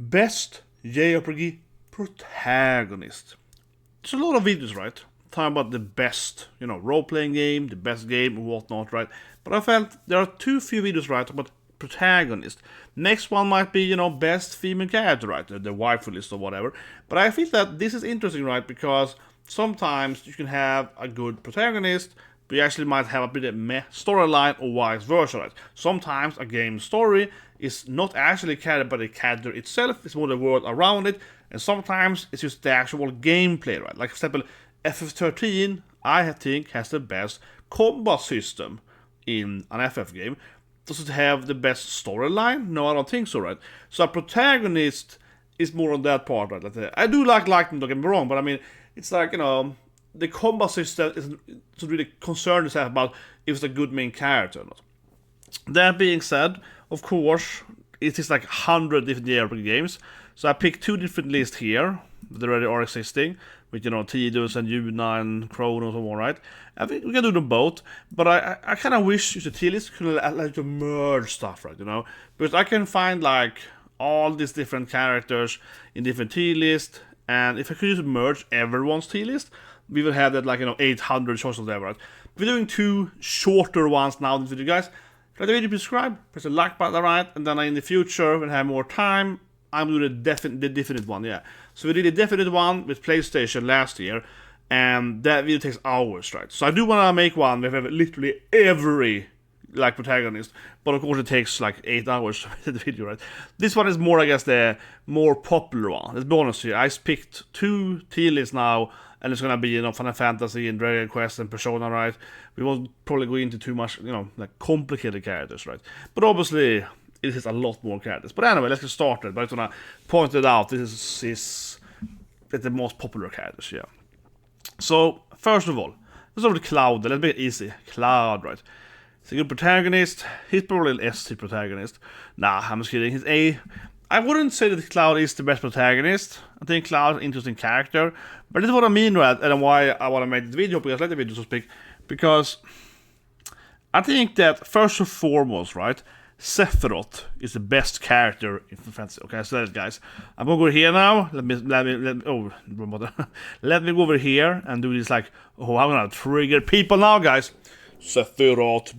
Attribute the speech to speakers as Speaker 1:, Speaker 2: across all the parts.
Speaker 1: Best JRPG Protagonist. There's a lot of videos, right? Talking about the best, role-playing game, the best game, and whatnot, right? But I felt there are too few videos, right, about Protagonist. Next one might be, best female character, right? The waifu list or whatever. But I feel that this is interesting, right? Because sometimes you can have a good protagonist, but you actually might have a bit of meh storyline or vice versa, right? Sometimes a game's story is not actually carried by the character itself, it's more the world around it, and sometimes it's just the actual gameplay, right? Like, for example, FF13, I think, has the best combat system in an FF game. Does it have the best storyline? No, I don't think so, right? So a protagonist is more on that part, right? I do like them, don't get me wrong, but I mean, it's like, the combat system isn't really concerned itself about if it's a good main character or not. That being said, of course, it is like 100 different JRPG games, so I picked 2 different lists here that already are existing, with, Tidus and Yuna and Chrono and so on, right? I think we can do them both, but I kind of wish the tier list could allow you to merge stuff, right, Because I can find, like, all these different characters in different tier lists, and if I could just merge everyone's tier list, we will have that, like, 800 choices there, right? We're doing 2 shorter ones now in this video, guys. Like the video, subscribe, press the like button, right? And then in the future, when I have more time, I'm doing the definite one, yeah. So we did a definite one with PlayStation last year, and that video takes hours, right? So I do want to make one with literally every, like, protagonist, but of course it takes like 8 hours to make the video, right? This one is more, I guess, the more popular one. Let's be honest here, I picked 2 tier lists now, and it's gonna be, Final Fantasy and Dragon Quest and Persona, right? We won't probably go into too much, like, complicated characters, right? But obviously, it is a lot more characters. But anyway, let's get started. But I just wanna point it out, this is the most popular characters, yeah. So, first of all, let's start with Cloud. Let's make it easy. Cloud, right? He's a good protagonist. He's probably an S-tier protagonist. Nah, I'm just kidding. He's A. I wouldn't say that Cloud is the best protagonist. I think Cloud is an interesting character. But this is what I mean, right? And why I want to make this video, because I like the video to speak. Because I think that, first and foremost, right, Sephiroth is the best character in Final Fantasy. Okay, so that, guys. I'm gonna go here now. Let me go over here and do this, like, I'm gonna trigger people now, guys. Sephiroth,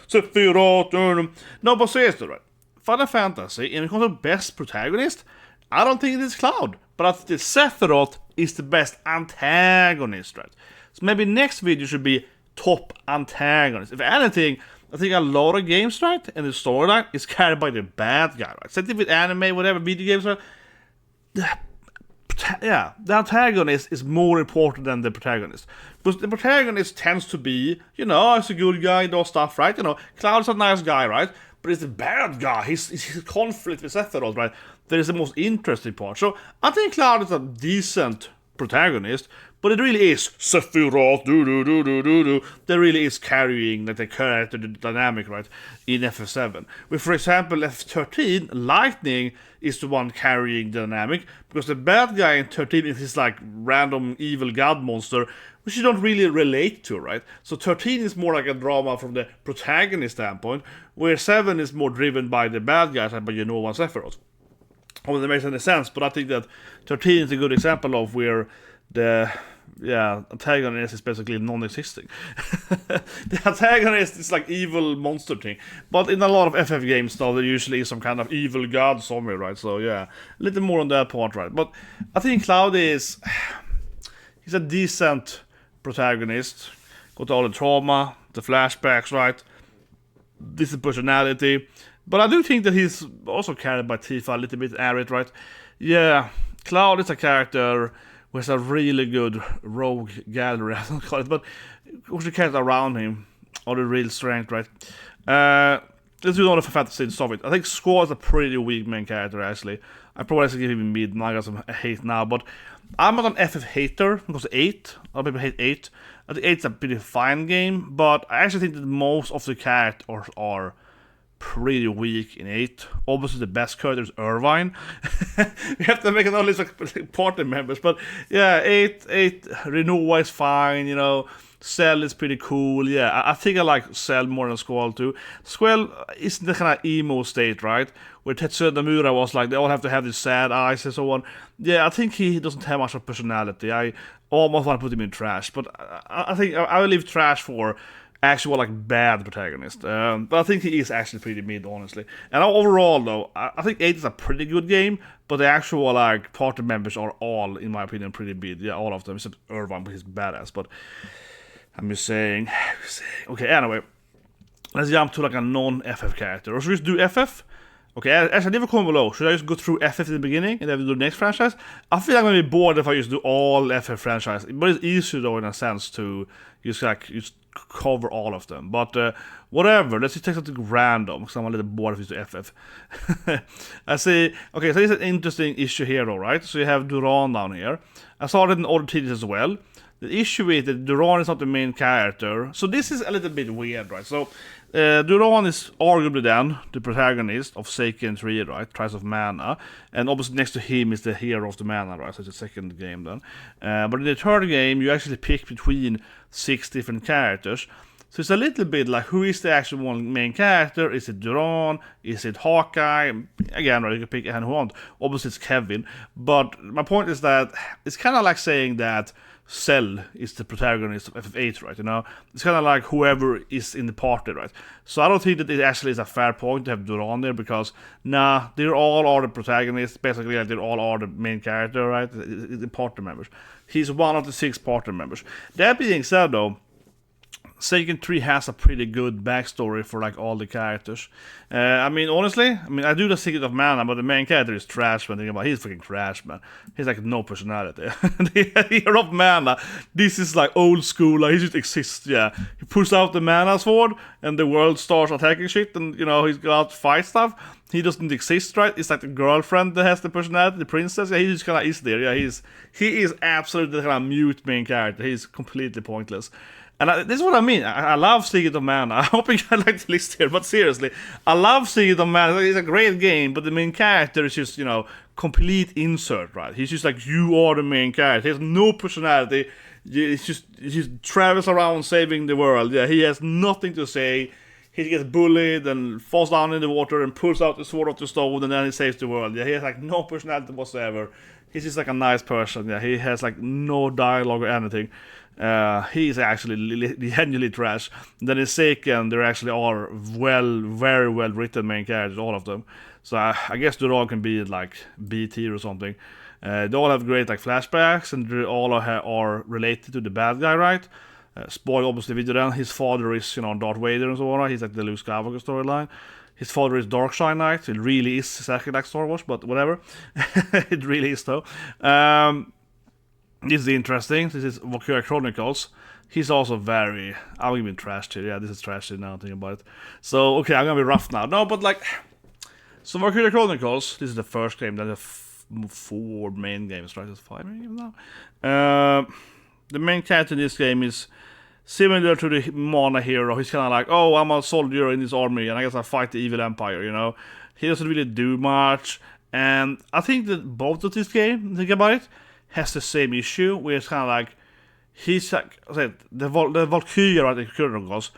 Speaker 1: Sephiroth, No, but seriously, right? Final Fantasy, in terms of best protagonist, I don't think it is Cloud, but I think Sephiroth is the best antagonist, right? So maybe next video should be top antagonist. If anything, I think a lot of games, right, and the storyline is carried by the bad guy, right? Same thing with anime, whatever, video games, right? The antagonist is more important than the protagonist. Because the protagonist tends to be, he's a good guy, he does stuff, right? Cloud's a nice guy, right? But it's the bad guy, his conflict with Sephiroth, right? That is the most interesting part. So I think Cloud is a decent protagonist, but it really is Sephiroth, that really is carrying, like, the character, the dynamic, right, in FF7. With, for example, FF13, Lightning is the one carrying the dynamic, because the bad guy in 13 is this, like, random evil god monster, which you don't really relate to, right? So 13 is more like a drama from the protagonist standpoint, where 7 is more driven by the bad guys, but one Sephiroth. Oh, that makes any sense, but I think that 13 is a good example of where the antagonist is basically non-existing. The antagonist is like evil monster thing, but in a lot of FF games now there usually is some kind of evil god somewhere, right? So yeah, a little more on that part, right? But I think Cloud he's a decent protagonist. Got all the trauma, the flashbacks, right? This is personality. But I do think that he's also carried by Tifa a little bit, Aerith, right? Yeah, Cloud is a character who has a really good rogue gallery, I don't call it, but also the characters around him are the real strength, right? Let's do another Fantasy and Soviet. I think Squall is a pretty weak main character, actually. I probably should give him mid, and I got some hate now, but I'm not an FF hater, because 8, a lot of people hate 8. I think 8's a pretty fine game, but I actually think that most of the characters are pretty weak in 8. Obviously the best character is Irvine. We have to make another list of party members, but yeah, 8 Renoa is fine, Cell is pretty cool. Yeah, I think I like Cell more than Squall too. Squall is the kind of emo state, right? Where Tetsuya Nomura was like, they all have to have these sad eyes and so on. Yeah, I think he doesn't have much of personality. I almost want to put him in trash, but I think I will leave trash for actual like bad protagonist. But I think he is actually pretty mid, honestly. And overall, though, I think 8 is a pretty good game, but the actual like party members are all, in my opinion, pretty mid. Yeah, all of them except Irvine, but he's badass. But I'm just saying. Okay, anyway, let's jump to like a non-FF character. Or should we just do FF? Okay, actually, leave a comment below. Should I just go through FF in the beginning and then do the next franchise? I feel like I'm gonna be bored if I just do all FF franchise. But it's easier though in a sense to just cover all of them. But whatever, let's just take something random because I'm a little bored if it's FF. I see. Okay, so there's an interesting issue here though, right? So you have Duran down here. I saw it in other titles as well. The issue is that Duran is not the main character. So this is a little bit weird, right? So Duran is arguably then the protagonist of Seiken 3, right? Trials of Mana. And obviously next to him is the hero of the Mana, right? So it's the second game then. But in the third game, you actually pick between 6 different characters. So it's a little bit like, who is the actual one main character? Is it Duran? Is it Hawkeye? Again, right, you can pick anyone who want. Obviously it's Kevin. But my point is that it's kind of like saying that Cell is the protagonist of FF8, right? You know, it's kind of like whoever is in the party, right? So I don't think that it actually is a fair point to have Duran there because, nah, they all are the protagonists. Basically, like, they all are the main character, right? The party members. He's one of the 6 party members. That being said, though, Seiken 3 has a pretty good backstory for like all the characters. I mean, honestly, I do the Secret of Mana, but the main character is trash, man. Think about it. He's freaking trash, man. He's like no personality. The Hero of Mana, this is like old school, like he just exists, yeah. He pulls out the Mana Sword, and the world starts attacking shit, and you know, he's got fight stuff. He doesn't exist, right? It's like the girlfriend that has the personality, the princess. Yeah, he just kind of is there. Yeah, he is absolutely the kind of mute main character. He's completely pointless. And this is what I mean. I love Secret of Mana. I hope you guys like the list here, but seriously, I love Secret of Mana. It's a great game, but the main character is just, you know, complete insert, right? He's just like, you are the main character. He has no personality. He just travels around saving the world. Yeah, he has nothing to say. He gets bullied and falls down in the water and pulls out the sword of the stone, and then he saves the world. Yeah, he has like no personality whatsoever. He's just like a nice person. Yeah, he has like no dialogue or anything. He's actually genuinely trash. Then in Seiken, there actually are very well written main characters, all of them. So I guess they all can be like B tier or something. They all have great like flashbacks, and they all are related to the bad guy, right? Spoil obviously video then. His father is, you know, Darth Vader and so on. He's like the Luke Skywalker storyline. His father is Darkseid Knight. It really is exactly like Star Wars, but whatever. It really is though. This is interesting. This is Valkyria Chronicles. He's also very... I'm even trashed here. Yeah, this is trashy now, thinking about it. So, okay, I'm gonna be rough now. No, but like... So, Valkyria Chronicles, this is the first game. Then the 4 main games, right? There's 5 main games now. The main character in this game is similar to the Mana hero. He's kind of like, oh, I'm a soldier in this army, and I guess I fight the evil empire, you know? He doesn't really do much. And I think that both of this game, think about it, has the same issue, where it's kind of like, he's like, I said, the Valkyria, right, in Chronicles,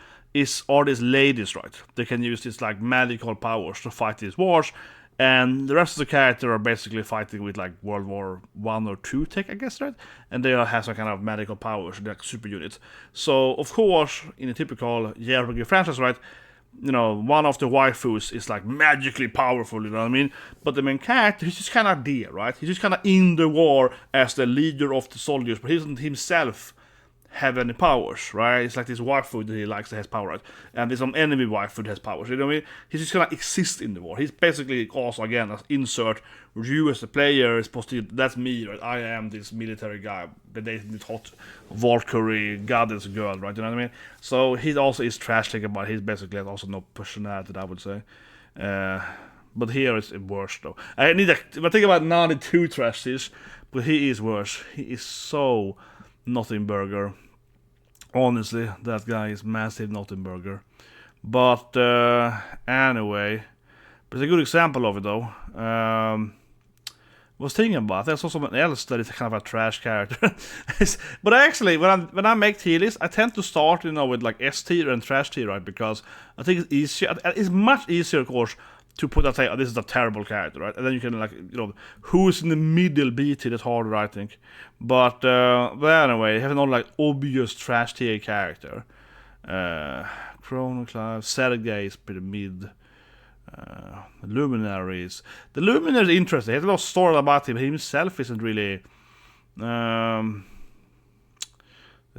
Speaker 1: are these ladies, right? They can use these like magical powers to fight these wars, and the rest of the character are basically fighting with like World War I or II tech, I guess, right? And they all have some kind of magical powers, like super units. So, of course, in a typical JRPG franchise, right, you know, one of the waifus is like magically powerful, you know what I mean? But the main character, he's just kind of there, right? He's just kind of in the war as the leader of the soldiers, but he doesn't himself have any powers, right? It's like this waifu that he likes that has power, right? And there's some enemy waifu that has powers, you know what I mean? He's just gonna exist in the war. He's basically also, again, an insert where you as the player is supposed to, that's me, right? I am this military guy, the dating this hot Valkyrie goddess girl, right? You know what I mean? So he also is trash talking about, he's basically has also no personality, I would say. But here it's worse though. I think about 92 trashes, but he is worse. He is so nothing burger. Honestly, that guy is massive nothing burger. But anyway, but it's a good example of it though. was thinking about. I saw someone else that is kind of a trash character. But actually, when I make tier lists, I tend to start, with like S tier and trash tier, right? Because I think it's easier. It's much easier, of course, to put out, say, oh, this is a terrible character, right? And then you can, like, who's in the middle B tier, that's harder, I think. But anyway, you have another, like, obvious trash tier character. Chrono, Clair, Sergei is pretty mid. Luminaries. The Luminary is interesting. He has a lot of story about him. He himself isn't really. Let's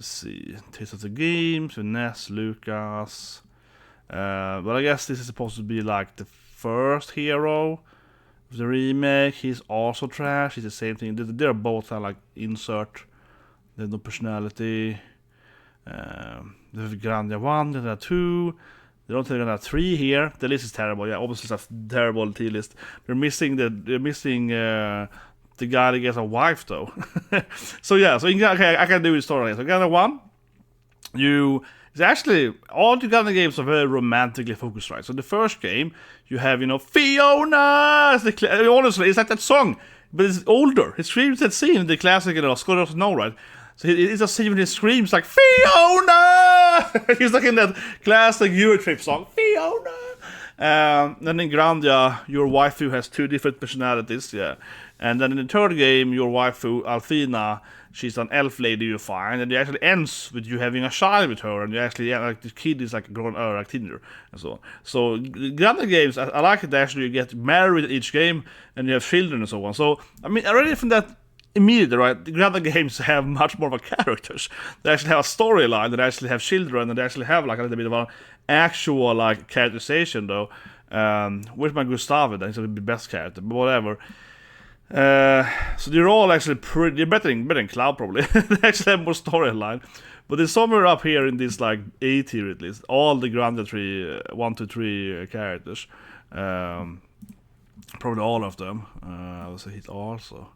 Speaker 1: see. Taste of the Games, Ness, Lucas. But I guess this is supposed to be like the first hero of the remake. He's also trash. He's the same thing. They're both like insert. There's no personality. There's Grandia 1, there's 2. They don't think that 3 here. The list is terrible. Yeah, obviously it's a terrible tier list. They're missing the guy that gets a wife though. So yeah, okay, I can do the story. So Grandia 1, it's actually all the Grandia games are very romantically focused, right? So the first game you have Fiona. Honestly, it's like that song, but it's older. It screams that scene in the classic, Squaresoft know, right? So it's a scene when he screams like Fiona. He's like in that classic Eurotrip song, Fiona. Then in Grandia, your waifu has 2 different personalities, yeah. And then in the third game, your waifu Alfina, she's an elf lady you find, and it actually ends with you having a child with her, and you actually, like, the kid is like a grown like teenager and so on. So Grandia games, I like it actually. You get married each game, and you have children and so on. So I mean, already from that. Immediately, right? The Grandia games have much more of a characters. They actually have a storyline. They actually have children, and they actually have like a little bit of an actual like characterization, though. Where's my Gustave? Then he's the best character, but whatever. So they're all actually they're better than Cloud probably. They actually have more storyline, but there's somewhere up here in this like A tier at least. All the Grandia 1 to 3 characters, probably all of them. I would say it also.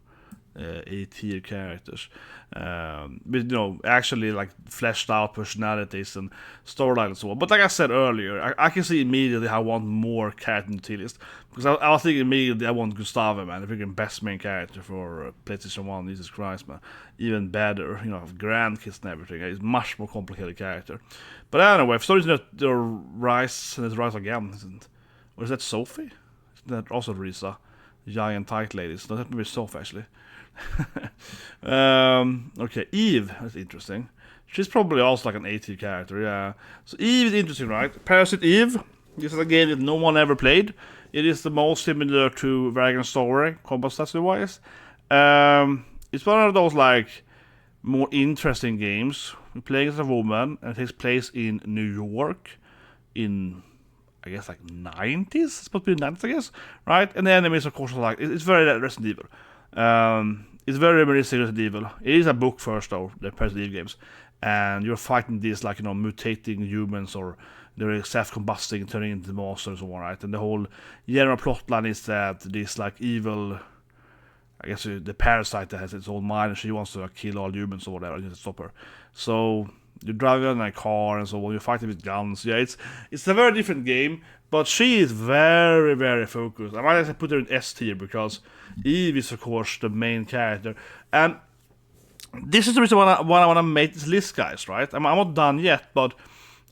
Speaker 1: A tier characters, but actually like fleshed out personalities and storyline and so on. But like I said earlier, I can see immediately how I want more character in the tier list, because I was thinking immediately I want Gustave, man. If you're best main character for PlayStation 1, Jesus Christ, man, even better. Grandkids and everything. He's much more complicated character. But anyway, for some reason the Rise and it's Rise again, or is that Sophie? Isn't that also Risa? Giant tight ladies. No, that may be Sophie actually. Okay, Eve, that's interesting. She's probably also like an A tier character, yeah. So Eve is interesting, right? Parasite Eve, this is a game that no one ever played. It is the most similar to Vagrant Story, combat stats wise. It's one of those like more interesting games. You're playing as a woman, and it takes place in New York in, I guess, like 90s. It's supposed to be 90s, I guess, right? And the enemies, of course, are like, it's very Resident Evil. It's very reminiscent of Resident Evil. It is a book first, though, the Resident Evil games. And you're fighting these, like, mutating humans, or they're self-combusting, turning into monsters and so on, right? And the whole general plotline is that this, like, evil, I guess, the parasite that has its own mind, and she wants to kill all humans or whatever, and you have to stop her. So you're driving in a car and so on, you're fighting with guns. Yeah, it's a very different game, but she is very, very focused. I might actually put her in S tier, because Eve is, of course, the main character. And this is the reason why I want to make this list, guys, right? I'm not done yet, but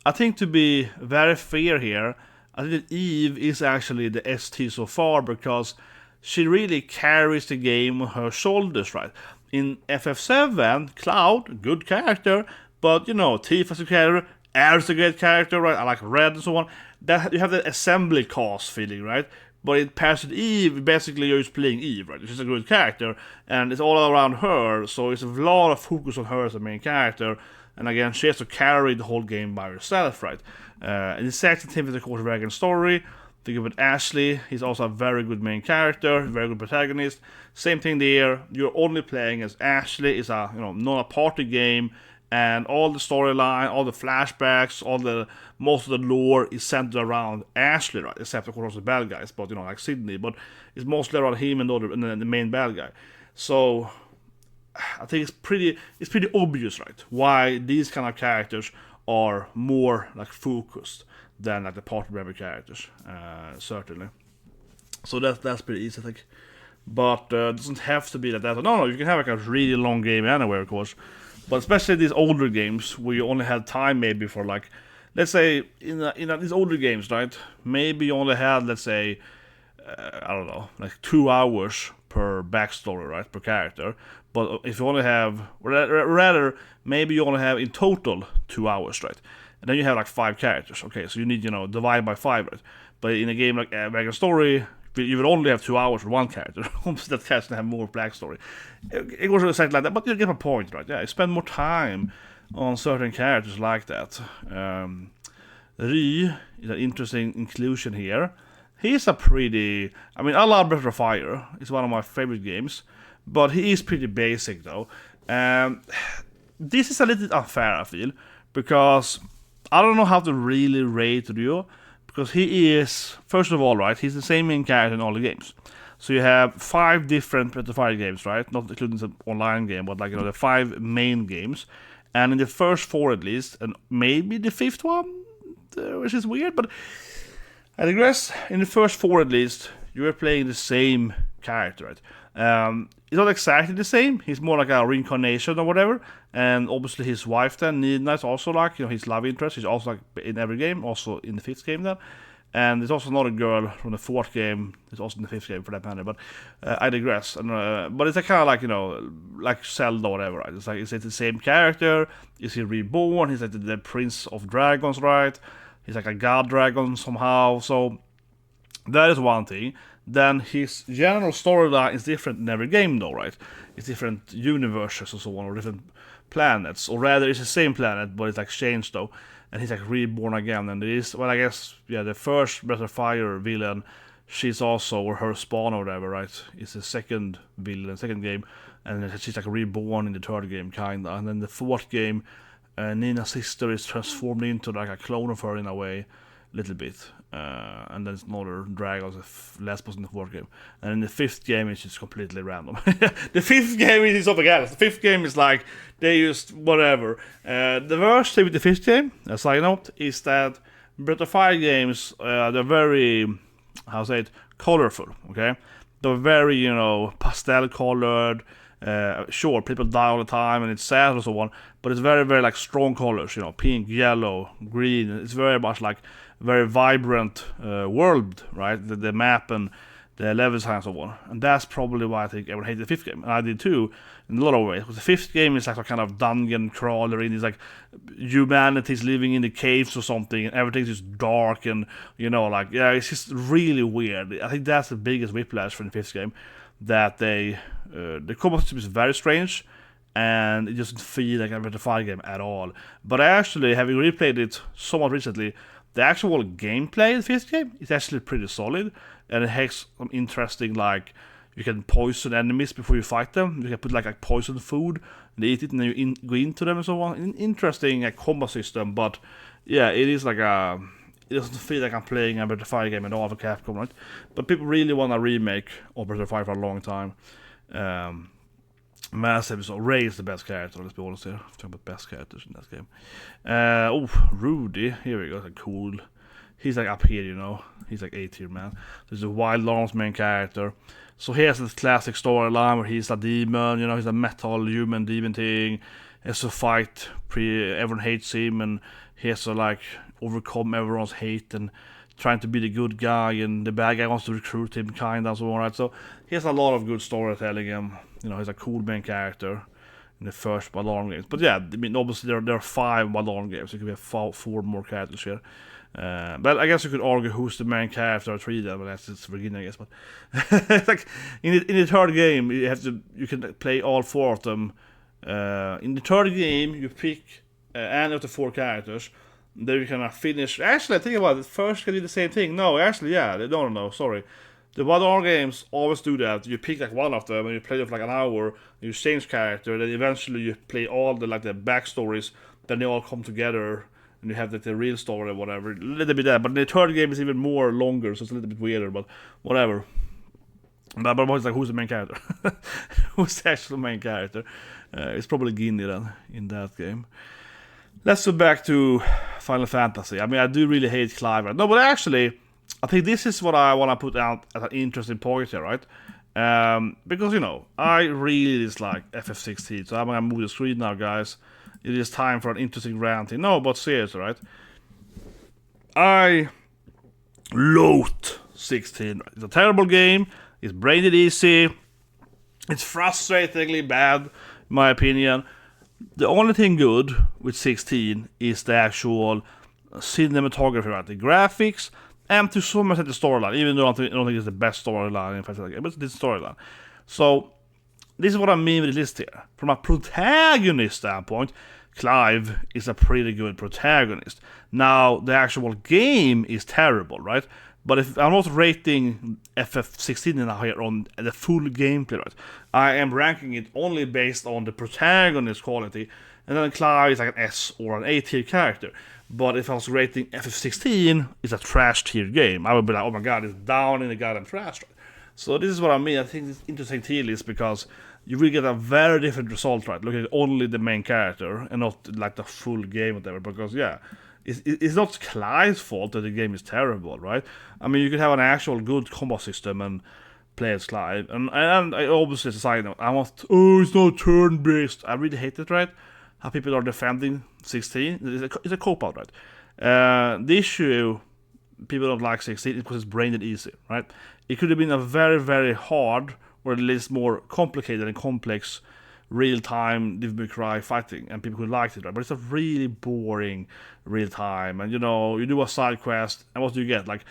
Speaker 1: I think, to be very fair here, I think that Eve is actually the S tier so far, because she really carries the game on her shoulders, right? In FF7, Cloud, good character, but, Tifa's a character, Aer's a great character, right? I like Red and so on. That you have the assembly cast feeling, right? But in Parasite Eve, basically you're just playing Eve, right? She's a good character, and it's all around her, so it's a lot of focus on her as a main character. And again, she has to carry the whole game by herself, right? And the second thing is, of course, Vagrant Story. Think about Ashley. He's also a very good main character, very good protagonist. Same thing there. You're only playing as Ashley. It's a not a party game, and all the storyline, all the flashbacks, most of the lore is centered around Ashley, right? Except, of course, the bad guys, but like Sydney. But it's mostly around him and the main bad guy. So I think it's pretty obvious, right, why these kind of characters are more like focused than like the party member characters, certainly. So that's pretty easy, I think. but it doesn't have to be like that. No, you can have like a really long game anywhere, of course. But especially these older games where you only had time maybe for like, let's say in these older games, right? Maybe you only had, let's say, I don't know, like 2 hours per backstory, right, per character. But if you only have, rather, maybe you only have in total 2 hours, right? And then you have like 5 characters. Okay, so you need, divide by 5, right? But in a game like VAGRANT Story, you would only have 2 hours for one character. That has to have more backstory. It was exactly like that, but you get my point, right? Yeah, you spend more time on certain characters like that. Ri is an interesting inclusion here. He's a pretty... I mean, I love Breath of Fire. It's one of my favorite games. But he is pretty basic, though. This is a little bit unfair, I feel. Because I don't know how to really rate Ryo. Because he is... First of all, right, he's the same main character in all the games. So you have 5 different Breath of Fire games, right? Not including the online game, but like, the 5 main games. And in the first 4 at least, and maybe the 5th one, which is weird, but... I digress. In the first 4 at least, you are playing the same character, right? It's not exactly the same. He's more like a reincarnation or whatever. And obviously his wife then, Nina, is also like, his love interest. She's also like in every game, also in the 5th game then. And there's also another girl from the 4th game. It's also in the 5th game for that matter. But I digress. And, but it's like kind of like, like Zelda or whatever, right? It's like, is it the same character? Is he reborn? He's like the Prince of Dragons, right? He's like a god dragon somehow, so that is one thing. Then his general storyline is different in every game though, right? It's different universes or so on, or different planets. Or rather, it's the same planet, but it's like changed though. And he's like reborn again. And there is, well, I guess, yeah, the first Breath of Fire villain, she's also, or her spawn or whatever, right? It's the second villain, second game. And she's like reborn in the 3rd game, kinda. And then the 4th game, Nina's sister is transformed into like a clone of her in a way, a little bit. And then it's another dragon, the last boss in the 4th game. And in the 5th game, it's just completely random. The 5th game is something else. The 5th game is like, they used whatever. The worst thing with the 5th game, as I note, is that Breath of Fire games, they're very, how say it, colorful, okay? They're very, pastel colored. Sure, people die all the time and it's sad and so on, but it's very, very like strong colors, pink, yellow, green. It's very much like very vibrant world, right? The map and the levels and so on. And that's probably why I think everyone hated the 5th game. And I did too, in a lot of ways. Because the 5th game is like a kind of dungeon crawler, and it's like humanity's living in the caves or something, and everything's just dark and, it's just really weird. I think that's the biggest whiplash for the 5th game. That the combat system is very strange, and it doesn't feel like a Breath of Fire game at all. But actually, having replayed it somewhat recently, the actual gameplay in the 5th game is actually pretty solid, and it has some interesting, like, you can poison enemies before you fight them. You can put like a poison food, and they eat it, and then you go into them and so on. Interesting combat system, but yeah, it is like a... It doesn't feel like I'm playing a Breath of Fire game at all for Capcom, right? But people really want a remake of Breath of Fire for a long time. Massive, so Ray is the best character, let's be honest here. Talking about best characters in that game. Rudy, here we go, like cool. He's like up here, He's like A tier, man. There's a Wild Arms main character. So he has this classic storyline where he's a demon, he's a metal human demon thing. He has to fight, everyone hates him, and he has to like overcome everyone's hate and trying to be the good guy, and the bad guy wants to recruit him, kind of, so on, right? So he has a lot of good storytelling, and he's a cool main character in the first Baldur games. But yeah, I mean, obviously there are 5 Baldur games, so it could be 4 more characters here. But I guess you could argue who's the main character of 3 then, but that's its beginning, I guess. But it's like in the 3rd game, you can play all 4 of them. In the 3rd game, you pick any of the 4 characters. Then you can finish. Actually, I think about it. First, can do the same thing. No, actually, yeah. No. Sorry. The Baldur games always do that. You pick like one of them and you play it for like an hour. And you change character. Then eventually you play all the backstories. Then they all come together and you have the real story or whatever. A little bit that. But the 3rd game is even more longer, so it's a little bit weirder. But whatever. But it's like, who's the main character? Who's the actual main character? It's probably Ginny then in that game. Let's go back to Final Fantasy. I mean, I do really hate Clive. No, but actually, I think this is what I want to put out as an interesting point here, right? Because, I really dislike FF16, so I'm gonna move the screen now, guys. It is time for an interesting ranting. No, but seriously, right? I loathe 16. Right? It's a terrible game. It's braided easy. It's frustratingly bad, in my opinion. The only thing good with 16 is the actual cinematography, right? The graphics, and to some extent the storyline, even though I don't think it's the best storyline in fact, but it's the storyline. So, this is what I mean with the list here. From a protagonist standpoint, Clive is a pretty good protagonist. Now, the actual game is terrible, right? But if I'm not rating FF16 in here on the full gameplay, right? I am ranking it only based on the protagonist quality, and then Clair is like an S or an A tier character. But if I was rating FF16, it's a trash tier game. I would be like, oh my god, it's down in the goddamn trash. Right? So this is what I mean. I think this interesting tier list because you will get a very different result, right? Look at only the main character and not like the full game or whatever. Because yeah. It's not Clive's fault that the game is terrible, right? I mean, you could have an actual good combo system and play as Clive. And I obviously, as a side note, it's not turn-based. I really hate it, right? How people are defending 16. It's a cop-out, right? The issue, people don't like 16 because it's brained easy, right? It could have been a very, very hard, or at least more complicated and complex real-time Devil May Cry fighting, and people who liked it, right? But it's a really boring real-time, and you do a side quest, and what do you get? Like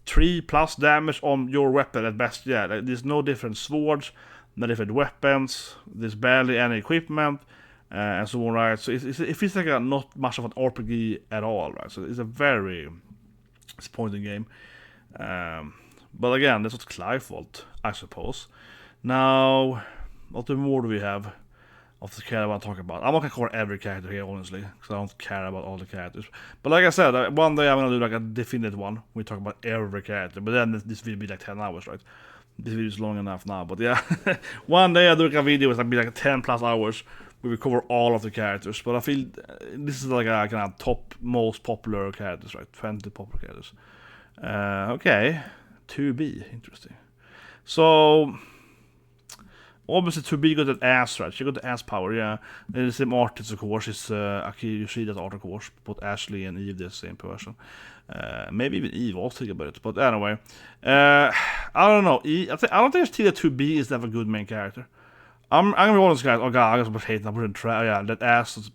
Speaker 1: 3+ damage on your weapon at best. Yeah, like, there's no different swords, no different weapons, there's barely any equipment, and so on, right? So it feels like not much of an RPG at all, right? So it's a very disappointing game. But again, that's not Clive's fault, I suppose. Now, what more do we have of the character I want to talk about? I'm not going to cover every character here, honestly, because I don't care about all the characters. But like I said, one day I'm going to do like a definite one. We talk about every character, but then this video will be like 10 hours, right? This video is long enough now, but yeah. One day I'll do like a video with like 10+ hours. We will cover all of the characters, but I feel this is like a kind of top, most popular characters, right? 20 popular characters. Okay. 2B, interesting. So, obviously 2B got that ass, right? She got the ass power, yeah. And the same artist, of course, is Aki Yoshida's art, of course. Both Ashley and Eve, the same person. Maybe even Eve, I'll think about it. But anyway, I don't know. I don't think Tila 2B is that a good main character. I'm gonna be one of those guys. Oh god, I just hate that. Yeah, that ass is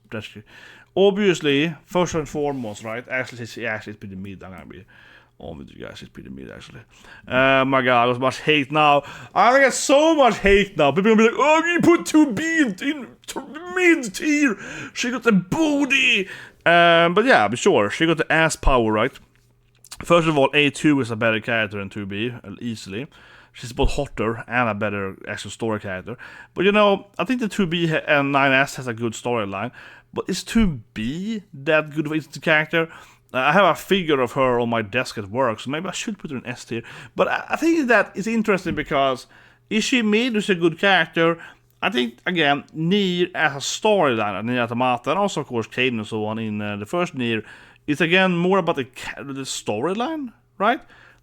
Speaker 1: obviously, first and foremost, right? Ashley is pretty mid. I'm gonna be on with you guys. It's pretty mid, actually. My god, there's much hate now. I get so much hate now. People gonna be like, oh, you put 2B in mid tier. She got the booty. But yeah, be sure. She got the ass power, right? First of all, A2 is a better character than 2B, easily. She's both hotter and a better actual story character. But I think the 2B and 9S has a good storyline. But is 2B that good of a character? I have a figure of her on my desk at work, so maybe I should put her in S tier. But I think that is interesting because is she mid, is a good character? I think, again, Nier as a storyline, Nier Automata, and also, of course, Caden and so on in the first Nier, is again more about the storyline, right?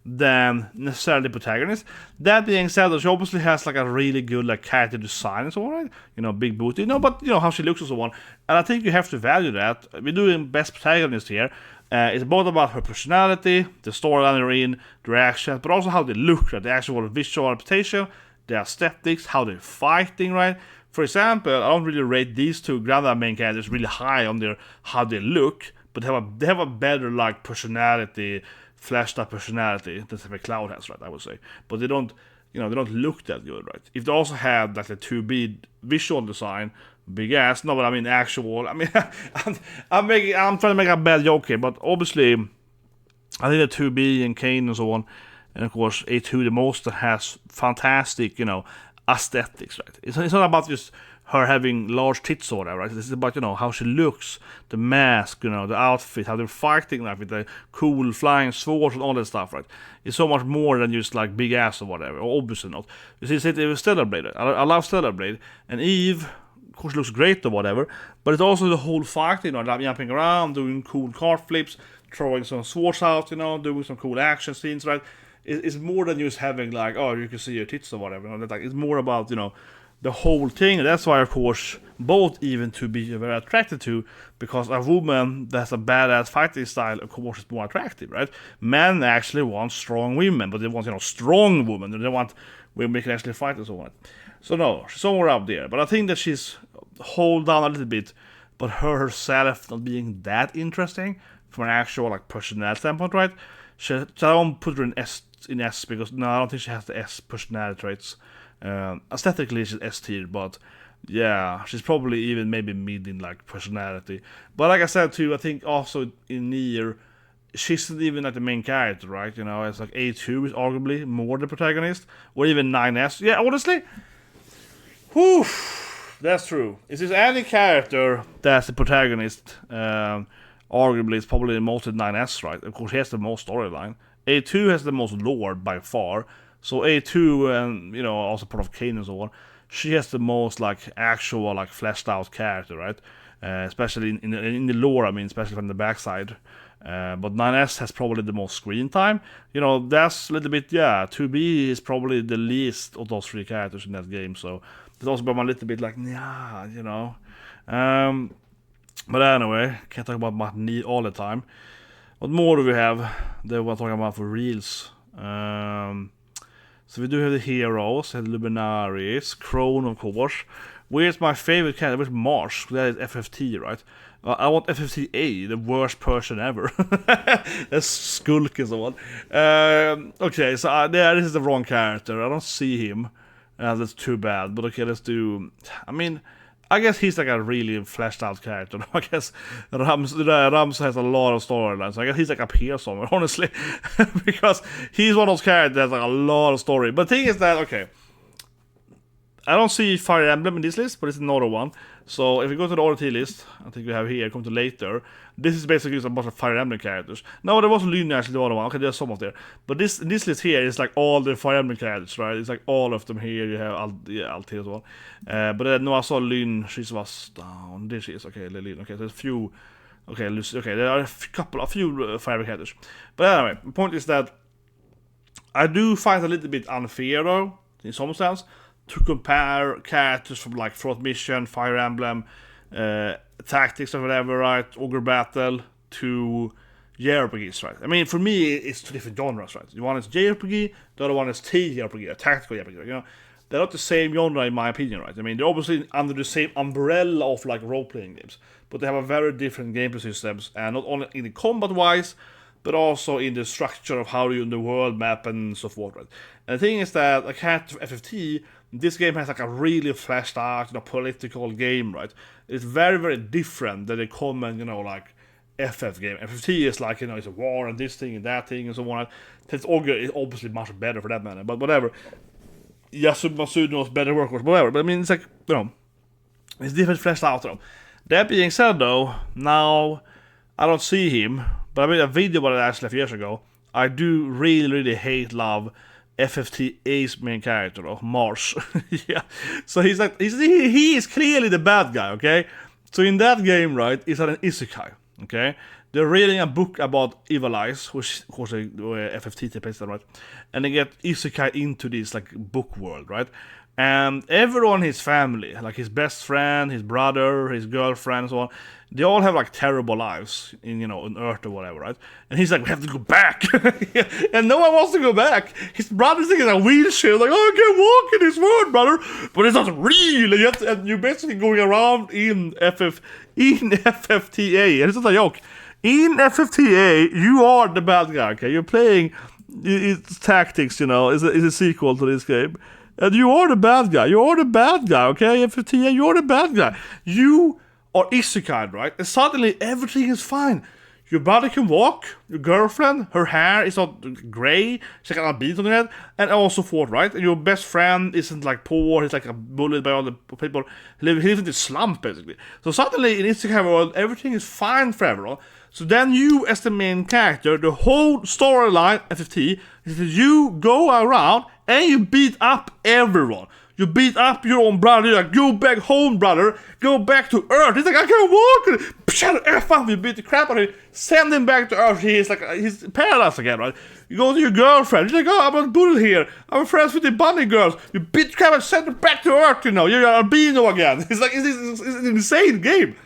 Speaker 1: Than necessarily the protagonist. That being said, she obviously has like a really good like character design and so on, right? Big booty, but how she looks and so on. And I think you have to value that. We're doing best protagonist here. It's both about her personality, the storyline they're in, the reactions, but also how they look, right? The actual visual representation, the aesthetics, how they're fighting, right? For example, I don't really rate these two Granda main characters really high on their how they look, but they have a better like personality, fleshed out personality that Cloud has, right? I would say, but they don't look that good, right? If they also have like the 2B visual design, big ass. No, but I mean actual. I mean, I'm trying to make a bad joke here, but obviously, I think the 2B and Kane and so on, and of course A2 the most that has fantastic, aesthetics, right? It's not about just her having large tits or whatever, right? This is about, how she looks, the mask, the outfit, how they're fighting, like with the cool flying swords and all that stuff, right? It's so much more than just like big ass or whatever, or obviously not. You see, it was Stellar Blade. I love Stellar Blade, and Eve, of course, looks great or whatever, but it's also the whole fighting, like jumping around, doing cool cart flips, throwing some swords out, doing some cool action scenes, right? it's more than just having like, oh, you can see your tits or whatever. You know, like, it's more about, you know, the whole thing. And that's why, of course, both even to be very attracted to, because a woman that's a badass fighting style, of course, is more attractive, right? Men actually want strong women, but they want, you know, strong women. They want women who can actually fight and so on. So no, she's somewhere up there. But I think that she's hold down a little bit, but her herself not being that interesting from an actual like personality standpoint, right? So I don't put her in S because no, I don't think she has the S personality traits. Aesthetically she's S tier, but yeah, she's probably even maybe mid in like personality. But like I said too, I think also in Nier, she's not even like the main character, right? You know, it's like A2 is arguably more the protagonist, or even 9S. Yeah, honestly, whew, that's true. If there's any character that's the protagonist, arguably it's probably the most 9S, right? Of course, he has the most storyline. A2 has the most lore by far. So A2 and, you know, also part of Kane and so on, she has the most like actual like fleshed out character, right? Especially in the lore, I mean, especially from the backside. But 9S has probably the most screen time. You know, that's a little bit, yeah, 2B is probably the least of those three characters in that game. So that's also been a little bit like, yeah, you know. But anyway, can't talk about my Nier all the time. What more do we have that we're talking about for reels? So we do have the heroes, the Luminaries, Chrono, of course. Where's my favorite character? Where's Marsh? That is FFT, right? I want FFTA, the worst person ever. That's Skulk and so on. Okay, so this is the wrong character. I don't see him. That's too bad. But okay, let's do... I guess he's like a really fleshed out character. I guess Rams has a lot of storylines. So I guess he's like up here somewhere, honestly. Because he's one of those characters that has like a lot of story. But the thing is that, okay, I don't see Fire Emblem in this list, but it's another one. So if we go to the RT list, I think we have here, come to later. This is basically just a bunch of Fire Emblem characters. No, there wasn't Luna actually, the other one. Okay, there's some of there. But this list here is like all the Fire Emblem characters, right? It's like all of them here. You have Altair as well. But no, I saw Lyn. She was down. There she is. Okay, Lyn. Okay, there's a few. Okay, there are a few Fire Emblem characters. But anyway, the point is that I do find it a little bit unfair, though, in some sense, to compare characters from like Fraught Mission, Fire Emblem, Tactics or whatever, right, Ogre Battle, to JRPGs, right? I mean, for me, it's two different genres, right? One is JRPG, the other one is TRPG, a tactical JRPG, you know? They're not the same genre in my opinion, right? I mean, they're obviously under the same umbrella of like role-playing games, but they have a very different gameplay systems, and not only in the combat-wise, but also in the structure of how you in the world map and so forth, right? And the thing is that a character of FFT, this game has like a really fleshed out, you know, political game, right? It's very, very different than the common, you know, like FF game. FFT is like, you know, it's a war and this thing and that thing and so on. It's obviously much better for that matter, but whatever. Yasumasu knows better workers, whatever. But I mean, it's like, you know, it's different fleshed out though. That being said though, now I don't see him, but I made a video about it actually a few years ago. I do really, really hate, love FFTA's main character, though, Marsh. Yeah. So he's like, he is clearly the bad guy, okay? So in that game, right, it's an isekai, okay? They're reading a book about evil eyes, which of course FFT takes that, right? And they get isekai into this like book world, right? And everyone in his family, like his best friend, his brother, his girlfriend, and so on, they all have like terrible lives in, you know, on Earth or whatever, right? And he's like, we have to go back. And no one wants to go back. His brother's in a wheelchair, like, oh, I can't walk in this world, brother. But it's not real. And you're basically going around in FFTA. And it's not a joke. In FFTA, you are the bad guy, okay? You're playing, it's Tactics, you know, it's a sequel to this game. And you are the bad guy. You are the bad guy, okay? FFTA, you're the bad guy. You are isekai, right? And suddenly everything is fine. Your brother can walk. Your girlfriend, her hair is not grey. She got a bead on her head. And also forth, right? And your best friend isn't like poor. He's like a bullied by all the people. He lives in the slum, basically. So suddenly in isekai world, everything is fine for everyone. So then you, as the main character, the whole storyline, FFT, is that you go around And you beat up everyone. You beat up your own brother. You're like, go back home, brother. Go back to Earth. He's like, I can't walk. Shut F up. You beat the crap out of him. Send him back to Earth. He's like, he's paralyzed again, right? You go to your girlfriend. She's like, oh, I'm not bullied here. I'm friends with the bunny girls. You beat the crap and send him back to Earth, you know. You're an albino again. It's like, it's an insane game.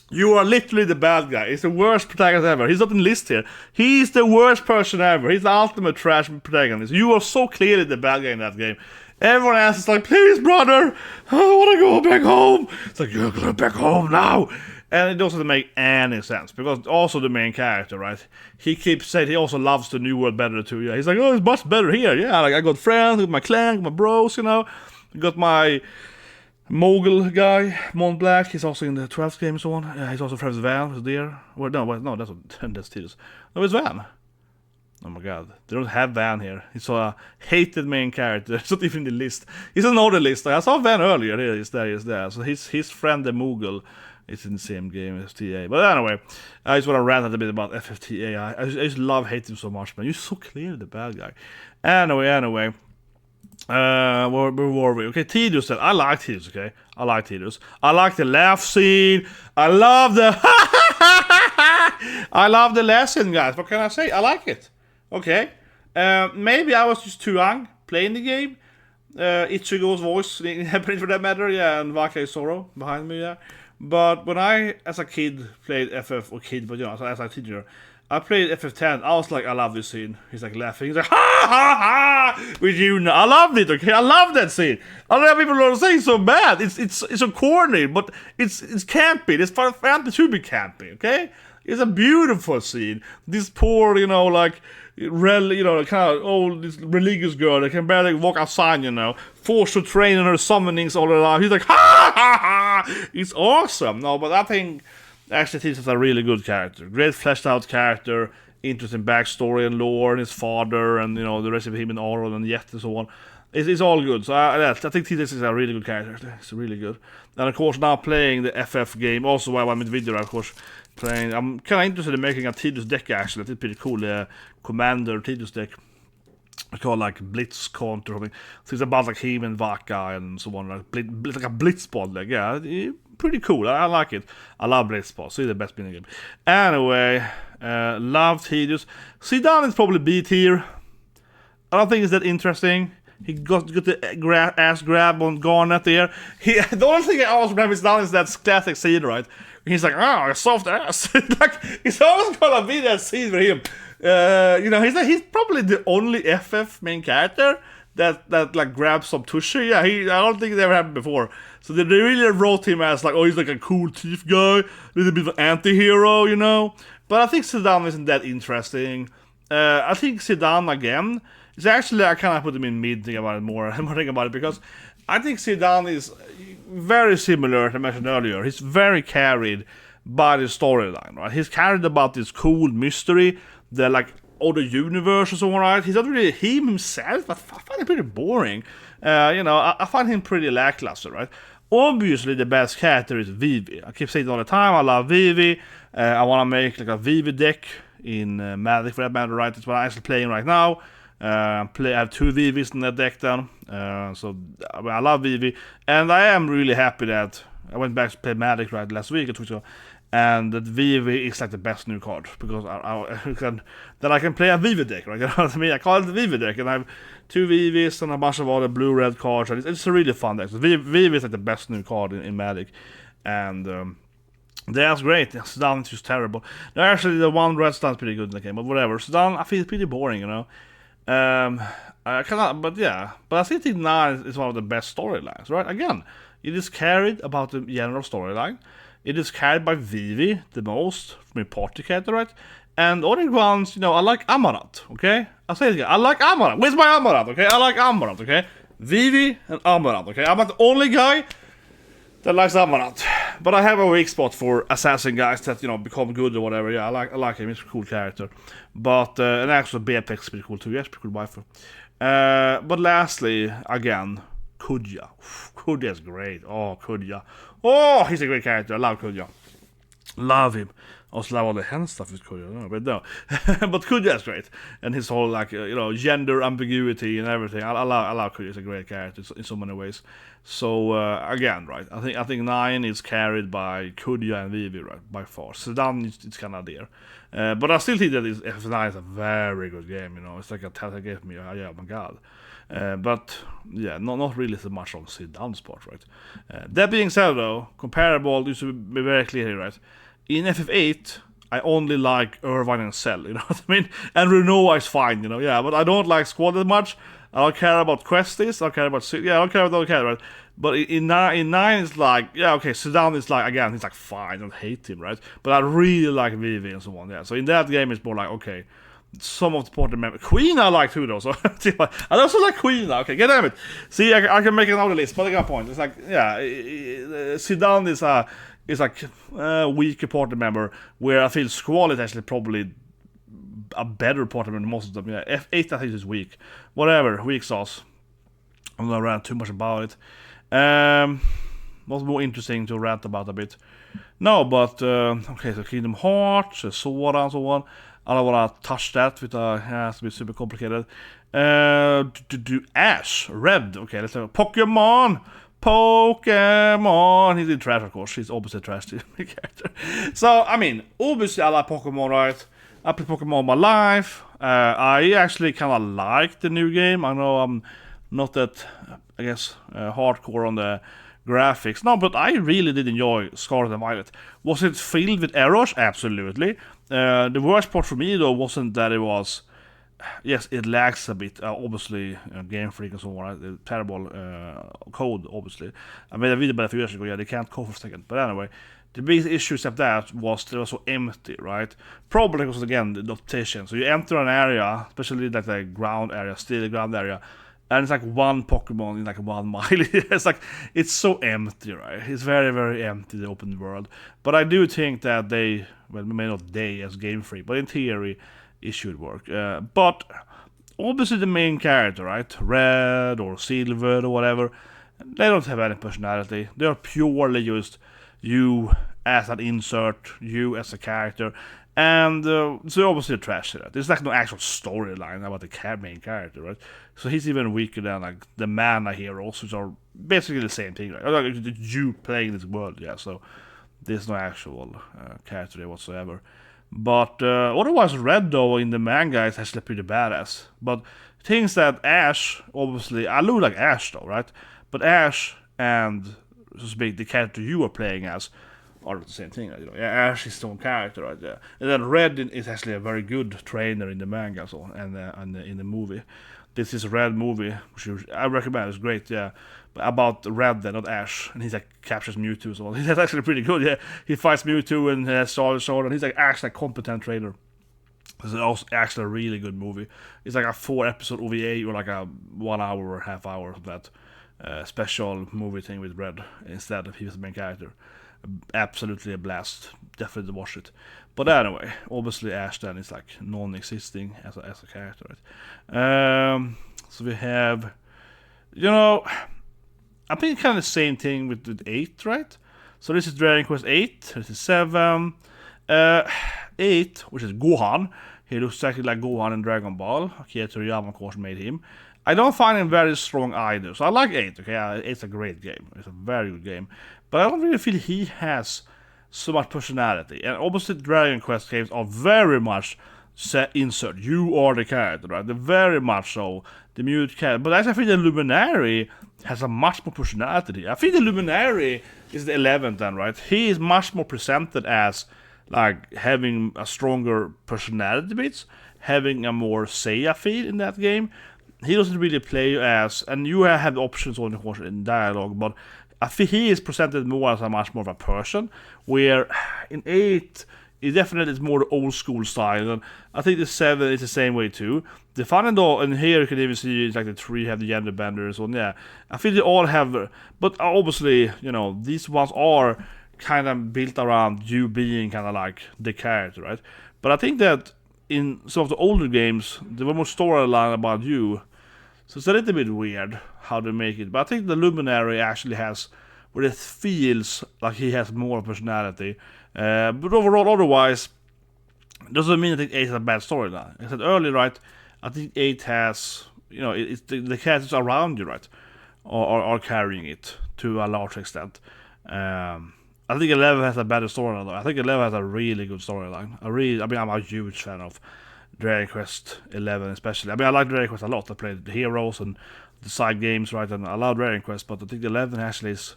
Speaker 1: You are literally the bad guy. He's the worst protagonist ever. He's not in the list here. He's the worst person ever. He's the ultimate trash protagonist. You are so clearly the bad guy in that game. Everyone else is like, please, brother, I want to go back home. It's like, you're going back home now. And it doesn't make any sense, because also the main character, right? He keeps saying he also loves the new world better too. Yeah, he's like, oh, it's much better here. Yeah, like I got friends, I got my clan, my bros, you know. I got my Mogul guy, Mont Black. He's also in the 12th game and so on. He's also friends with Van, who's there. Well, no, that's Tidus. No, it's Van. Oh my god, they don't have Van here. He's a hated main character. It's not even in the list. He's on the list. I saw Van earlier. Here, he's there. So his friend the Moogle is in the same game as TA. But anyway, I just want to rant a bit about FFTA. I just love hating him so much, man. You're so clearly the bad guy. Anyway. Where were we? Okay, Tidus said, I like Tidus, okay? I like Tidus. I like the laugh scene. I love the I love the lesson, guys. What can I say? I like it. Okay. Maybe I was just too young playing the game. Ichigo's voice happening for that matter, yeah, and Vake Sorrow behind me, yeah. But when I, as a kid, played FF, or kid, but you know, as a teenager, I played FF10, I was like, I love this scene. He's like laughing, he's like, ha ha ha, with you now. I loved it, okay? I love that scene. I know people are saying so bad. It's so corny, but it's campy. It's Final Fantasy to be campy, okay? It's a beautiful scene. This poor, you know, like, kind of old, this religious girl that can barely walk outside, you know, forced to train in her summonings all her life. He's like, ha ha ha! It's awesome. No, but I think actually Tidus is a really good character. Great fleshed out character, interesting backstory and lore, and his father, and, you know, the rest of him and Aron and Jet and so on. It's all good. So I think Tidus is a really good character. It's really good. And of course, now playing the FF game, also while I'm in video, of course, playing. I'm kind of interested in making a Tidus deck, actually. It's pretty cool. Commander Tidus deck. I call it like Blitz Count or something. So it's about like him and Vaka and so on. Like a Blitzball deck. Yeah, pretty cool. I like it. I love Blitzball. So it's the best mini game. Anyway, love Tidus. Zidane is probably B tier. I don't think it's that interesting. He got the ass grab on Garnet there. The only thing I always remember is Zidane is that classic scene, right? He's like, oh, a soft ass. Like, it's always gonna be that scene for him. You know, he's probably the only FF main character that like grabs some tushy. Yeah, I don't think it ever happened before. So they really wrote him as like, oh, he's like a cool thief guy, a little bit of an anti-hero, you know. But I think Zidane isn't that interesting. I think Zidane again is actually, I kind of put him in mid, think about it more think about it, because I think Zidane is very similar, as I mentioned earlier. He's very carried by the storyline, right? He's carried about this cool mystery, the like other universe or so on, right? He's not really him himself, but I find it pretty boring. You know, I find him pretty lackluster, right? Obviously, the best character is Vivi. I keep saying it all the time, I love Vivi. I want to make like a Vivi deck in Magic for that matter, right? That's what I'm actually playing right now. I have 2 Vivis in that deck then, so I love Vivi, and I am really happy that I went back to play Magic right last week, and that Vivi is like the best new card, because I can play a Vivi deck, right? You know what I mean? I call it the Vivi deck, and I have 2 Vivis and a bunch of other blue-red cards, and it's a really fun deck. So Vivi is like the best new card in Magic, and that's great. Zidane is just terrible. No, actually, the one red Zidane's pretty good in the game, but whatever. Zidane, I feel it's pretty boring, you know. I cannot, but I think T9 is one of the best storylines, right? Again, it is carried about the general storyline. It is carried by Vivi the most, from a party character, right? And other ones, you know, I like Amaranth, okay? I'll say it again, I like Amaranth. Where's my Amaranth, okay? I like Amaranth, okay? Vivi and Amaranth, okay? I'm not the only guy that likes Amaranth, but I have a weak spot for assassin guys that, you know, become good or whatever. Yeah, I like him. He's a cool character. But and actually, BFX is pretty cool too. Yes, pretty cool waifu. But lastly, again, Kudya. Kudya's great. Oh, Kudya. Oh, he's a great character. I love Kudya. Love him. Also, like all the hen stuff with Kuya, no, but no. But Kuya is great, and his whole like gender ambiguity and everything. I love Kuya. He's a great character in so many ways. So again, right? I think 9 is carried by Kuya and Vivi, right, by far. Zidane it's kind of there, but I still think that FF9 is a very good game. It's like a Telltale game for me. Yeah, my god. But yeah, not really so much on Zidane's part, right? That being said, though, comparable, you should be very clear here, right? In FF8, I only like Irvine and Cell, you know what I mean? And Renoa is fine, yeah, but I don't like Squad that much. I don't care about Questies, I don't care about... Yeah, I don't care about right? But in 9, it's like, yeah, okay, Zidane is like, again, he's like, fine, I don't hate him, right? But I really like Vivi and so on, yeah. So in that game, it's more like, okay, some of the party members... Queen I like too, though, so... I also like Queen now, okay, get damn it. See, I can make another list, but I got a point. It's like, yeah, Zidane is like a weaker party member, where I feel Squall is actually probably a better party member than most of them. Yeah, F8 I think is weak. Whatever, weak sauce. I'm not rant too much about it. What's more interesting to rant about a bit? No, but okay, so Kingdom Hearts, Sora and so on. I don't want to touch that with it has to be super complicated. Do Ash, Red, okay, let's have Pokemon. He did trash, of course. He's obviously trash character. So, I mean, obviously I like Pokemon, right? I play Pokemon my life. I actually kind of like the new game. I know I'm not that, I guess, hardcore on the graphics. No, but I really did enjoy Scarlet and Violet. Was it filled with errors? Absolutely. The worst part for me, though, wasn't that it was... Yes, it lags a bit. Obviously, Game Freak and so on, right? Terrible code, obviously. I made a video about a few years ago, yeah, they can't code for a second. But anyway, the biggest issue except that was it was so empty, right? Probably because, again, the Tactician. So you enter an area, especially like the ground area, still the ground area, and it's like one Pokemon in like 1 mile. It's so empty, right? It's very, very empty, the open world. But I do think that they, well, maybe not they as Game Freak, but in theory, it should work. But obviously the main character, right? Red or Silver or whatever, they don't have any personality. They are purely just you as an insert, you as a character, and so obviously trash that. There's like no actual storyline about the main character, right? So he's even weaker than like the mana heroes, which are basically the same thing, right? Like you playing this world, yeah. So there's no actual character there whatsoever. But otherwise, Red, though, in the manga is actually pretty badass. But things that Ash, obviously, I look like Ash, though, right? But Ash and, so to speak, the character you are playing as are the same thing, right? Ash is his own character, right? Yeah. And then Red is actually a very good trainer in the manga, so and in the movie. This is a Red movie, which I recommend. It's great, yeah. About Red, not Ash, and he's like captures Mewtwo, so he's actually pretty good. Yeah, he fights Mewtwo and has sword, and he's like actually a competent trainer. It's also actually a really good movie. It's like a 4-episode OVA or like a 1 hour or half hour of that special movie thing with Red instead of he was the main character. Absolutely a blast. Definitely watch it. But anyway, obviously Ash then is like non-existing as a character, right? So we have, I think kind of the same thing with 8, right? So this is Dragon Quest 8, this is 7, 8, which is Gohan. He looks exactly like Gohan in Dragon Ball. Akira Toriyama, of course, made him. I don't find him very strong either. So I like 8, okay? 8's a great game. It's a very good game. But I don't really feel he has so much personality. And obviously Dragon Quest games are very much insert. You are the character, right? They're very much so. The mute character. But I think the Luminary has a much more personality. I think the Luminary is the 11th then, right? He is much more presented as like having a stronger personality bits, having a more Seiya feel in that game. He doesn't really play as, and you have the options on the course in dialogue, but I think he is presented more as a much more of a person, where in 8, it definitely is more the old school style, and I think the 7 is the same way too. The fun though, and here you can even see it's like the 3 have the gender benders, and yeah, I feel they all have, but obviously, these ones are kind of built around you being kind of like the character, right? But I think that in some of the older games, there were more storyline about you, so it's a little bit weird how they make it. But I think the Luminary actually has where it feels like he has more personality. But overall, otherwise, doesn't mean I think 8 has a bad storyline. I said earlier, right? I think 8 has, it's the characters around you, right, are carrying it to a large extent. I think 11 has a better storyline though. I think 11 has a really good storyline. I'm a huge fan of Dragon Quest 11 especially. I mean, I like Dragon Quest a lot. I played the heroes and the side games, right, and I love Dragon Quest, but I think 11 actually is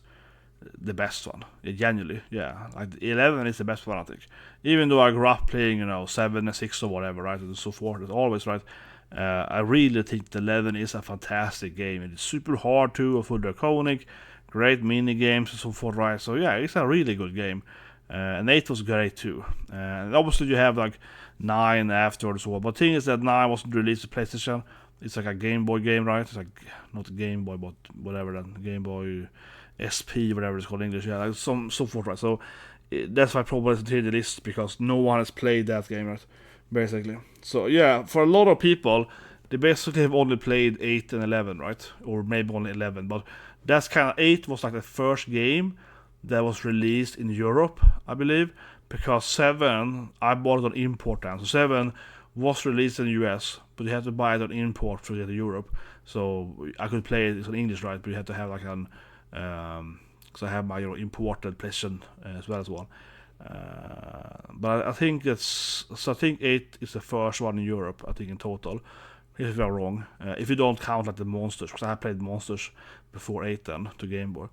Speaker 1: the best one. Genuinely, yeah. Like 11 is the best one, I think. Even though I grew up playing, 7 and 6 or whatever, right, and so forth, it's always, right, I really think the 11 is a fantastic game. It's super hard too, full draconic, great mini games and so forth, right? So yeah, it's a really good game. And 8 was great too. And obviously you have like 9 afterwards as well. But the thing is that 9 wasn't released to PlayStation. It's like a Game Boy game, right? It's like, not a Game Boy, but whatever then. Game Boy SP, whatever it's called in English. Yeah, like so forth, right? So that's why probably it's in the list, because no one has played that game, right? Basically. So yeah, for a lot of people, they basically have only played 8 and 11, right? Or maybe only 11. But that's kind of, 8 was like the first game that was released in Europe, I believe, because 7, I bought it on import time. So 7 was released in the US, but you had to buy it on import to get to Europe. So I could play it in English, right? But you had to have like an, because I have my imported PlayStation as well. But I think I think 8 is the first one in Europe, I think in total. If I'm wrong, if you don't count like the monsters, because I played monsters before 8 then to Game Boy.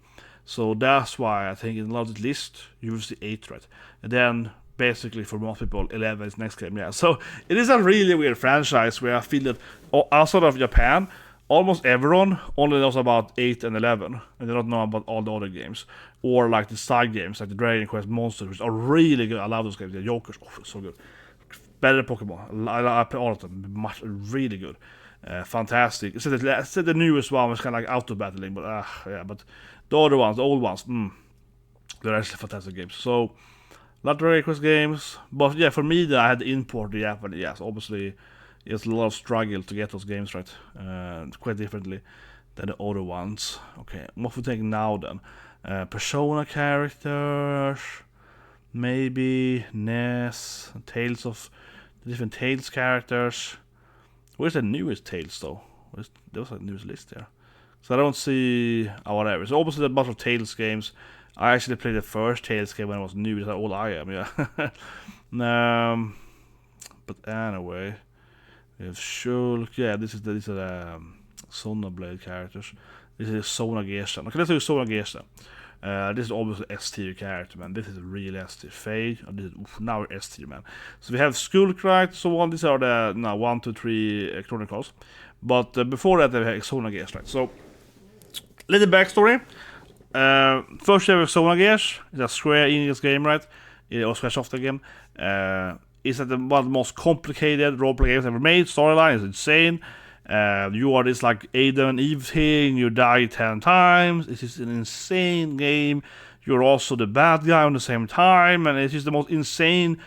Speaker 1: So that's why I think in a lot of the list you will see 8, right? And then basically for most people 11 is next game. Yeah, so it is a really weird franchise where I feel that outside of Japan, almost everyone only knows about 8 and 11, and they don't know about all the other games, or like the side games like the Dragon Quest monsters, which are really good. I love those games. The Jokers, so good. Better Pokemon. I play all of them. Really good. Fantastic. It's the newest one was kind of like auto battling, but yeah. But the other ones, the old ones, they're actually fantastic games. So a lot of Dragon Quest games, but yeah, for me, I had to import the Japanese. Yes, obviously, it's a lot of struggle to get those games right, quite differently than the other ones. Okay, what we think now then? Persona characters, maybe NES, Tales of the different Tales characters. Where's the newest Tales though? There's a newest list there. So I don't see whatever. So obviously a bunch of Tales games. I actually played the first Tales game when it was new. That's all I am, yeah. But anyway, we have Shulk. Yeah, these are the Sonablade characters. This is Xenogears. Okay, let's do Xenogears. This is obviously S-tier character, man. This is a real S-tier. Fei. Now we're S-tier, man. So we have Skulk, right? So on. These are the 1, 2, 3 Chronicles. But before that, we have Xenogears, right? So, little backstory. First, we have Xenogears. It's a Square Enix game, right? Or Squaresoft game. It's one of the most complicated roleplay games ever made. Storyline is insane. You are this like Adam and Eve thing, you die 10 times, it's just an insane game. You're also the bad guy on the same time, and it's just the most insane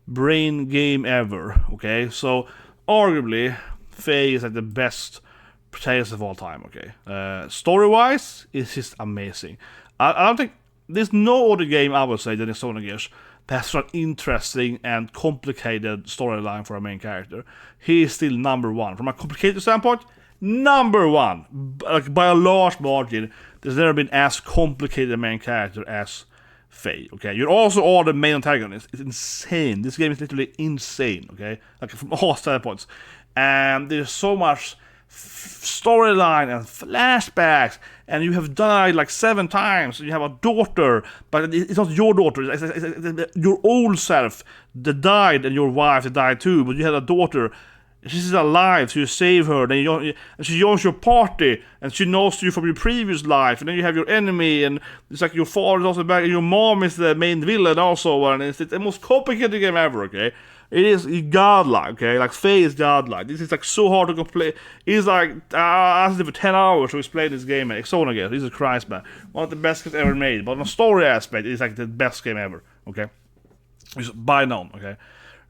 Speaker 1: brain game ever, okay? So, arguably, Fei is like the best protagonist of all time, okay? Story-wise, it's just amazing. I don't think, there's no other game I would say than Xenogears that's an interesting and complicated storyline for a main character. He is still number one. From a complicated standpoint, number one. Like by a large margin, there's never been as complicated a main character as Fei, okay? You're also all the main antagonist. It's insane. This game is literally insane, okay? Like from all standpoints. And there's so much storyline and flashbacks, and you have died like 7 times. You have a daughter, but it's not your daughter. It's your old self that died, and your wife that died too. But you had a daughter. She's alive, so you save her. And she joins your party, and she knows you from your previous life. And then you have your enemy, and it's like your father is also back, and your mom is the main villain also. And it's the most complicated game ever. Okay. It is godlike, okay? Like, Fei is godlike. This is, like, so hard to play. It's like, I asked him for 10 hours to explain this game, man. Xenogears, Jesus Christ, man. One of the best games ever made. But on a story aspect, it's, like, the best game ever, okay? It's by none, okay?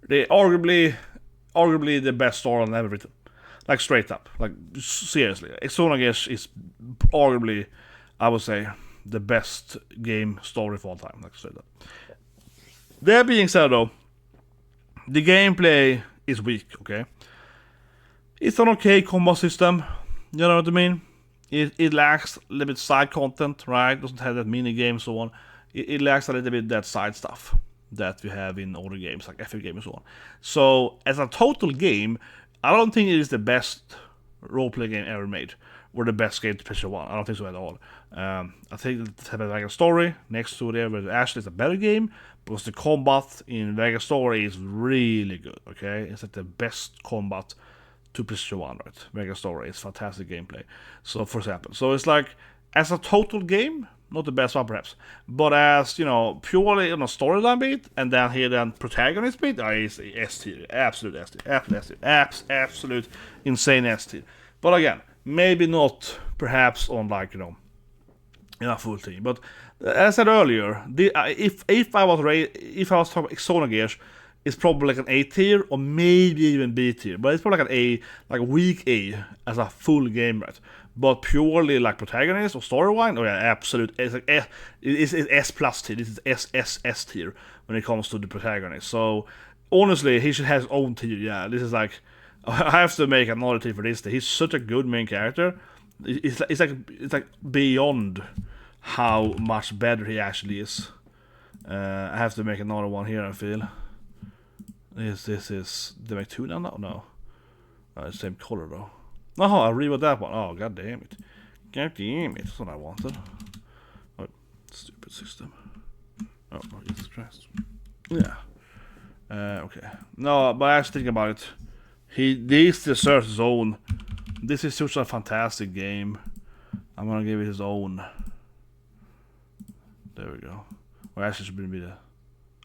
Speaker 1: They arguably the best story ever written. Like, straight up. Like, seriously. Xenogears is arguably, I would say, the best game story of all time. Like I said that. That being said, though, the gameplay is weak. Okay, it's an okay combat system. You know what I mean? It lacks a little bit side content, right? Doesn't have that mini game, so on. It lacks a little bit that side stuff that we have in other games like FF games and so on. So as a total game, I don't think it is the best role-playing game ever made, or the best game to PlayStation 1. I don't think so at all. I think it has a VAGRANT STORY next to there, but actually it's a better game because the combat in VAGRANT STORY is really good. Okay, it's like the best combat to PlayStation 1, right? VAGRANT STORY is fantastic gameplay. So for example, so it's like as a total game, not the best one perhaps, but as purely on a storyline bit, and then protagonist bit, it's S tier, absolute S tier, absolute insane S tier. But again, maybe not perhaps on in a full team. But as I said earlier, if I was talking Xenogears, it's probably like an A tier or maybe even B tier, but it's probably like an A, like weak A as a full game, right? But purely like protagonist or storyline, absolute. It's like it's S plus tier. This is S tier when it comes to the protagonist. So honestly, he should have his own tier. Yeah, this is like I have to make another tier for this. He's such a good main character. It's like beyond how much better he actually is. I have to make another one here. I feel. This is they make two now? No. Same color though. Oh, I read that one. Oh, god damn it. That's what I wanted. Oh, stupid system. Oh, Jesus Christ. Yeah. Okay. No, but I was thinking about it. This deserves his own. This is such a fantastic game. I'm gonna give it his own. There we go. Or actually should be the...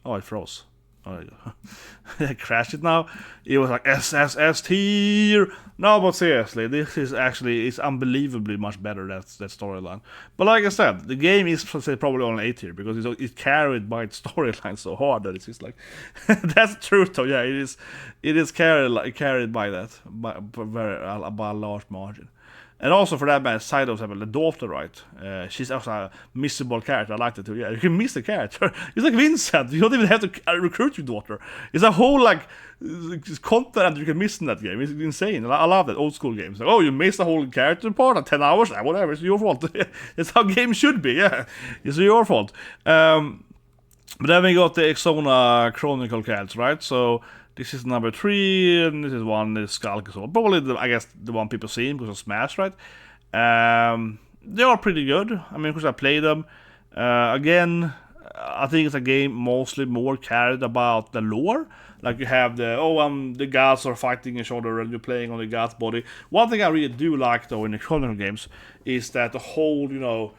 Speaker 1: Oh, it froze. Oh, there you go. I crashed it now. It was like S tier. No, but seriously, this is actually it's unbelievably much better that storyline. But like I said, the game is probably on A tier because it's carried by its storyline so hard that it's just like that's true though. Yeah, it is carried by that by a large margin. And also for that matter, side of the daughter, right? She's also a missable character. I like that too. Yeah, you can miss the character. It's like Vincent. You don't even have to recruit your daughter. It's a whole content you can miss in that game. It's insane. I love that old school games. Like, oh, you missed the whole character part at 10 hours. Whatever, it's your fault. It's how games should be. Yeah, it's your fault. But then we got the Xona Chronicle cards, right? So this is number 3, and this is one, the Skulk as well. Probably, I guess, the one people seen because of Smash, right? They are pretty good. I mean, because I played them. Again, I think it's a game mostly more carried about the lore. Like you have the gods are fighting each other and you're playing on the god's body. One thing I really do like, though, in the Chrono games is that the whole,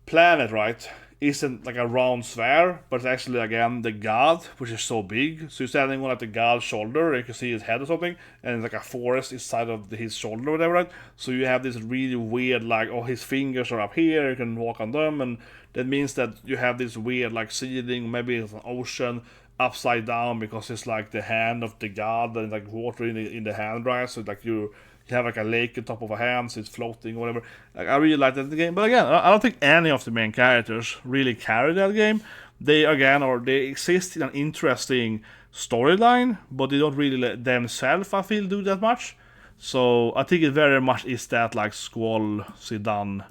Speaker 1: planet, right, isn't like a round sphere, but it's actually again the god, which is so big. So you're standing on the god's shoulder, and you can see his head or something, and it's like a forest inside of his shoulder or whatever, right? So you have this really weird, his fingers are up here, you can walk on them, and that means that you have this weird ceiling, maybe it's an ocean upside down because it's like the hand of the god and water in the hand, right? So you have a lake on top of a hand, so it's floating or whatever. I really like that in the game. But again, I don't think any of the main characters really carry that game. They exist in an interesting storyline, but they don't really themselves, I feel, do that much. So I think it very much is that Squall, Zidane.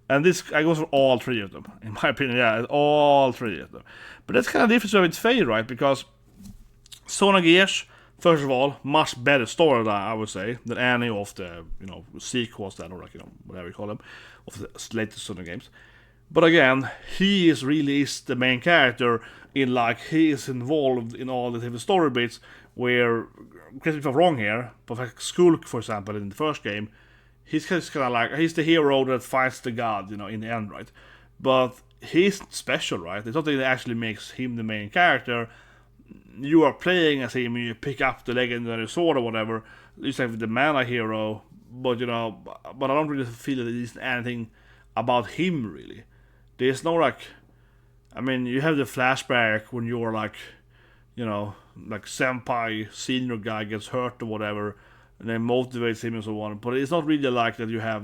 Speaker 1: And this goes for all 3 of them, in my opinion. Yeah, all 3 of them. But that's kind of different with Fei, right? Because Xenogears, first of all, much better storyline, I would say, than any of the, sequels that, or whatever you call them, of the latest Sony games. But again, he is the main character in, he is involved in all the different story bits, where, correct me if I'm wrong here, but Skulk, for example, in the first game, he's kind of he's the hero that fights the god, in the end, right? But he's special, right? It's not that it actually makes him the main character. You are playing as him, you pick up the legendary sword or whatever, it's like the mana hero, but but I don't really feel that there's anything about him, really. There's no, you have the flashback when you're senpai, senior guy gets hurt or whatever, and then motivates him and so on, but it's not really like that you have,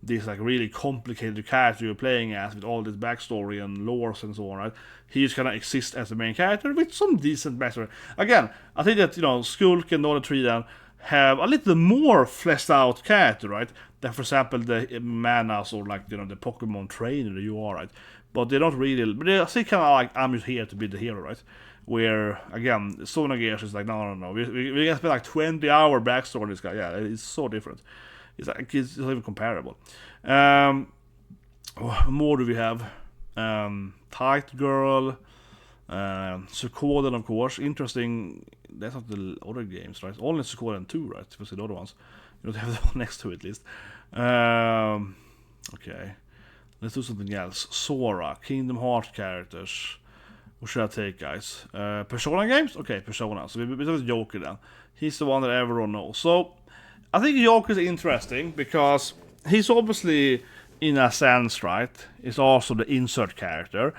Speaker 1: this like really complicated character you're playing as with all this backstory and lores and so on, right? He just kind of exists as the main character with some decent backstory. Again, I think that, Skulk and Dollar Tree then have a little more fleshed out character, right? Than, for example, the Manas or like, the Pokemon trainer you are, right? But they don't really, but they still kind of like, I'm just here to be the hero, right? Where, again, Xenogears is like, no. We can spend like 20-hour backstory on this guy. Yeah, it's so different. It's like, it's not even comparable. What more do we have? Tight Girl, Suikoden, of course. Interesting. That's not the other games, right? Only Suikoden 2, right? Because the other ones, you don't have the one next to it, at least. Okay, let's do something else. Sora, Kingdom Hearts characters. What should I take, guys? Persona games? Okay, Persona. So we do Joker then. He's the one that everyone knows. So I think Joker is interesting because he's obviously, in a sense, right, is also the insert character.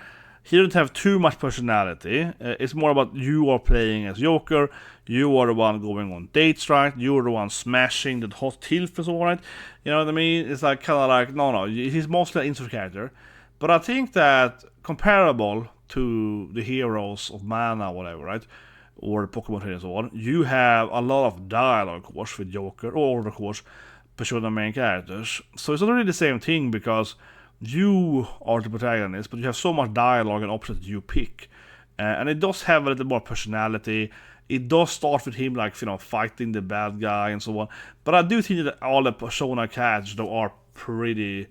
Speaker 1: He doesn't have too much personality. It's more about you are playing as Joker. You are the one going on dates, right? You are the one smashing the hot tilf and so on, right? You know what I mean? It's like kind of like, no. He's mostly an insert character. But I think that comparable to the heroes of Mana, whatever, right? Or Pokemon Trainer and so on, you have a lot of dialogue, of course, with Joker, or of course, Persona main characters. So it's not really the same thing because you are the protagonist, but you have so much dialogue and options that you pick. And it does have a little more personality. It does start with him, like, fighting the bad guy and so on. But I do think that all the Persona characters, though, are pretty...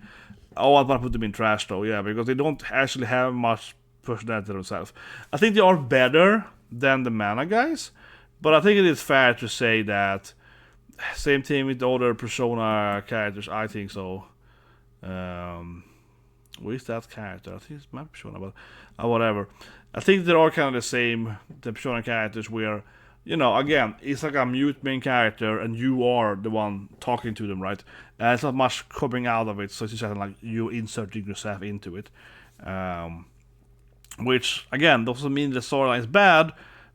Speaker 1: Oh, I'm gonna put them in trash, though, yeah, because they don't actually have much personality themselves. I think they are better than the Mana guys, but I think it is fair to say that same thing with the other Persona characters, I think so. Where is that character? I think it's my Persona, but whatever. I think they are kind of the same, the Persona characters, where, again, it's like a mute main character and you are the one talking to them, right? It's not much coming out of it, so it's just like you inserting yourself into it. Which, again, doesn't mean the storyline is bad,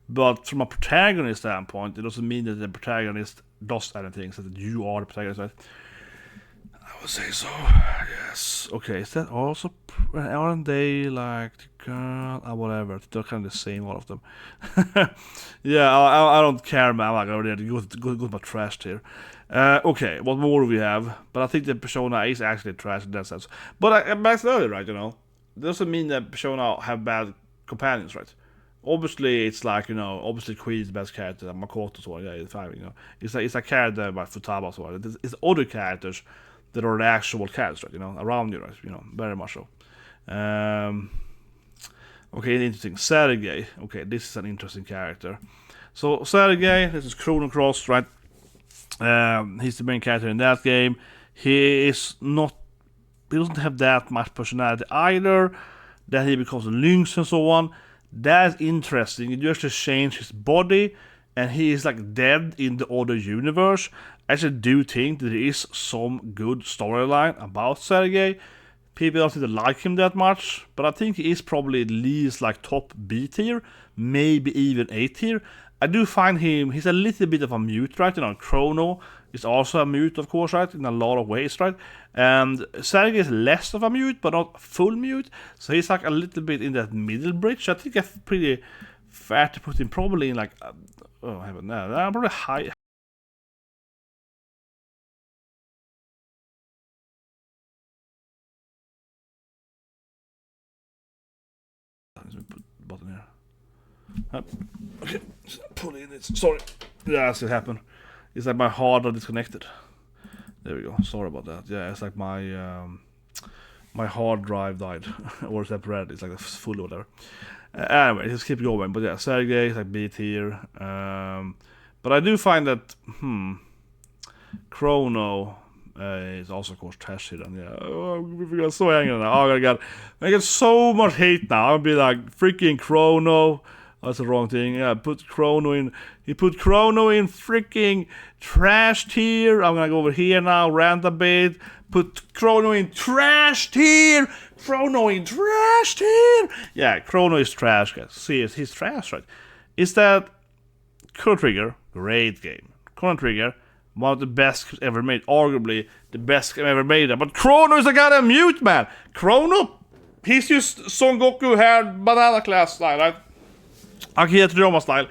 Speaker 1: but from a protagonist standpoint, it doesn't mean that the protagonist does anything, so that you are the protagonist, right? I would say so, yes. Okay, is that also... Aren't they like the girl? Whatever, they're kind of the same, all of them. Yeah, I don't care, man. I'm like, already go to my trash here. Okay, what more do we have? But I think the Persona is actually trash in that sense. But back to earlier, right, it doesn't mean that Persona have bad companions, right? Obviously, it's like, obviously Queen's the best character, Makoto, so yeah, it's fine, It's a character by Futaba, so it's other characters that are the actual characters, right, around you, right, very much so. Okay, interesting. Sergei. Okay, this is an interesting character. So, Sergei, this is Chrono Cross, right? He's the main character in that game. He doesn't have that much personality either. Then he becomes a lynx and so on. That's interesting. You actually change his body, and he is like dead in the other universe. I actually do think that there is some good storyline about Sergei. People don't seem to like him that much, but I think he is probably at least like top B tier, maybe even A tier. I do find he's a little bit of a mute, right? Chrono is also a mute, of course, right? In a lot of ways, right? And Sergei is less of a mute, but not full mute. So he's like a little bit in that middle bridge. I think it's pretty fair to put him probably in like, oh, I haven't, no, probably high. Let me put the button here. Okay, pull in it. Sorry. Yeah, that's what happened. It's like my hard drive disconnected. There we go. Sorry about that. Yeah, it's like my my hard drive died. Or it's red. It's like full or whatever. Anyway, just keep going. But yeah, Sergei is like B tier. But I do find that Chrono is also, of course, trash here. And yeah, we got so angry now. Oh my god, I get so much hate now. I'll be like, freaking Chrono. That's the wrong thing. Yeah, put Chrono in. He put Chrono in freaking trash tier. I'm gonna go over here now, rant a bit. Put Chrono in trash tier. Chrono in trash tier. Yeah, Chrono is trash, guys. See, he's trash, right? Is that Chrono Trigger? Great game. Chrono Trigger, one of the best games ever made, arguably the best game ever made. But Chrono is a goddamn mute, man. Chrono, he's just Son Goku hair, banana class style, right? Akira Toriyama style,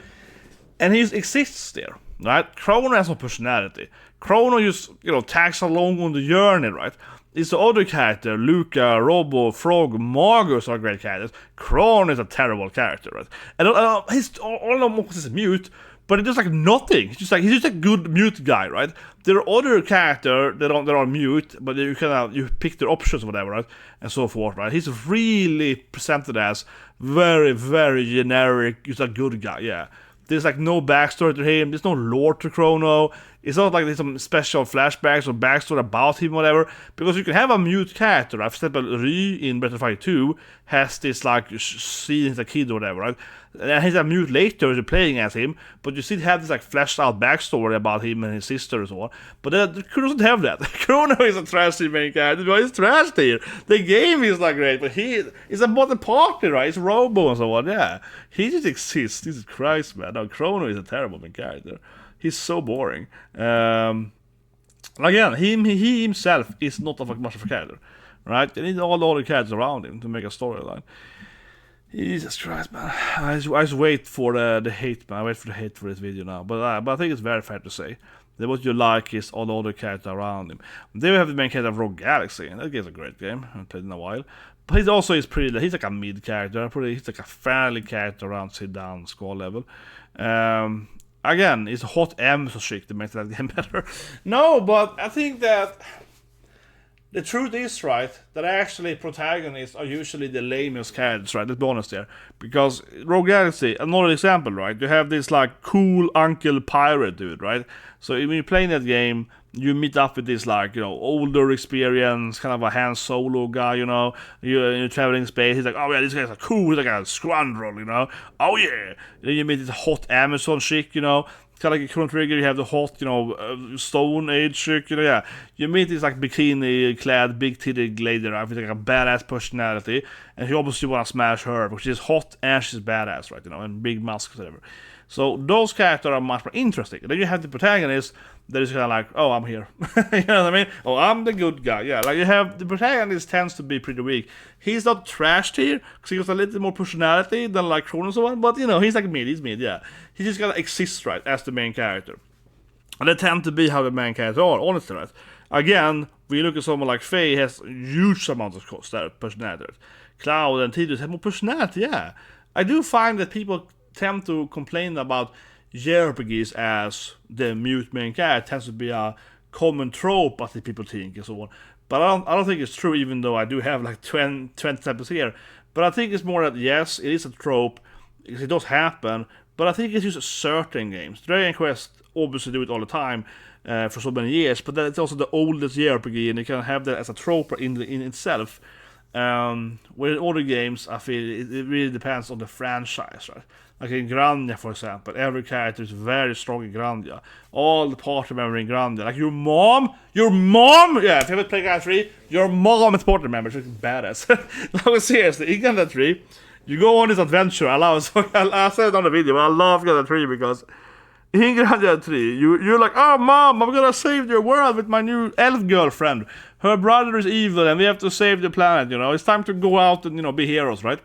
Speaker 1: and he exists there, right? Chrono has no personality. Chrono just, tags along on the journey, right? It's the other character, Luca, Robo, Frog, Magus are great characters. Chrono is a terrible character, right? And he's all almost is mute, but it's just like nothing. He's just a good mute guy, right? There are other characters that are mute, but you pick their options or whatever, right? And so forth, right? He's really presented as very, very generic. He's a good guy, yeah. There's like no backstory to him. There's no lore to Chrono. It's not like there's some special flashbacks or backstory about him, whatever. Because you can have a mute character. For example, Ry in Breath of Fire 2 has this like scene as a kid or whatever, right? And he's a mute later as you're playing as him, but you still have this like fleshed out backstory about him and his sister and so on. But Chrono doesn't have that. Chrono is a trashy main character. But he's trash here. The game is not great, but he is about the party, right? It's Robo and so on. Yeah, he just exists. Jesus Christ, man. No, Chrono is a terrible main character. He's so boring. Again, he himself is not much of a character, right? They need all the other characters around him to make a storyline. Jesus Christ, man. I just wait for the hate, man. I wait for the hate for this video now. But I think it's very fair to say that what you like is all the other characters around him. Then we have the main character of Rogue Galaxy, and that game's a great game. I haven't played in a while. But he's also he's like a mid character. He's like a fairly character around Zidane Squall level. Again, it's a hot M so chic to make that game better. No, but I think that the truth is, right, that actually protagonists are usually the lamest characters, right? Let's be honest there. Because Rogue Galaxy, another example, right? You have this like cool uncle pirate dude, right? So when you're playing that game, you meet up with this like, older experience, kind of a Han Solo guy, you're traveling in space. He's like, oh yeah, this guy's cool, he's like a scoundrel, oh yeah. Then you meet this hot Amazon chick, kind of like a Chrono Trigger, you have the hot, Stone Age chick, yeah. You meet this like bikini-clad, big-titted lady, right, with like a badass personality, and you obviously want to smash her, because she's hot and she's badass, right, and big muscles, whatever. So those characters are much more interesting. And then you have the protagonist that is kind of like, oh, I'm here. You know what I mean? Oh, I'm the good guy. Yeah, like you have the protagonist tends to be pretty weak. He's not trashed here because he has a little more personality than like Chrono and so on. But he's like mid. He's mid. Yeah, he just gotta exist right as the main character. And they tend to be how the main characters are. Honestly, right? Again, we look at someone like Fei has huge amounts of personality. Cloud and Tidus have more personality. Yeah, I do find that people tend to complain about JRPGs as the mute main character tends to be a common trope, I think people think, and so on. But I don't think it's true, even though I do have like 20 samples here. But I think it's more that, yes, it is a trope, because it does happen, but I think it's just certain games. Dragon Quest obviously do it all the time for so many years, but then it's also the oldest JRPG, and you can have that as a trope in itself. With other games, I feel it really depends on the franchise, right? Like in Grandia, for example, every character is very strong in Grandia. All the party members in Grandia, like your mom, yeah, if you ever play Grandia 3, your mom is party member, she's badass. Like seriously, in Grandia 3, you go on this adventure. I said it on the video, but I love Grandia 3 because in Grandia 3, you're like, oh mom, I'm gonna save your world with my new elf girlfriend. Her brother is evil, and we have to save the planet. It's time to go out and be heroes, right?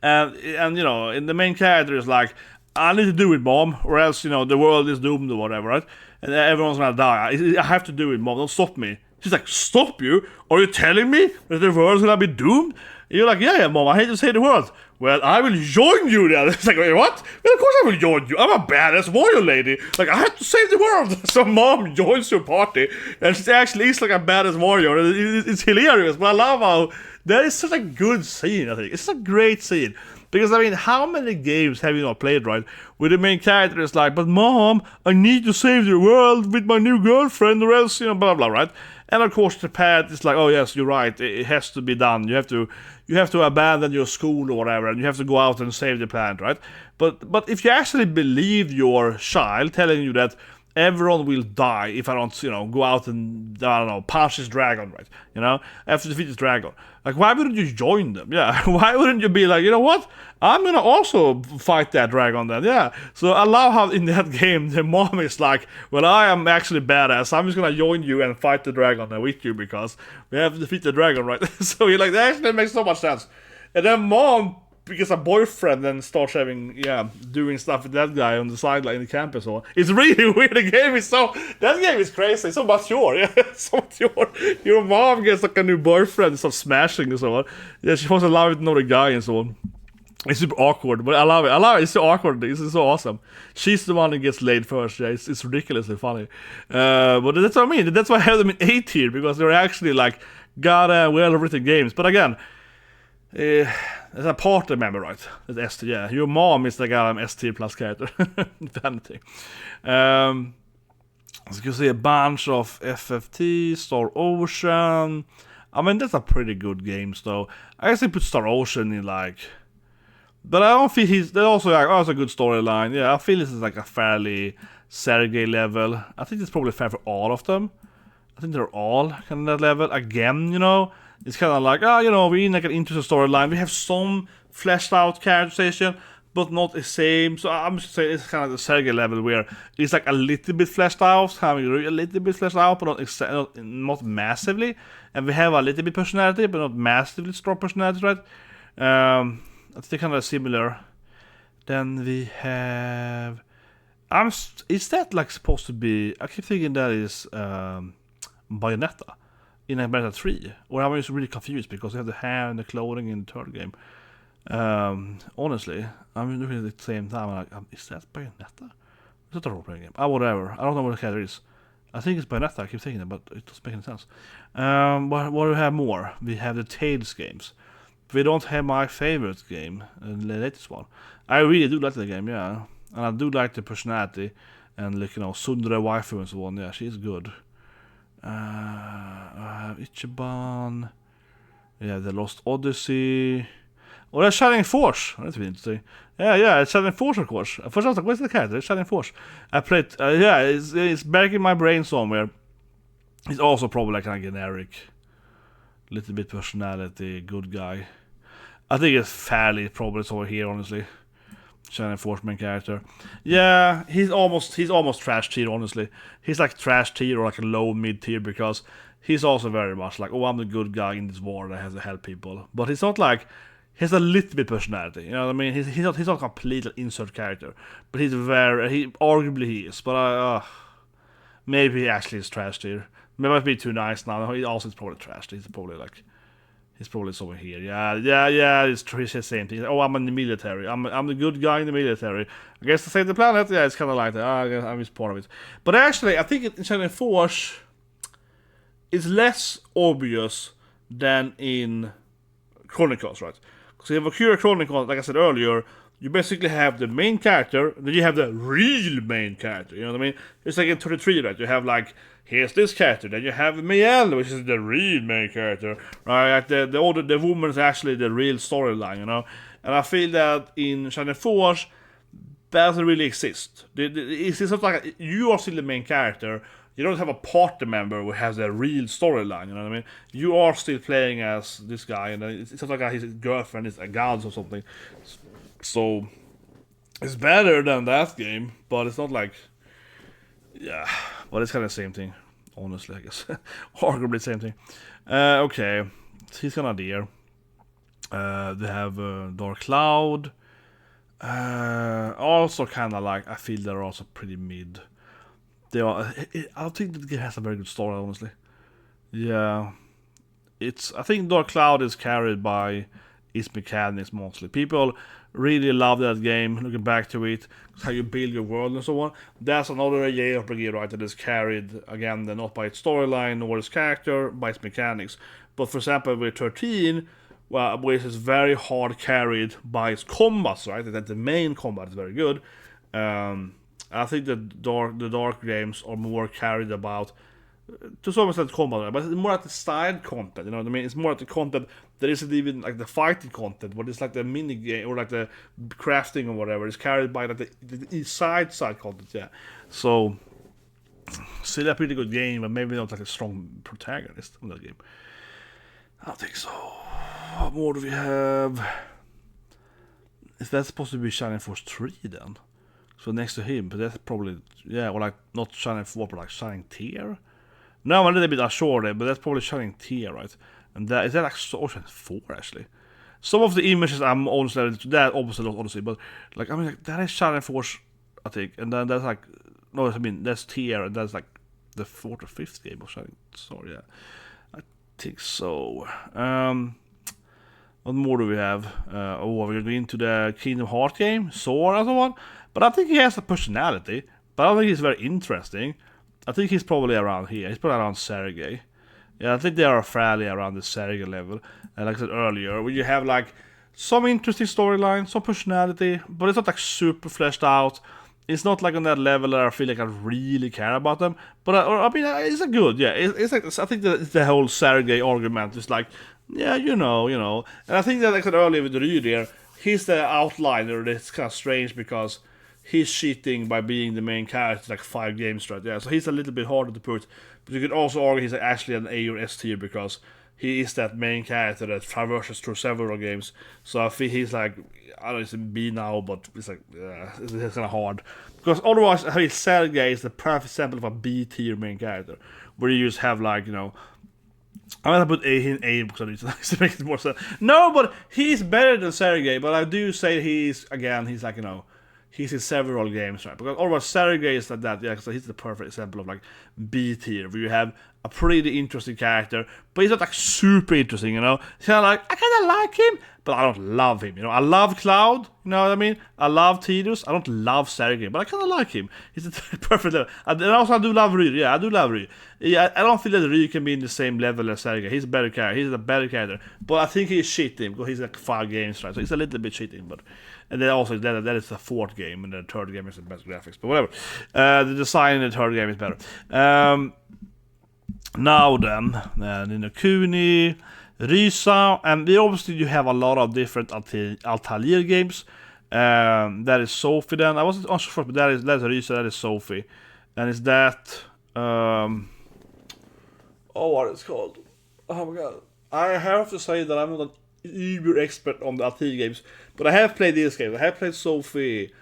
Speaker 1: And and the main character is like, I need to do it, mom, or else the world is doomed or whatever, right? And everyone's gonna die. I have to do it, mom. Don't stop me. She's like, stop you? Are you telling me that the world's gonna be doomed? And you're like, yeah, mom. I hate to save the world. Well, I will join you then. It's like, wait, what? Well, of course I will join you. I'm a badass warrior lady. Like, I have to save the world. So mom joins your party, and she actually is like a badass warrior. It's hilarious, but I love how that is such a good scene, I think. It's a great scene. Because, how many games have you not played, right? Where the main character is like, but mom, I need to save the world with my new girlfriend, or else, blah, blah, right? And of course the path is like, oh yes, you're right, it has to be done. You have to abandon your school or whatever, and you have to go out and save the planet, right? But if you actually believe your child telling you that everyone will die if I don't, go out and, I don't know, punch this dragon, right? After defeat this dragon. Like, why wouldn't you join them? Yeah, why wouldn't you be like, you know what? I'm gonna also fight that dragon then, yeah. So I love how in that game, the mom is like, well, I am actually badass. I'm just gonna join you and fight the dragon with you because we have to defeat the dragon, right? So you're like, that actually makes so much sense. And then mom, because a boyfriend then starts doing stuff with that guy on the sideline in the campus. So it's really weird. That game is crazy. It's so mature. Yeah, so mature. Your mom gets like a new boyfriend and starts smashing and so on. Yeah, she wants to love with another guy and so on. It's super awkward, but I love it. It's so awkward. It's so awesome. She's the one that gets laid first. Yeah, it's ridiculously funny. But that's what I mean. That's why I have them in A tier, because they're actually like goddamn well-written games. But again, as a party member, right? That's S tier, yeah. Your mom is the goddamn S tier plus character. If anything. So you can see a bunch of FFT, Star Ocean. I mean, that's a pretty good game, though. I guess they put Star Ocean in like... But I don't feel there's also like, it's a good storyline. Yeah, I feel this is like a fairly Sergei level. I think it's probably fair for all of them. I think they're all kind of that level. Again, it's kind of like, we're in like an interesting storyline. We have some fleshed out characterization, but not the same. So I'm just saying it's kind of the Sergei level where it's like a little bit fleshed out, having a little bit fleshed out, but not massively. And we have a little bit personality, but not massively strong personality, right? I think they're kind of similar. Then we have... is that like supposed to be... I keep thinking that is Bayonetta in Bayonetta 3. Or I'm just really confused because they have the hair and the clothing in the third game. Honestly, I'm looking at it at the same time. I'm like, is that Bayonetta? Is that a role-playing game? Whatever. I don't know what the character is. I think it's Bayonetta. I keep thinking it, but it doesn't make any sense. What do we have more? We have the Tales games. We don't have my favorite game, the latest one. I really do like the game, yeah. And I do like the personality and like, Sundere waifu and so on. Yeah, she's good. I have Ichiban. Yeah, the Lost Odyssey. Oh, that's Shining Force. That's really interesting. Yeah, it's Shining Force, of course. First I was like, where's the character? It's Shining Force. I played, it's back in my brain somewhere. It's also probably like a generic, little bit personality, good guy. I think it's fairly probably over here, honestly. Shining Force main character. Yeah, he's almost trash tier, honestly. He's like trash tier or like a low mid tier because he's also very much like, I'm the good guy in this war that has to help people. But he's not like, he has a little bit personality, you know what I mean? He's not a complete insert character, but arguably he is. But maybe he actually is trash tier. Maybe I might be too nice now. He also is probably trash. He's probably somewhere here. Yeah. It's the same thing. I'm in the military. I'm the good guy in the military. I guess to save the planet. Yeah, it's kind of like that. I'm just part of it. But actually, I think in Shining Force is less obvious than in Chronicles, right? Because in Valkyria Chronicles, like I said earlier, you basically have the main character, then you have the real main character. You know what I mean? It's like in 33, right? You have like, here's this character, then you have Miel, which is the real main character, right? Like the woman is actually the real storyline, And I feel that in Shining Force, that doesn't really exist. It's not like you are still the main character. You don't have a party member who has a real storyline, you know what I mean? You are still playing as this guy, and it's not like his girlfriend is a god or something. So it's better than that game, but it's not like, yeah, but it's kind of the same thing, honestly, I guess. Arguably the same thing. Okay, he's kind of there. They have Dark Cloud. Also kind of like, I feel they're also pretty mid. I don't think the game has a very good story, honestly. Yeah, I think Dark Cloud is carried by its mechanics mostly. People really love that game, looking back to it, how you build your world and so on. That's another JRPG, right, that is carried, again, not by its storyline or its character, by its mechanics. But for example, with 13, which is very hard carried by its combats, right, that the main combat is very good. I think the dark games are more carried about, to some extent, combat, but it's more at the side content, you know what I mean? It's more at the content that isn't even like the fighting content, but it's like the mini game or like the crafting or whatever. It's carried by like the side content, yeah. So still a pretty good game, but maybe not like a strong protagonist in that game. I don't think so. What more do we have? Is that supposed to be Shining Force 3 then? So next to him, but that's probably, yeah, or like not Shining 4, but like Shining Tier? No, I'm a little bit unsure there, but that's probably Shining Tier, right? And that, is that like Shining 4 actually? Some of the images I'm honestly to that, obviously, but like, I mean, like, that is Shining Force, I think, and then that's like, no, I mean, that's Tier, and that's like the 4th or 5th game of Shining, so yeah, I think so. What more do we have? We're going into the Kingdom Hearts game, Sora and so on. But I think he has a personality. But I don't think he's very interesting. I think he's probably around here. He's probably around Sergei. Yeah, I think they are fairly around the Sergei level. Like I said earlier, where you have like some interesting storyline, some personality, but it's not like super fleshed out. It's not like on that level that I feel like I really care about them. But I mean, it's a good, yeah. It's like, I think that the whole Sergei argument is like, yeah, you know. And I think that, like I said earlier with Ryu there, he's the outliner that's kind of strange because he's cheating by being the main character like 5 games straight. Yeah, so he's a little bit harder to put. But you could also argue he's actually an A or S tier because he is that main character that traverses through several games. So I feel he's like, I don't know, it's a B now, but it's like, it's kind of hard. Because otherwise, I mean, Sergei is the perfect example of a B tier main character. Where you just have like, I'm gonna put A in A because it makes more sense. No, but he's better than Sergei, but I do say he's like, he's in several games, right? Because otherwise Sergei is like that, yeah, so he's the perfect example of like B tier, where you have a pretty interesting character, but he's not like super interesting, He's kind of like, I kind of like him, but I don't love him, I love Cloud, you know what I mean? I love Tidus, I don't love Sergei, but I kind of like him. He's the perfect level. And also I do love Ryu, yeah, I do love Ryu. Yeah, I don't feel that Ryu can be in the same level as Sergei. He's a better character, he's a better character, but I think he's cheating, because he's like 5 games, right? So he's a little bit cheating, but... And then also, that is the 4th game, and the 3rd game is the best graphics, but whatever. The design in the 3rd game is better. Now then, Ninokuni, Rysa, and obviously you have a lot of different Altair games. That is Sophie then. I wasn't unsure, but that's Rysa, that is Sophie. And is that... what is it called? Oh my god. I have to say that I'm not an uber expert on the Altair games, but I have played these games. I have played Sophie,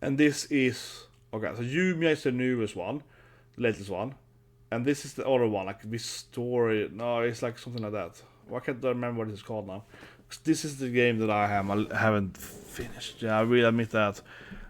Speaker 1: and this is... Okay, so Yumiya is the newest one, the latest one. And this is the other one, like this story. No, it's like something like that. Why can't I remember what it's called now? This is the game that I haven't finished. Yeah, I will admit that.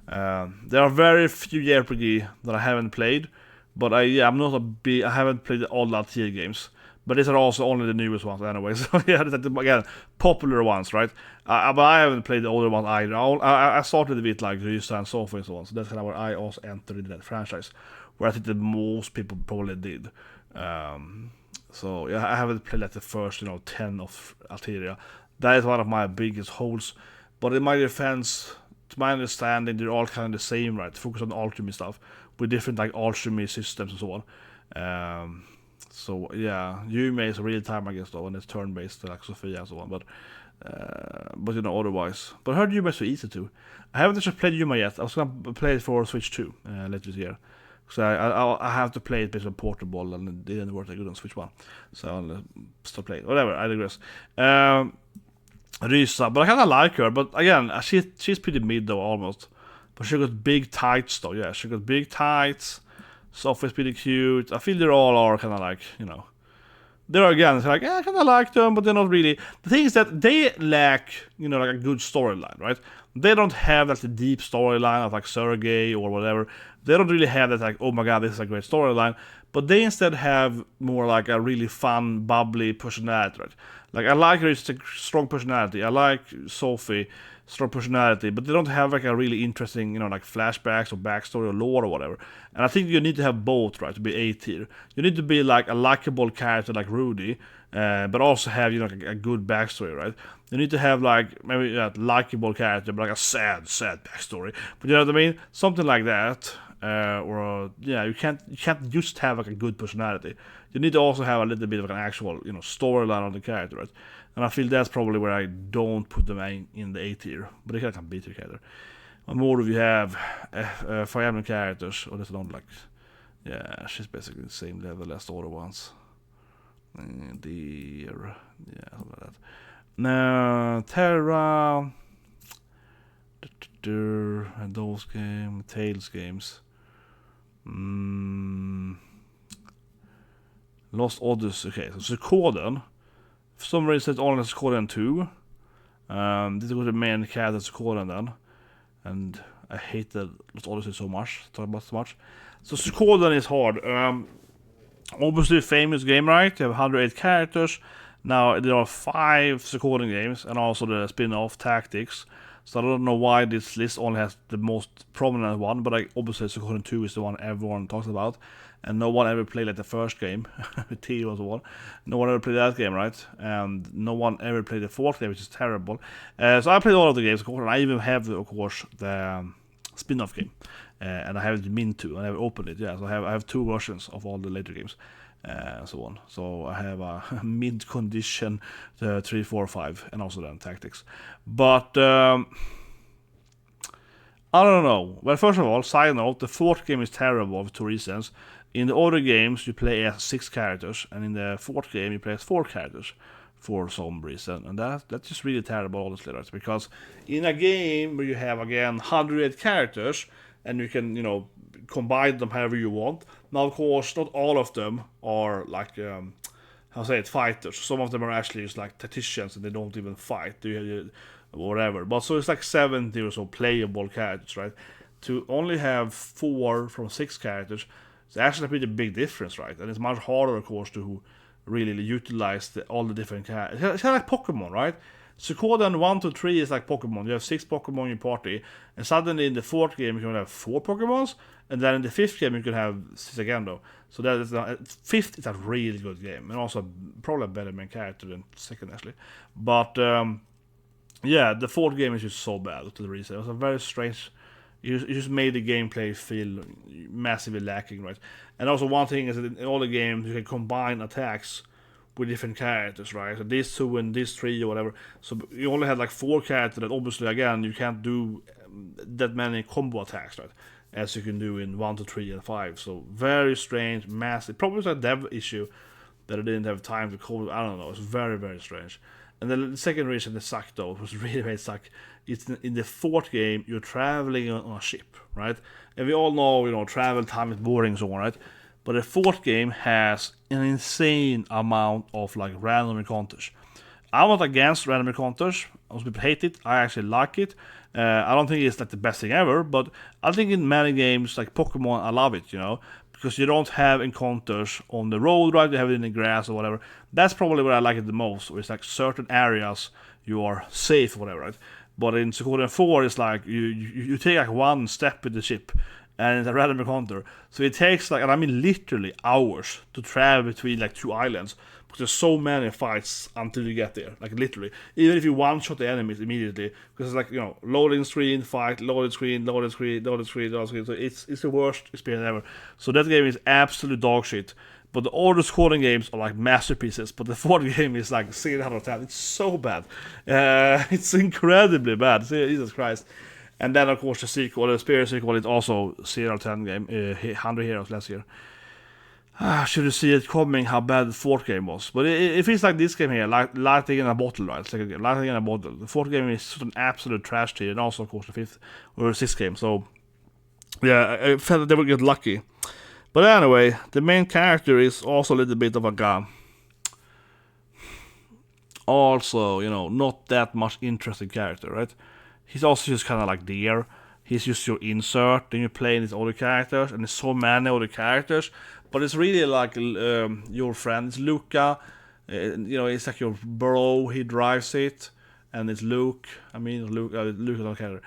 Speaker 1: There are very few JRPG that I haven't played, but I haven't played all the Altair games. But these are also only the newest ones anyway. So yeah, it's like again popular ones, right? But I haven't played the older ones either. I started with like Rysa and Sophie and so on. So that's kind of where I also entered in that franchise, where I think that most people probably did. So yeah, I haven't played like the first 10 of Altair. That is one of my biggest holes. But in my defense, to my understanding, they're all kind of the same, right? Focus on alchemy stuff with different like alchemy systems and so on. So yeah, Yume is real time, I guess, though, and it's turn based like Sophia and so on. But otherwise. But I heard Yume is so easy too. I haven't actually played Yume yet. I was gonna play it for Switch 2 later this year. So I have to play it based on portable, and it didn't work that good on Switch 1. So I'll stop playing. Whatever, I digress. Rysa, but I kinda like her. But again, she's pretty mid though, almost. But she got big tights though, yeah. She got big tights. Sophie's pretty cute. I feel they all are kind of like, they're again, it's like, I kind of like them, but they're not really. The thing is that they lack, like a good storyline, right? They don't have like the deep storyline of like Sergei or whatever. They don't really have that like, oh my god, this is a great storyline. But they instead have more like a really fun, bubbly personality, right? Like I like her, it's a strong personality. I like Sophie, strong personality, but they don't have like a really interesting, like flashbacks or backstory or lore or whatever. And I think you need to have both, right, to be A tier. You need to be like a likable character like Rudy, but also have a good backstory, right? You need to have like maybe a likable character, but like a sad backstory. But you know what I mean? Something like that. You can't just have like a good personality. You need to also have a little bit of an actual storyline on the character, right? And I feel that's probably where I don't put them in the A tier, but they can B tier character. What more do we have? Fire Emblem characters, or that's not like, Yeah, she's basically the same level as the other ones. Dear, yeah, something like that. Now, Terra, and those games, Tales games. Lost Odyssey. Okay, so Suikoden. For some reason, it's only Suikoden 2. This was the main character Suikoden then, and I hated Lost Odyssey so much. Talk about so much. So Suikoden is hard. Obviously, a famous game, right? You have 108 characters. Now there are 5 Suikoden games, and also the spin-off Tactics. So I don't know why this list only has the most prominent one, but obviously Suikoden 2 is the one everyone talks about, and no one ever played like the first game. T was the one. No one ever played that game, right? And no one ever played the 4th game, which is terrible. So I played all of the games, of course, and I even have, of course, the spin-off game. And I haven't been to, I never opened it. Yeah, so I have 2 versions of all the later games, and so on. So I have a mid condition 3, 4, 5, and also then Tactics. But I don't know. Well, first of all, side note: the 4th game is terrible for 2 reasons. In the other games, you play as 6 characters, and in the 4th game, you play as 4 characters for some reason, and that's just really terrible, honestly, right? Because in a game where you have again 108 characters, and you can, combine them however you want. Now, of course, not all of them are like, fighters. Some of them are actually just like tacticians, and they don't even fight, whatever. But so it's like 70 or so playable characters, right? To only have 4 from 6 characters, it's actually a pretty big difference, right? And it's much harder, of course, to really utilize all the different characters. It's kind of like Pokemon, right? Suikoden 1 to 3 is like Pokemon. You have 6 Pokemon in your party, and suddenly in the 4th game you can have 4 Pokemons, and then in the 5th game you can have 6 again, though. So that is 5th is a really good game, and also probably a better main character than 2nd, actually. But yeah, the 4th game is just so bad to the reason. It was a very strange. You just made the gameplay feel massively lacking, right? And also one thing is that in all the games you can combine attacks with different characters, right? So these 2 and these 3 or whatever. So you only had like 4 characters that obviously, again, you can't do that many combo attacks, right? As you can do in 1 to 3 and 5. So very strange, massive. Probably it's a dev issue that I didn't have time to code. I don't know. It's very, very strange. And then the second reason it sucked, though, was really, really suck. It's in the 4th game, you're traveling on a ship, right? And we all know, travel time is boring, so on, right? But the 4th game has an insane amount of like random encounters. I'm not against random encounters. Most people hate it. I actually like it. I don't think it's like the best thing ever, but I think in many games like Pokemon, I love it, because you don't have encounters on the road, right? You have it in the grass or whatever. That's probably where I like it the most. Where it's like certain areas you are safe or whatever, right? But in Suikoden 4, it's like you take like one step with the ship, and it's a random encounter. So it takes like, and I mean literally hours to travel between like 2 islands, because there's so many fights until you get there, like literally. Even if you one-shot the enemies immediately, because it's like, loading screen, fight, loading screen, loading screen, loading screen, loading screen. So it's the worst experience ever. So that game is absolute dog shit. But the older scoring games are like masterpieces, but the 4th game is like 6 out of 10. It's so bad. It's incredibly bad. Jesus Christ. And then, of course, the sequel, the Spirit sequel, is also 0 out of 10 game, 100 Heroes last year. Should you see it coming how bad the 4th game was. But it feels like this game here, like lightning in a bottle, right? It's like a lightning in a bottle. The 4th game is such an absolute trash tier, and also, of course, the 5th or 6th game. So, yeah, I felt that they would get lucky. But anyway, the main character is also a little bit of a guy. Also, not that much interesting character, right? He's also just kind of like there. He's just your insert, then you play these other characters, and there's so many other characters. But it's really like your friend, it's Luca. It's like your bro, he drives it. And it's Luke. I mean, Luke is not a character.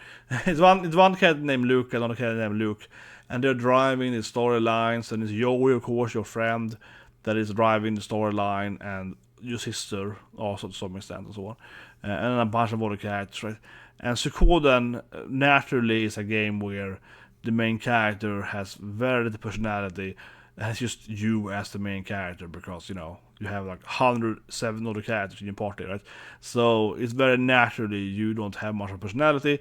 Speaker 1: It's one character named Luke, another character named Luke. And they're driving the storylines, and it's Joey, of course, your friend, that is driving the storyline, and your sister, also to some extent, and so on. And a bunch of other characters, right? And Suikoden naturally is a game where the main character has very little personality, and it's just you as the main character, because, you have like 107 other characters in your party, right? So it's very naturally you don't have much of personality.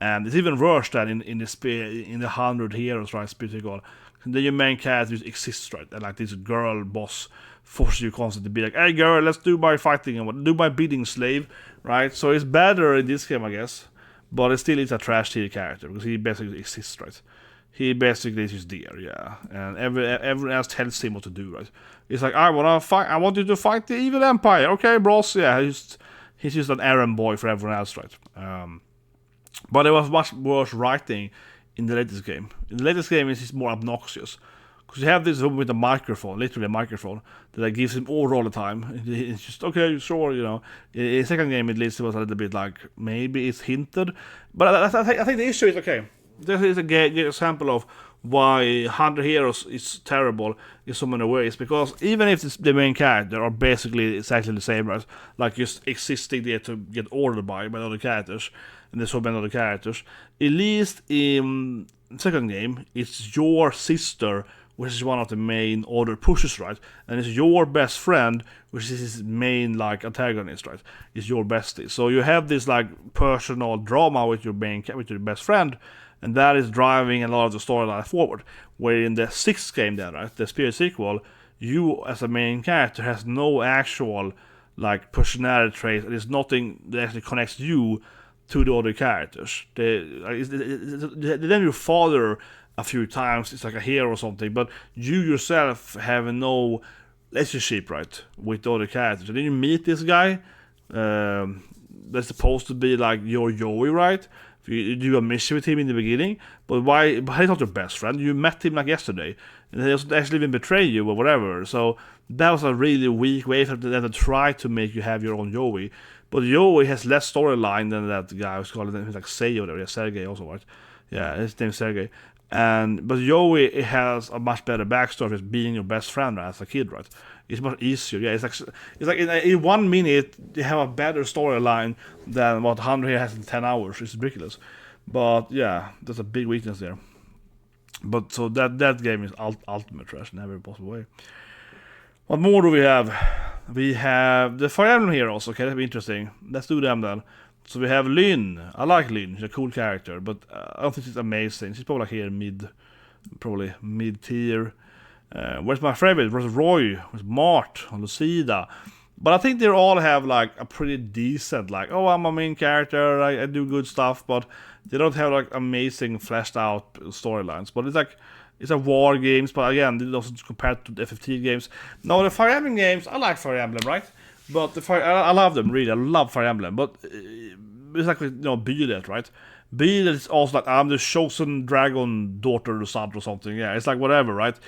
Speaker 1: And it's even worse than in the 100 heroes, right? Spiritual, then your main character just exists, right? And like this girl boss forces you constantly to be like, hey girl, let's do my fighting and do my bidding, slave, right? So it's better in this game, I guess, but it still is a trash tier character because he basically exists, right? He basically is just there, yeah, and everyone else tells him what to do, right? It's like, I want you to fight the evil empire, okay, bros? Yeah, he's just an errand boy for everyone else, right? But it was much worse writing in the latest game. In the latest game, it's just more obnoxious. Because you have this woman with a microphone, literally a microphone, that gives him order all the time. It's just, okay, sure, you know. In the second game, at least, it was a little bit like, maybe it's hinted. But I think the issue is, okay, this is a good example of why 100 Heroes is terrible in so many ways. Because even if the main character are basically exactly the same, right? Like just existing there to get ordered by other characters, and there's so many other characters, at least in the second game, it's your sister, which is one of the main order pushes, right? And it's your best friend, which is his main, like, antagonist, right? It's your bestie. So you have this, like, personal drama with your best friend, and that is driving a lot of the storyline forward. Where in the sixth game then, right, the Spirit sequel, you as a main character has no actual, like, personality trait. There's nothing that actually connects you to the other characters. Then your father a few times, it's like a hero or something, but you yourself have no relationship, right, with the other characters. And then you meet this guy, that's supposed to be like your Joey, right? You do a mission with him in the beginning, but he's not your best friend. You met him like yesterday, and he doesn't actually even betray you or whatever. So that was a really weak way for them to try to make you have your own Joey. But Joey has less storyline than that guy who's called like Sei or whatever. Yeah, Sergey also, right? Yeah, his name's Sergey. But Joey has a much better backstory as being your best friend, right, as a kid, right? It's much easier. Yeah, it's like in 1 minute you have a better storyline than what 100 here has in 10 hours. It's ridiculous. But yeah, there's a big weakness there. But so that game is ultimate trash in every possible way. What more do we have? We have the Fire Emblem Heroes. Okay, that'll be interesting. Let's do them then. So we have Lynn. I like Lynn. She's a cool character, but I don't think she's amazing. She's probably like here mid tier. Where's my favorite? Where's Roy? Where's Mart? Lucida? But I think they all have like a pretty decent, like, oh, I'm a main character, I do good stuff, but they don't have like amazing fleshed out storylines. But it's a war games, but again, it doesn't compare to the FF games. No, the Fire Emblem games, I like Fire Emblem, right? But I love them, really. I love Fire Emblem. But it's like, you know, Byleth, right? Byleth is also like, I'm the chosen dragon daughter or son or something. Yeah, it's like whatever, right?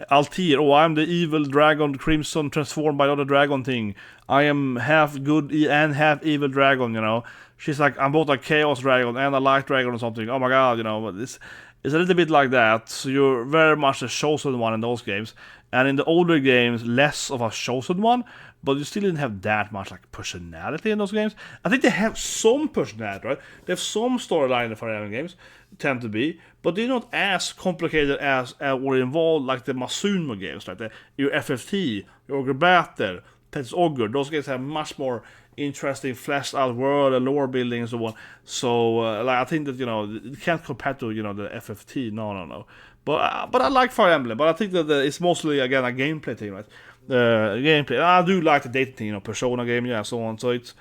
Speaker 1: Altir, oh, I'm the evil dragon, Crimson, transformed by other dragon thing. I am half good and half evil dragon, you know. She's like, I'm both a chaos dragon and a light dragon or something. Oh my god, you know. But it's a little bit like that. So you're very much a chosen one in those games. And in the older games, less of a chosen one, but you still didn't have that much like personality in those games. I think they have some personality, right? They have some storyline in the Fire Emblem games, tend to be, but they're not as complicated as or involved like the Masuma games, like your FFT, your Ogre Battle, Pet's Ogre. Those games have much more interesting, fleshed out world and lore building and so on. So like I think that, you know, it can't compare to, you know, the FFT. No. But I like Fire Emblem. But I think that it's mostly again a gameplay thing, right? Gameplay. I do like the data thing, you know, Persona game, yeah, so on. So it's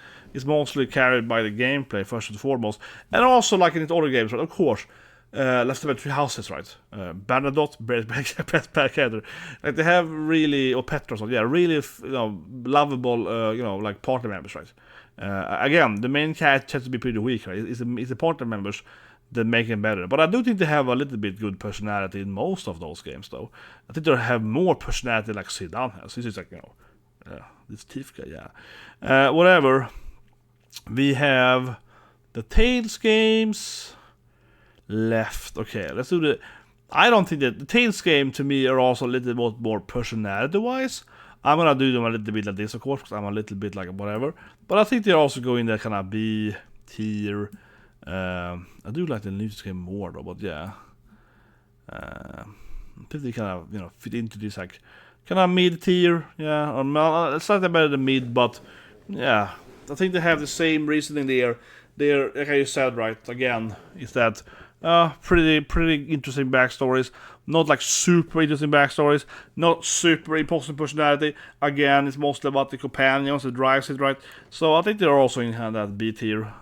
Speaker 1: mostly carried by the gameplay first and foremost, and also like in the other games, right? Of course. Left about 3 houses, right? Bernadotte, best character. Like they have really, or Petra, so yeah, really, you know, lovable, you know, like party members, right? Again, the main character tends to be pretty weak, right? It's the party members that make him better. But I do think they have a little bit good personality in most of those games, though. I think they have more personality like Zidane has. This is like, you know, this teeth guy, yeah. Whatever. We have the Tales games left. Okay, let's do I don't think that the Tales game to me are also a little bit more personality-wise. I'm gonna do them a little bit like this, of course, because I'm a little bit like whatever. But I think they're also going there kind of B tier. I do like the News game more though, but yeah. I think they kind of, you know, fit into this like kind of mid tier, yeah, or slightly better than mid, but yeah, I think they have the same reasoning there. They're, like you said, right, again, is that pretty interesting backstories. Not like super interesting backstories. Not super imposing personality. Again, it's mostly about the companions that drives it, right? So I think they're also in that B tier.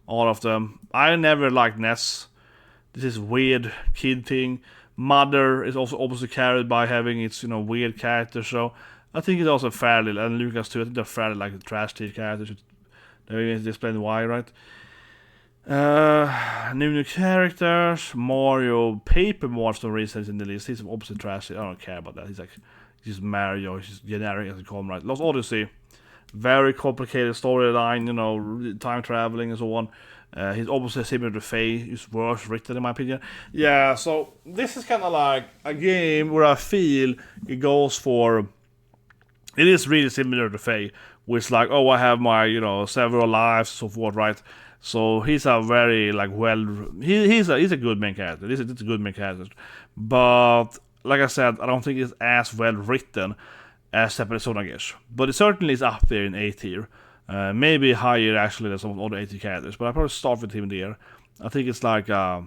Speaker 1: All of them. I never liked Ness. This is weird kid thing. Mother is also obviously carried by having its weird character. So I think it's also fairly, and Lucas too. I think they're fairly like the trash tier characters. They explain why, right? New characters. Mario Paper Mario for some reason is in the list. He's obviously trashy. I don't care about that. He's Mario. He's generic as you call him, right? Lost Odyssey. Very complicated storyline, time traveling and so on. He's obviously similar to Fei. He's worse written in my opinion. Yeah, so this is kind of like a game where I feel it goes for. It is really similar to Fei, which like, oh, I have my several lives and so forth, right? So he's a very he's a good main character. It's a good main character, but like I said, I don't think it's as well written as Separate Xenogears. But it certainly is up there in A tier, maybe higher actually than some of the other A tier characters. But I probably start with him there. I think it's like, but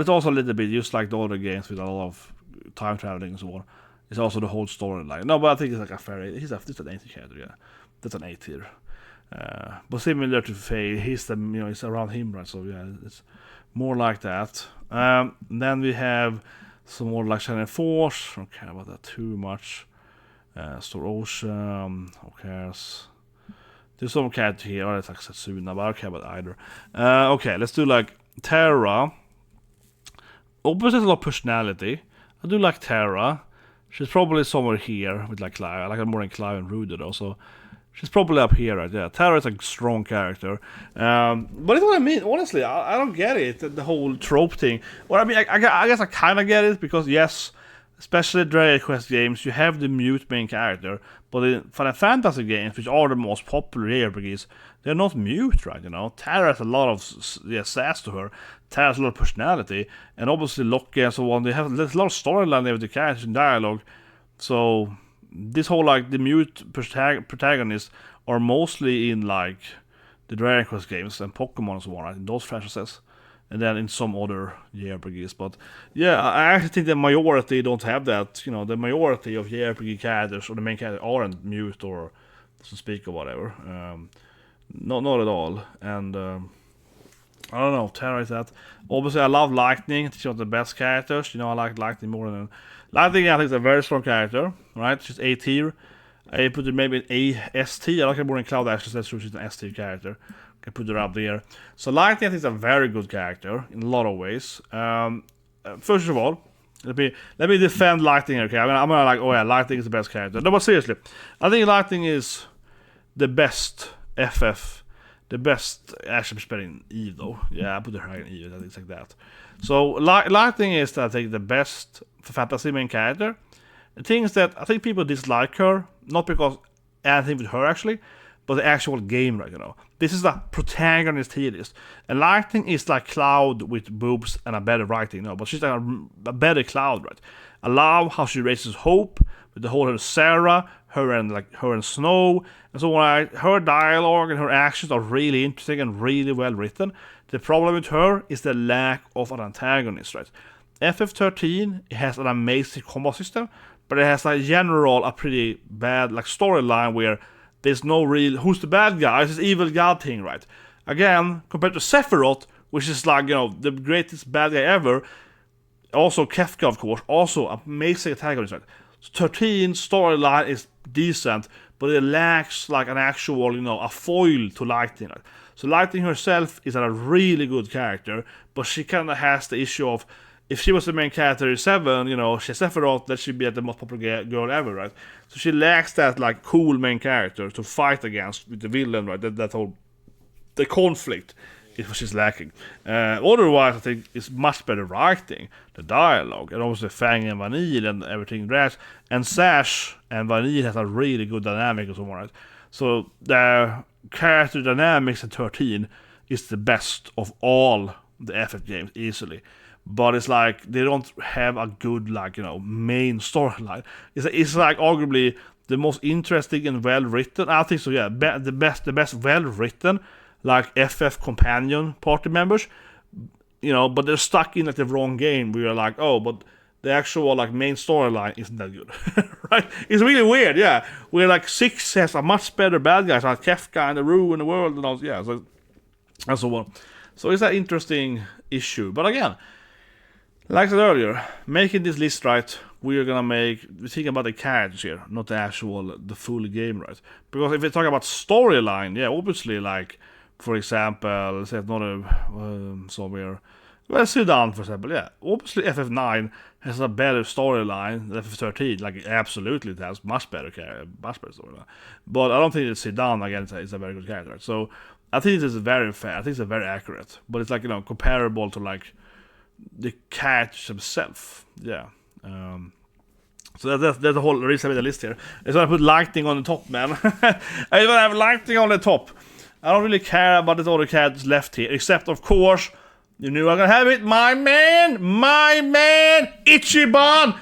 Speaker 1: it's also a little bit just like the other games with a lot of time traveling and so on. It's also the whole storyline. No, but I think it's like a fair. He's an A tier character. Yeah, that's an A tier. But similar to Fei, he's it's around him, right? So yeah, it's more like that. Then we have some more like Shining Force. Don't care about that too much. Star Ocean. Who cares? There's some character here. Oh, it's like Setsuna, but I don't care about either. Okay, let's do like Terra. Obviously, there's a lot of personality. I do like Terra. She's probably somewhere here with like Clair. I like her more than Clair and Ruder though. So. She's probably up here, right? Yeah, Terra is a strong character. But it's what I mean. Honestly, I don't get it, the whole trope thing. Well, I mean, I guess I kind of get it, because yes, especially Dragon Quest games, you have the mute main character. But in Final Fantasy games, which are the most popular JRPGs, they're not mute, right? Terra has a lot of sass to her. Terra has a lot of personality. And obviously Locke and so on, there's a lot of storyline there with the characters and dialogue. So this whole like the mute protagonists are mostly in like the Dragon Quest games and Pokemon and so on, right? In those franchises, and then in some other JRPGs. But yeah, I actually think the majority don't have that. The majority of JRPG characters or the main character aren't mute or doesn't speak or whatever. Not at all. And I don't know. Terra is that. Obviously, I love Lightning. She's one of the best characters. I like Lightning more than. Lightning, I think, is a very strong character, right? She's A tier. I put her maybe in A S tier. I like her more than Cloud actually. That's true. She's an S tier character. Can put her up there. So Lightning, I think, is a very good character in a lot of ways. First of all, let me defend Lightning. Okay, I'm gonna like, oh yeah, Lightning is the best character. No, but seriously, I think Lightning is the best FF. The best, actually spelling Eve though. Yeah, I put her higher in Eve. I think it's like that. So Lightning is, I think, the best fantasy main character. The thing is that I think people dislike her, not because anything with her actually, but the actual game, right? This is the protagonist tier list, and Lightning is like Cloud with boobs and a better writing, but she's like a better Cloud, right? I love how she raises hope with the whole Sarah, her and Snow, and so on. Her dialogue and her actions are really interesting and really well written. The problem with her is the lack of an antagonist, right? FF13, it has an amazing combat system, but it has like general a pretty bad like storyline where there's no real who's the bad guy. It's this evil god thing, right? Again, compared to Sephiroth, which is like the greatest bad guy ever. Also Kefka, of course, also amazing antagonist, right? 13 storyline is decent, but it lacks like an actual a foil to Lightning. Right? So Lightning herself is a really good character, but she kind of has the issue of, if she was the main character in 7, she's Sephiroth, that should be the most popular girl ever, right? So she lacks that like cool main character to fight against with the villain, right? That whole the conflict is what she's lacking. Otherwise, I think it's much better writing, the dialogue, and also Fang and Vanille and everything there. And Sash and Vanille has a really good dynamic and so on, right? So the character dynamics in 13 is the best of all the FF games easily. But it's like they don't have a good main storyline. It's like arguably the most interesting and well written. I think so. Yeah, the best well written like FF companion party members. you know, but they're stuck in like the wrong game. We are like, oh, but the actual like main storyline isn't that good, right? It's really weird, yeah. Where like 6 has a much better bad guys, like Kefka and the Rue and the world and all, yeah. So and so on. So it's an interesting issue, but again, like I said earlier, making this list right, we're thinking about the characters here, not the full game, right? Because if we talk about storyline, yeah, obviously, like, for example, let's say another somewhere, well, Zidane, for example, yeah, obviously FF9 has a better storyline than FF13, like, absolutely it has much better storyline. But I don't think that Zidane, again, is a very good character, right? So I think this is very fair, I think it's very accurate, but it's like, you know, comparable to, like, the characters themselves, yeah. So that's the whole reason I made the list here. It's why I put lightning on the top, man. I even have lightning on the top. I don't really care about the other characters left here, except of course, you knew I'm gonna have it, my man, Ichiban.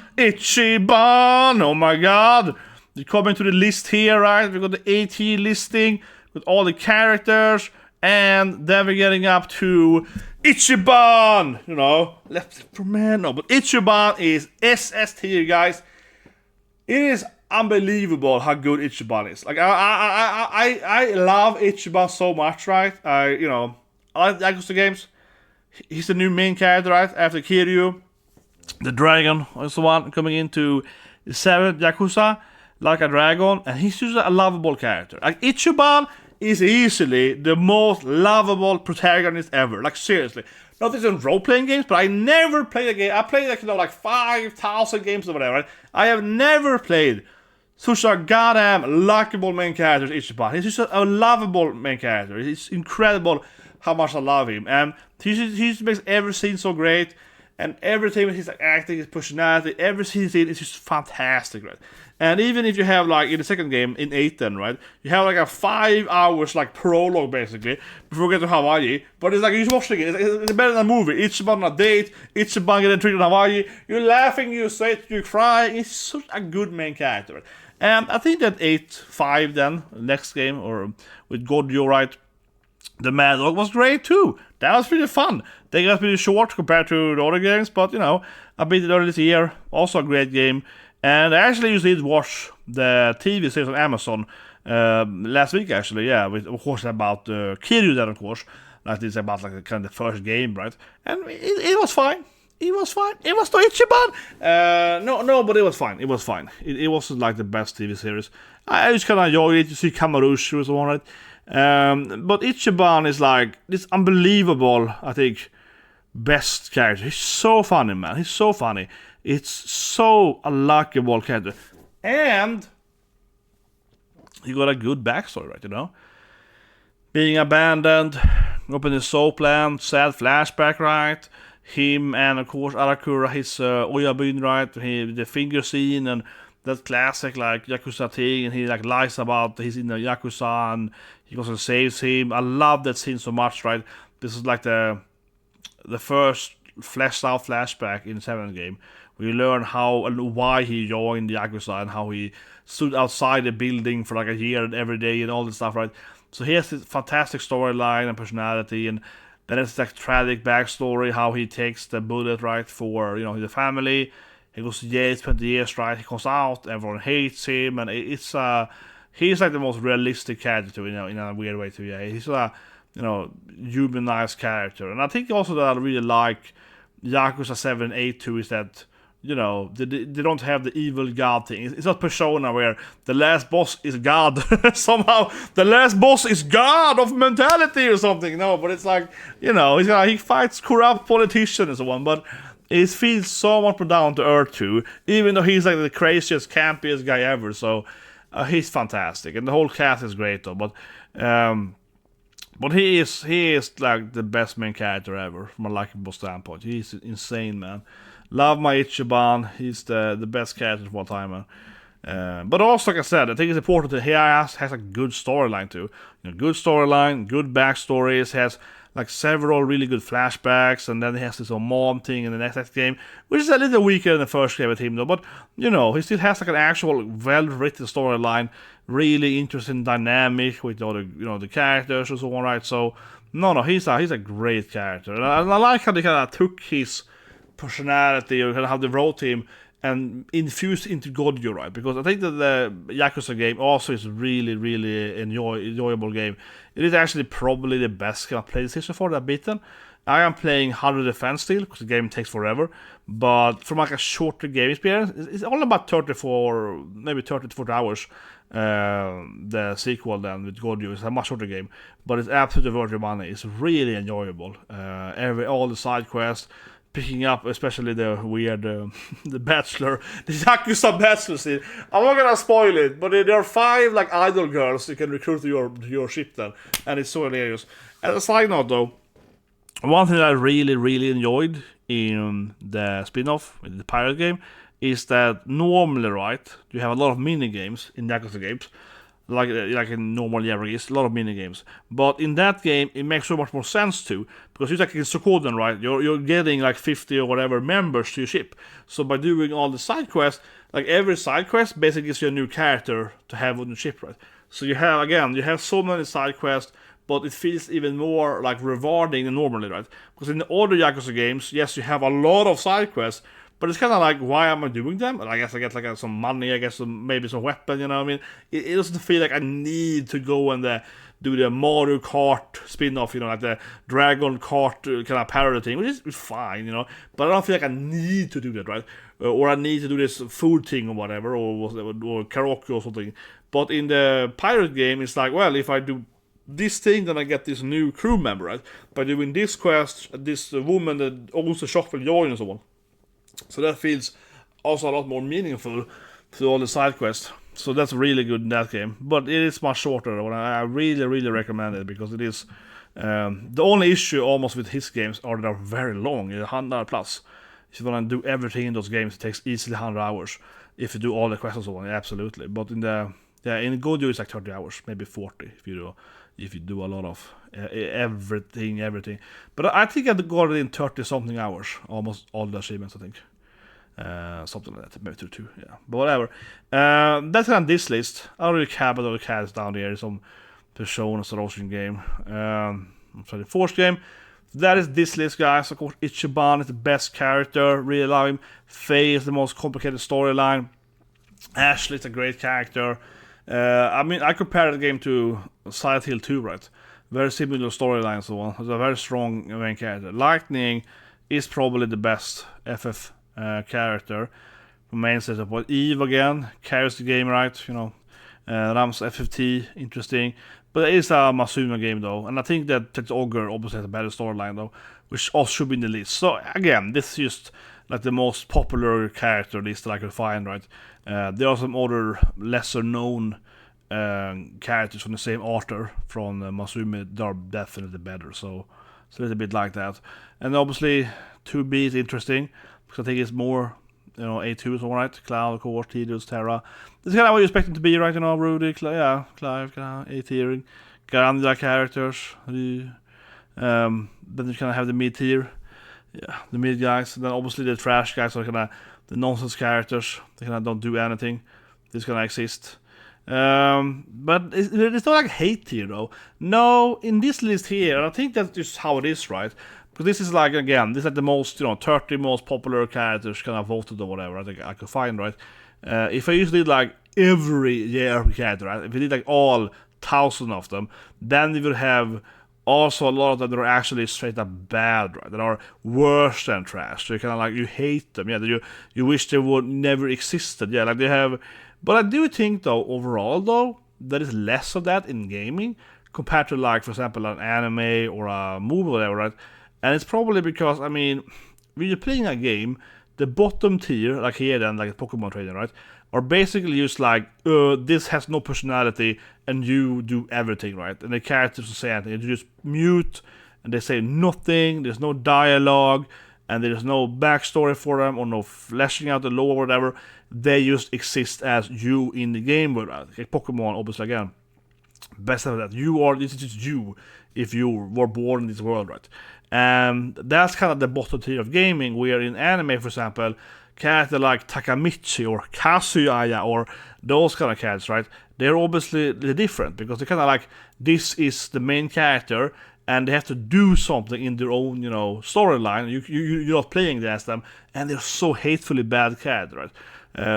Speaker 1: Oh my god. You're coming to the list here, right? We got the AT listing with all the characters, and then we're getting up to Ichiban, you know, left for man, no, but Ichiban is SS tier, guys. It is unbelievable how good Ichiban is. Like I love Ichiban so much, right? I like Yakuza games. He's the new main character, right? After Kiryu, the dragon is the one coming into the 7th Yakuza, like a dragon, and he's just a lovable character. Like Ichiban is easily the most lovable protagonist ever. Like, seriously. Not just in role-playing games, but I never played a game. I played, like, you know, like 5,000 games or whatever, right? I have never played such a goddamn likable main character as Ichiban. He's just a lovable main character. It's incredible how much I love him. And he just makes every scene so great. And everything with his like, acting, his personality, every scene is just fantastic, right? And even if you have, like, in the second game, in 8 then, right? You have, like, a 5 hours, like, prologue, basically, before we get to Hawaii. But it's like, you're watching it. It's better than a movie. Ichiban on a date. Ichiban getting treated in Hawaii. You're laughing, you're sad, you're crying. It's such a good main character, right? And I think that 8-5 then, next game, or with Gojo, right? The Mad Dog was great, too. That was pretty fun. They got pretty short compared to the other games, but, you know, I beat it earlier this year. Also a great game. And I actually did watch the TV series on Amazon last week, actually, yeah, with, of course, about Kiryu then, of course. Like this about, like, kind of the first game, right? And it was fine. It was fine. It was no Ichiban. No, but it was fine. It was fine. It wasn't, like, the best TV series. I just kind of enjoyed it. You see Kamarushi was the one, right? But Ichiban is, like, this unbelievable, I think, best character. He's so funny, man. He's so funny. It's so a likable character. And he got a good backstory, right, you know? Being abandoned, up in the soap land, sad flashback, right? Him and, of course, Arakura, his Oyabun, right? The finger scene and that classic, like, Yakuza thing, and he, like, lies about he's in the Yakuza and he goes and saves him. I love that scene so much, right? This is like the first fleshed out flashback in the 7th game. We learn how and why he joined the Yakuza and how he stood outside the building for like a year and every day and all this stuff, right? So he has this fantastic storyline and personality, and then it's like tragic backstory, how he takes the bullet, right, for, you know, the family. He goes to jail 20 years, right? He comes out, everyone hates him, and it's he's like the most realistic character too, you know, in a weird way too. Yeah, he's a, you know, humanized character, and I think also that I really like Yakuza 7, 8 too is that, you know, they don't have the evil god thing. It's not Persona where the last boss is God. Somehow the last boss is God of mentality or something. No, but it's like, you know, he fights corrupt politicians and so on, but it feels so much more down to earth too, even though he's like the craziest, campiest guy ever. So he's fantastic, and the whole cast is great though. But he is like the best main character ever from a likable standpoint. He's insane, man. Love my Ichiban. He's the best character of all time, man. But also, like I said, I think it's important that he has a good storyline too. You know, good storyline, good backstories. Has like several really good flashbacks, and then he has this whole mom thing in the next game, which is a little weaker than the first game with him though. But you know, he still has like an actual well-written storyline really interesting dynamic with all the characters and so on, right? So no, he's a great character, and I like how they kind of took his personality or kind of how they wrote him and infused into Godyo, right? Because I think that the Yakuza game also is really, really enjoyable game. It is actually probably the best game I've played so far that beaten. I am playing Harder Defense still because the game takes forever, but from like a shorter game experience, it's only about 34, maybe 30 to 40 hours. The sequel then with Godyo is a much shorter game, but it's absolutely worth your money. It's really enjoyable. All the side quests, picking up especially the weird the bachelor, the Yakuza bachelor scene. I'm not gonna spoil it, but there are 5 like idol girls you can recruit to your ship then, and it's so hilarious. As a side note though, one thing I really, really enjoyed in the spin-off, in the pirate game, is that normally, right, you have a lot of mini games in Yakuza games, like in normal JRPGs, a lot of mini games. But in that game, it makes so much more sense too, because you're like in Suikoden, right? You're getting like 50 or whatever members to your ship. So by doing all the side quests, like every side quest basically gives you a new character to have on the ship, right? So you have so many side quests, but it feels even more like rewarding than normally, right? Because in the other Yakuza games, yes, you have a lot of side quests, but it's kind of like, why am I doing them? And I guess I get like some money, I guess maybe some weapon, you know what I mean? It doesn't feel like I need to go and do the Mario Kart spin-off, like the Dragon Kart kind of parody thing, which is fine, but I don't feel like I need to do that, right? Or I need to do this food thing or whatever, or karaoke or something. But in the pirate game, it's like, well, if I do this thing, then I get this new crew member, right? By doing this quest, this woman that owns the shop will join and so on. So that feels also a lot more meaningful to all the side quests. So that's really good in that game. But it is much shorter, and I really, really recommend it because it is... the only issue almost with his games are they're very long, 100 plus. If you want to do everything in those games, it takes easily 100 hours. If you do all the quests and so on, absolutely. But in Godyo it's like 30 hours, maybe 40 if you do a lot of everything. But I think I got it in 30-something hours, almost all the achievements, I think. Something like that, maybe 2, yeah. But whatever. That's on this list. I don't really care about all the cats down there. Some Personas Roasting game. I'm sorry, the fourth game. That is this list, guys. Of course, Ichiban is the best character. Really love him. Fei is the most complicated storyline. Ashley is a great character. I compared the game to Silent Hill 2, right? Very similar storyline, so on. It's a very strong main character. Lightning is probably the best FF character from main setup. But Eve again carries the game, right? Rams FFT, interesting. But it is a Masuma game though, and I think that Tex Ogre obviously has a better storyline though, which also should be in the list. So again, this is just like the most popular character list that I could find, right? There are some other lesser known characters from the same author from Masumi that are definitely better. So it's a little bit like that. And obviously 2B is interesting because I think it's more, A2 is alright. Cloud, of course, Tidus, Terra. This is kind of what you expect it to be, right? Rudy, Clive, kind of A-tiering. Garanda characters. Then you kind of have the mid-tier. Yeah, the mid guys. And then obviously the trash guys are kind of the nonsense characters. They kind of don't do anything. This kind of exist. But it's not like hate tier though. No, in this list here, and I think that's just how it is, right? Because this is like, again, this is like the most, 30 most popular characters kind of voted or whatever I think I could find, right? If I usually did like every JRPG character, right? If you did like all 1,000 of them, then you would have also a lot of them that are actually straight up bad, right? That are worse than trash. So you kind of like, you hate them, yeah. You wish they would never existed, yeah. Like they have, but I do think though, overall though, there is less of that in gaming compared to like, for example, an anime or a movie or whatever, right? And it's probably because, when you're playing a game, the bottom tier, like here then, like a Pokemon trainer, right, are basically just like, this has no personality, and you do everything, right? And the characters say anything, you just mute, and they say nothing, there's no dialogue, and there's no backstory for them, or no fleshing out the lore or whatever. They just exist as you in the game, but like Pokemon, obviously, again, best of that. This is just you, if you were born in this world, right? And that's kind of the bottom tier of gaming, where in anime, for example, character like Takamichi or Kazuyaya or those kind of characters, right? They're obviously different because they're kind of like, this is the main character and they have to do something in their own, storyline. You're not playing as them, and they're so hatefully bad characters, right?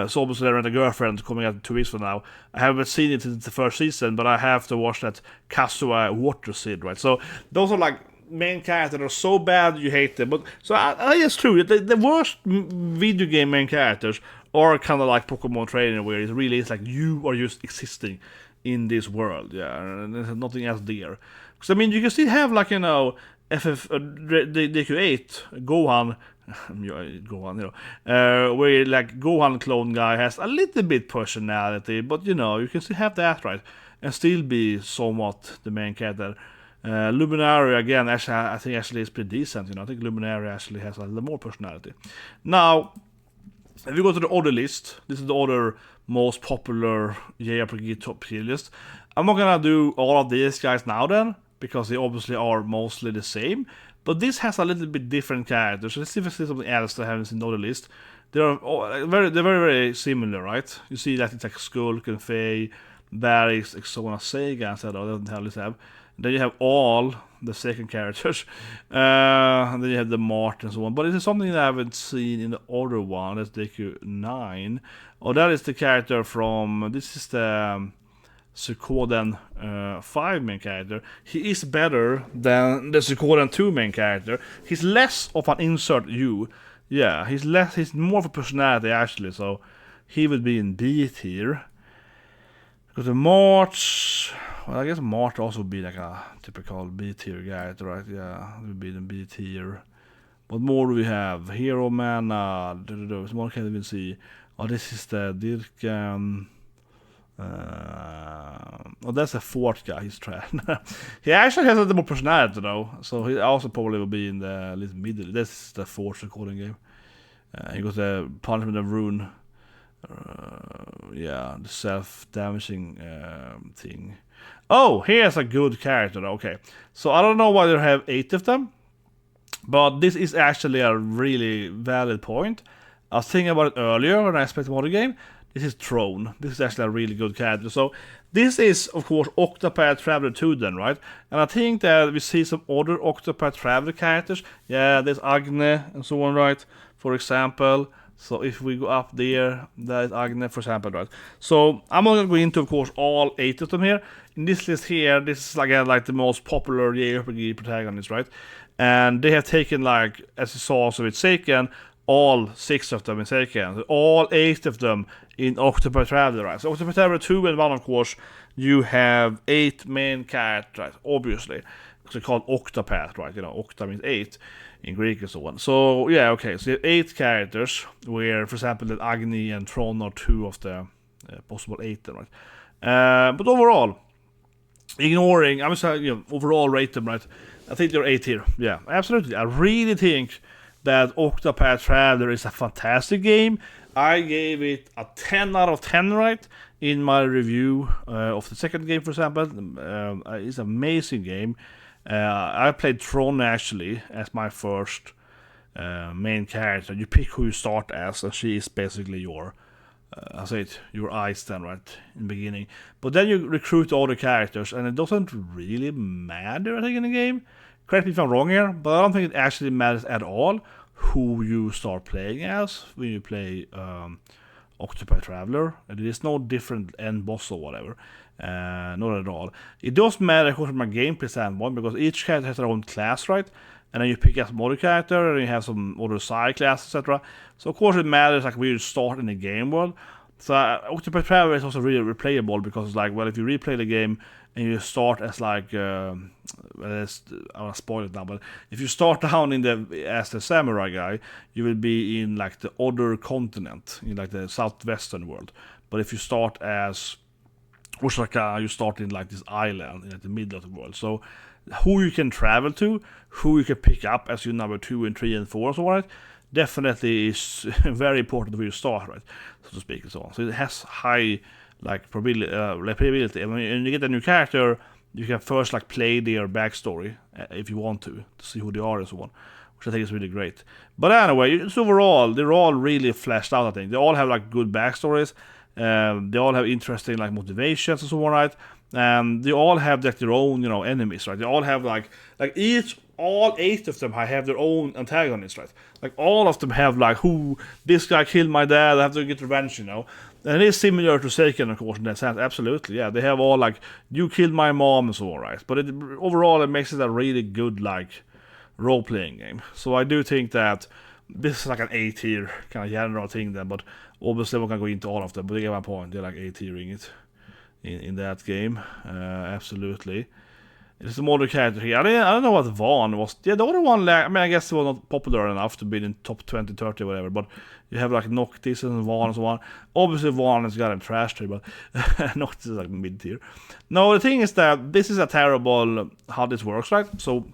Speaker 1: So obviously I Rent a Girlfriend coming out 2 weeks from now. I haven't seen it in the first season, but I have to watch that Kazuya Water Seed, right? So those are like main characters that are so bad you hate them. But so I it's true. The worst video game main characters are kind of like Pokemon Trainer, where it really is like you are just existing in this world, and there's nothing else there. Because I mean, you can still have like DQ8 Gohan. Where like Gohan clone guy has a little bit personality, but you can still have that, right, and still be somewhat the main character. Luminary again, actually, I think actually is pretty decent. I think Luminary actually has a little more personality. Now, if you go to the order list, this is the other most popular JRPG top tier list. I'm not gonna do all of these guys now then, because they obviously are mostly the same. But this has a little bit different characters. So let's see if I see something else that I haven't seen in the other list. They're very, very similar, right? You see that it's like Skulk and Fei, Barrix, Exona, Sega, instead of the have. Then you have all the second characters, and then you have the Mart and so on. But it is something that I haven't seen in the other one. That's DQ9. Oh, that is the character from. This is the Suikoden 5 main character. He is better than the Suikoden 2 main character. He's less of an insert U. Yeah, he's more of a personality actually, so he would be in B tier. Because the March, well, I guess Mart also would be like a typical B tier guy, right? Yeah, it would be in B tier. What more do we have? Hero Mana, what can we see? Oh, this is the Dirk. That's a fourth guy. He's trash. He actually has a little more personality though, so he also probably will be in the little middle. This is the fourth recording game. He got the Punishment of Rune. The self-damaging thing. Oh, here's a good character. Okay, so I don't know why they have 8 of them, but this is actually a really valid point. I was thinking about it earlier when I expected more game. This is Throne. This is actually a really good character. So this is, of course, Octopath Traveler 2 then, right? And I think that we see some other Octopath Traveler characters. Yeah, there's Agne and so on, right? For example. So if we go up there, that is Agne, for example, right? So I'm not going to go into, of course, all 8 of them here. In this list here, this is, again, like the most popular JRPG protagonists, right? And they have taken, like, as you saw also with Seiken, all 6 of them in Seiken. All 8 of them in Octopath Traveler, right? So Octopath Traveler 2 and 1, of course, you have 8 main characters, right? Obviously. Because they're called Octopath, right? Octa means 8 in Greek and so on. So, yeah, okay. So you have 8 characters, where, for example, that Agni and Tron are 2 of the possible 8, then, right? But overall, ignoring, I'm saying, overall rate them, right? I think they're 8 here. Yeah, absolutely. I really think that Octopath Traveler is a fantastic game. I gave it a 10 out of 10, right? In my review of the second game, for example. It's an amazing game. I played Tron actually as my first main character. You pick who you start as, and she is basically your eyes then, right, in the beginning. But then you recruit all the characters, and it doesn't really matter, I think, in the game. Correct me if I'm wrong here, but I don't think it actually matters at all who you start playing as when you play Octopath Traveler. It is no different end boss or whatever. Not at all. It does matter, of course, from a gameplay standpoint, because each character has their own class, right? And then you pick up some other character, and you have some other side classes, etc. So, of course, it matters like where you start in the game world. So, Octopath Traveler is also really replayable, because, like, well, if you replay the game and you start as, like, I'm gonna spoil it now, but if you start down as the samurai guy, you will be in, like, the other continent, in, like, the southwestern world. But if you start as Osaka, you start in, like, this island in, like, the middle of the world. So who you can travel to, who you can pick up as your number 2 and 3 and 4, so right, definitely is very important where you start, right, so to speak, and so on. So it has high, like, replayability. I mean, when you get a new character, you can first, like, play their backstory if you want to see who they are and so on, which I think is really great. But anyway, it's overall, they're all really fleshed out, I think. They all have like good backstories. They all have interesting like motivations and so on, right? They all have like their own, enemies, right? They all have all 8 of them have their own antagonists, right? Like all of them have like, this guy killed my dad, I have to get revenge, And it is similar to Seiken, of course, in that sense. Absolutely, yeah. They have all like, you killed my mom and so on, right? But overall, it makes it a really good like role-playing game. So I do think that this is like an A-tier kind of general thing then, but obviously we can go into all of them, but you get my point. They're like A-tiering it in that game. Absolutely. There's some other character here. I don't know what Vaughn was. Yeah, the other one, I guess it was not popular enough to be in top 20, 30, whatever, but you have like Noctis and Vaughn and so on. Obviously Vaughn has got a trash tier, but Noctis is like mid-tier. No, the thing is that this is a terrible how this works, right? So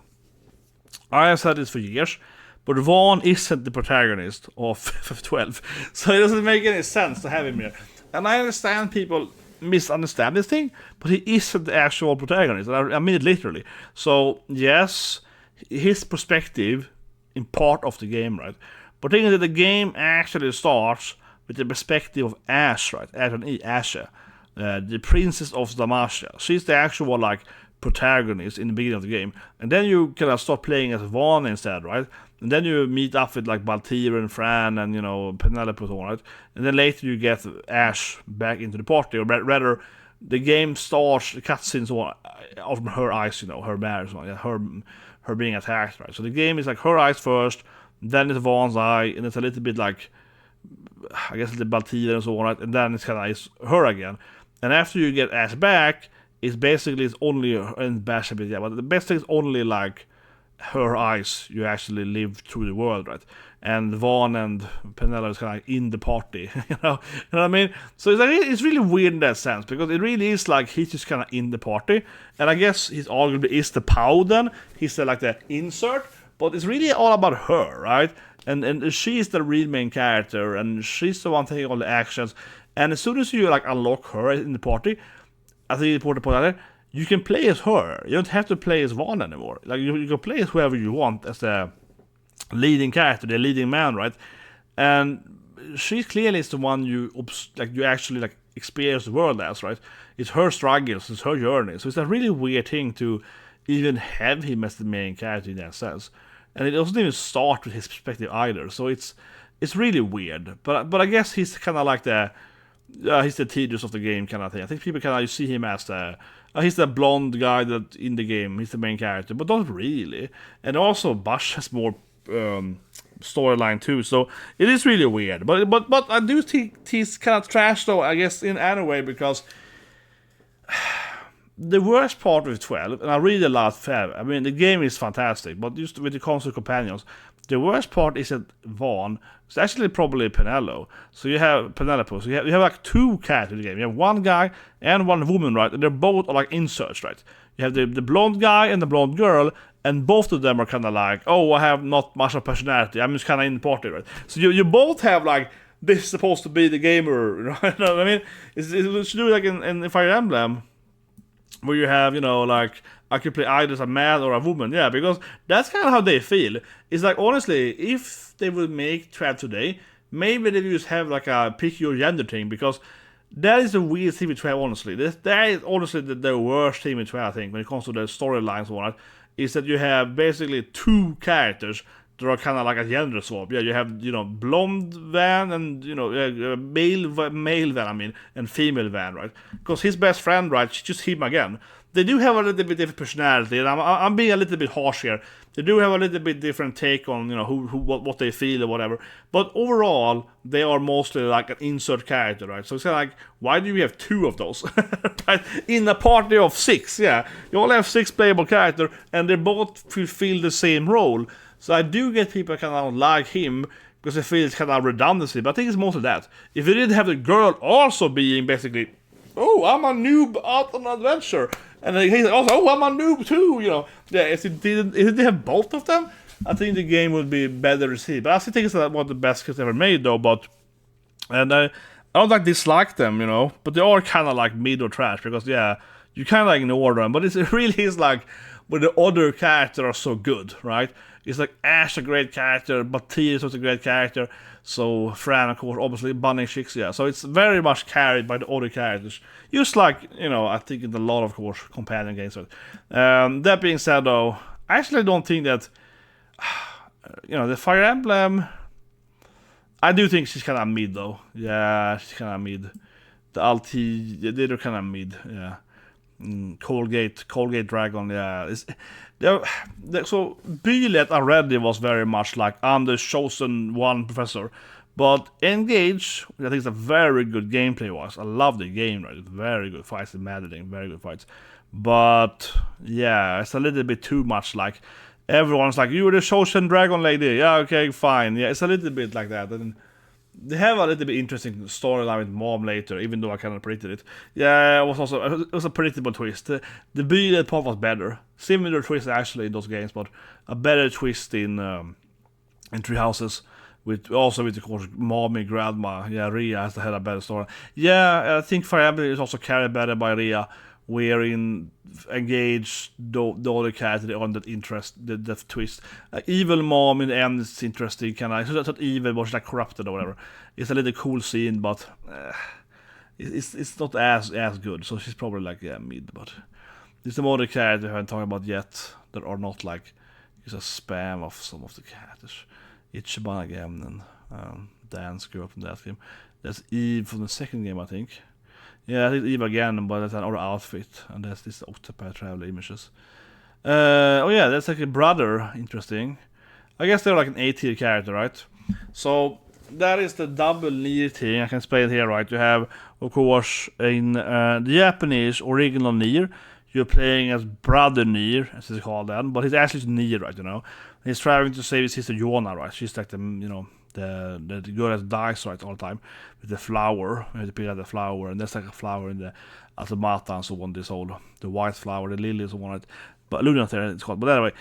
Speaker 1: I have said this for years, but Vaughn isn't the protagonist of FF12, so it doesn't make any sense to have him here. And I understand people misunderstand this thing, but he isn't the actual protagonist. I mean it literally. So yes, his perspective in part of the game, right? But the thing is that the game actually starts with the perspective of Ashe, right? Ashe, the princess of Damacia. She's the actual like protagonist in the beginning of the game, and then you kind of start playing as Vaughn instead, right? And then you meet up with like Baldur and Fran and Penelope and so on, right? And then later you get Ashe back into the party, or rather, the game starts the cutscenes out from her eyes, her marriage, her being attacked, right? So the game is like her eyes first, then it's Vaughn's eye, and it's a little bit like, I guess, the Baldur and so on, right? And then it's kind of her again. And after you get Ashe back, it's only and Bash a bit, yeah. But the best thing is only like her eyes, you actually live through the world, right? And Vaughn and Penelope is kind of in the party, you know what I mean? So it's really weird in that sense, because it really is like he's just kind of in the party, and I guess he's arguably is the POW then, he's the insert, but it's really all about her, right? And she's the real main character, and she's the one taking all the actions, and as soon as you unlock her in the party, I think it's important to point out there, you can play as her. You don't have to play as Vaughn anymore. Like you can play as whoever you want as the leading character, the leading man, right? And she clearly is the one you actually experience the world as, right? It's her struggles, it's her journey. So it's a really weird thing to even have him as the main character in that sense. And it doesn't even start with his perspective either. So it's really weird. But I guess he's kind of like he's the Tidus of the game kind of thing. I think people kind of see him as he's the blonde guy that in the game, he's the main character, but not really. And also Bash has more storyline too, so it is really weird. But I do think he's kind of trash though, I guess, in any way, because the worst part of 12, and I really love Fab, I mean the game is fantastic, but just with the console companions, the worst part is that Vaughn is actually probably Penelope. So you have Penelope. So you have like two characters in the game. You have one guy and one woman, right? And they're both like inserts, right? You have the blonde guy and the blonde girl, and both of them are kind of like, oh, I have not much of personality. I'm just kind of in the party, right? So you both have like, this is supposed to be the gamer, you know what I mean? It's do like in Fire Emblem, where you have, like, I could play either as a man or a woman, yeah, because that's kind of how they feel. It's like, honestly, if they would make 12 today, maybe they would just have like a pick your gender thing, because that is a weird thing with 12, honestly. That is honestly the worst thing with 12, I think, when it comes to the storylines and all that, is that you have basically two characters that are kind of like a gender swap. Yeah, you have, blonde Van and, male Van, I mean, and female Van, right? Because his best friend, right, she's just him again. They do have a little bit different personality, and I'm being a little bit harsh here. They do have a little bit different take on, what they feel or whatever. But overall, they are mostly like an insert character, right? So it's kind of like, why do we have two of those? Right? In a party of 6, yeah. You all have 6 playable characters, and they both fulfill the same role. So I do get people kind of like him, because they feel it's kind of redundancy, but I think it's mostly that. If they didn't have the girl also being basically, oh, I'm a noob out on an adventure, and he's also, oh, I'm a noob too, Yeah, if they have both of them, I think the game would be better received. But I still think it's one of the best games ever made, though. And I don't dislike them, but they are kind of like mid or trash, because yeah, you kind of ignore them, but it really is like when the other characters are so good, right? It's like Ash a great character, Batir is also a great character, so Fran of course, obviously, Bunny Chicks, yeah. So it's very much carried by the other characters, just like, you know, I think in a lot of course companion games. That being said though, I actually don't think that, you know, the Fire Emblem, I do think she's kind of mid though. Yeah, she's kind of mid. The Alti, they're kind of mid, yeah. Colgate Dragon, yeah. So Byleth already was very much like, I'm the chosen one professor. But Engage, I think it's a very good gameplay wise. I love the game, right? It's very good fights, maddening, very good fights. But yeah, it's a little bit too much like, everyone's like, you're the chosen dragon lady. Yeah, okay, fine. Yeah, it's a little bit like that. And they have a little bit interesting storyline with Mom later, even though I kind of predicted it. Yeah, it was a predictable twist. The Byleth part was better. Similar twist actually in those games, but a better twist in Three Houses. With of course Mommy, Grandma. Yeah, Rhea has had a better story. Yeah, I think Fire Emblem is also carried better by Rhea. Where in Engage, the other character on that interest, the twist. Evil Mom in the end is interesting, kind of. It's not evil, but she's like corrupted or whatever. It's a little cool scene, but it's not as good. So she's probably like, yeah, mid. But there's some other characters I haven't talked about yet that are not like, it's a spam of some of the characters. Ichiban again, and Dan's girl from that game. That's Eve from the second game, I think. Yeah, I think Eve again, but that's another outfit, and that's this Octopath Traveler images. Oh yeah, that's like a brother, interesting. I guess they're like an A-tier character, right? So, that is the double Nier thing, I can explain it here, right? You have, of course, in the Japanese original Nier, you're playing as brother Nier, as it's called then, but he's actually Nier, right, you know? He's trying to save his sister Yona, right? She's like the, you know, the girl that dies right all the time with the flower. You have to pick out the flower, and there's like a flower in the Azamata and so on. This whole the white flower, the lily, so on. But Lunathera it's called. But anyway,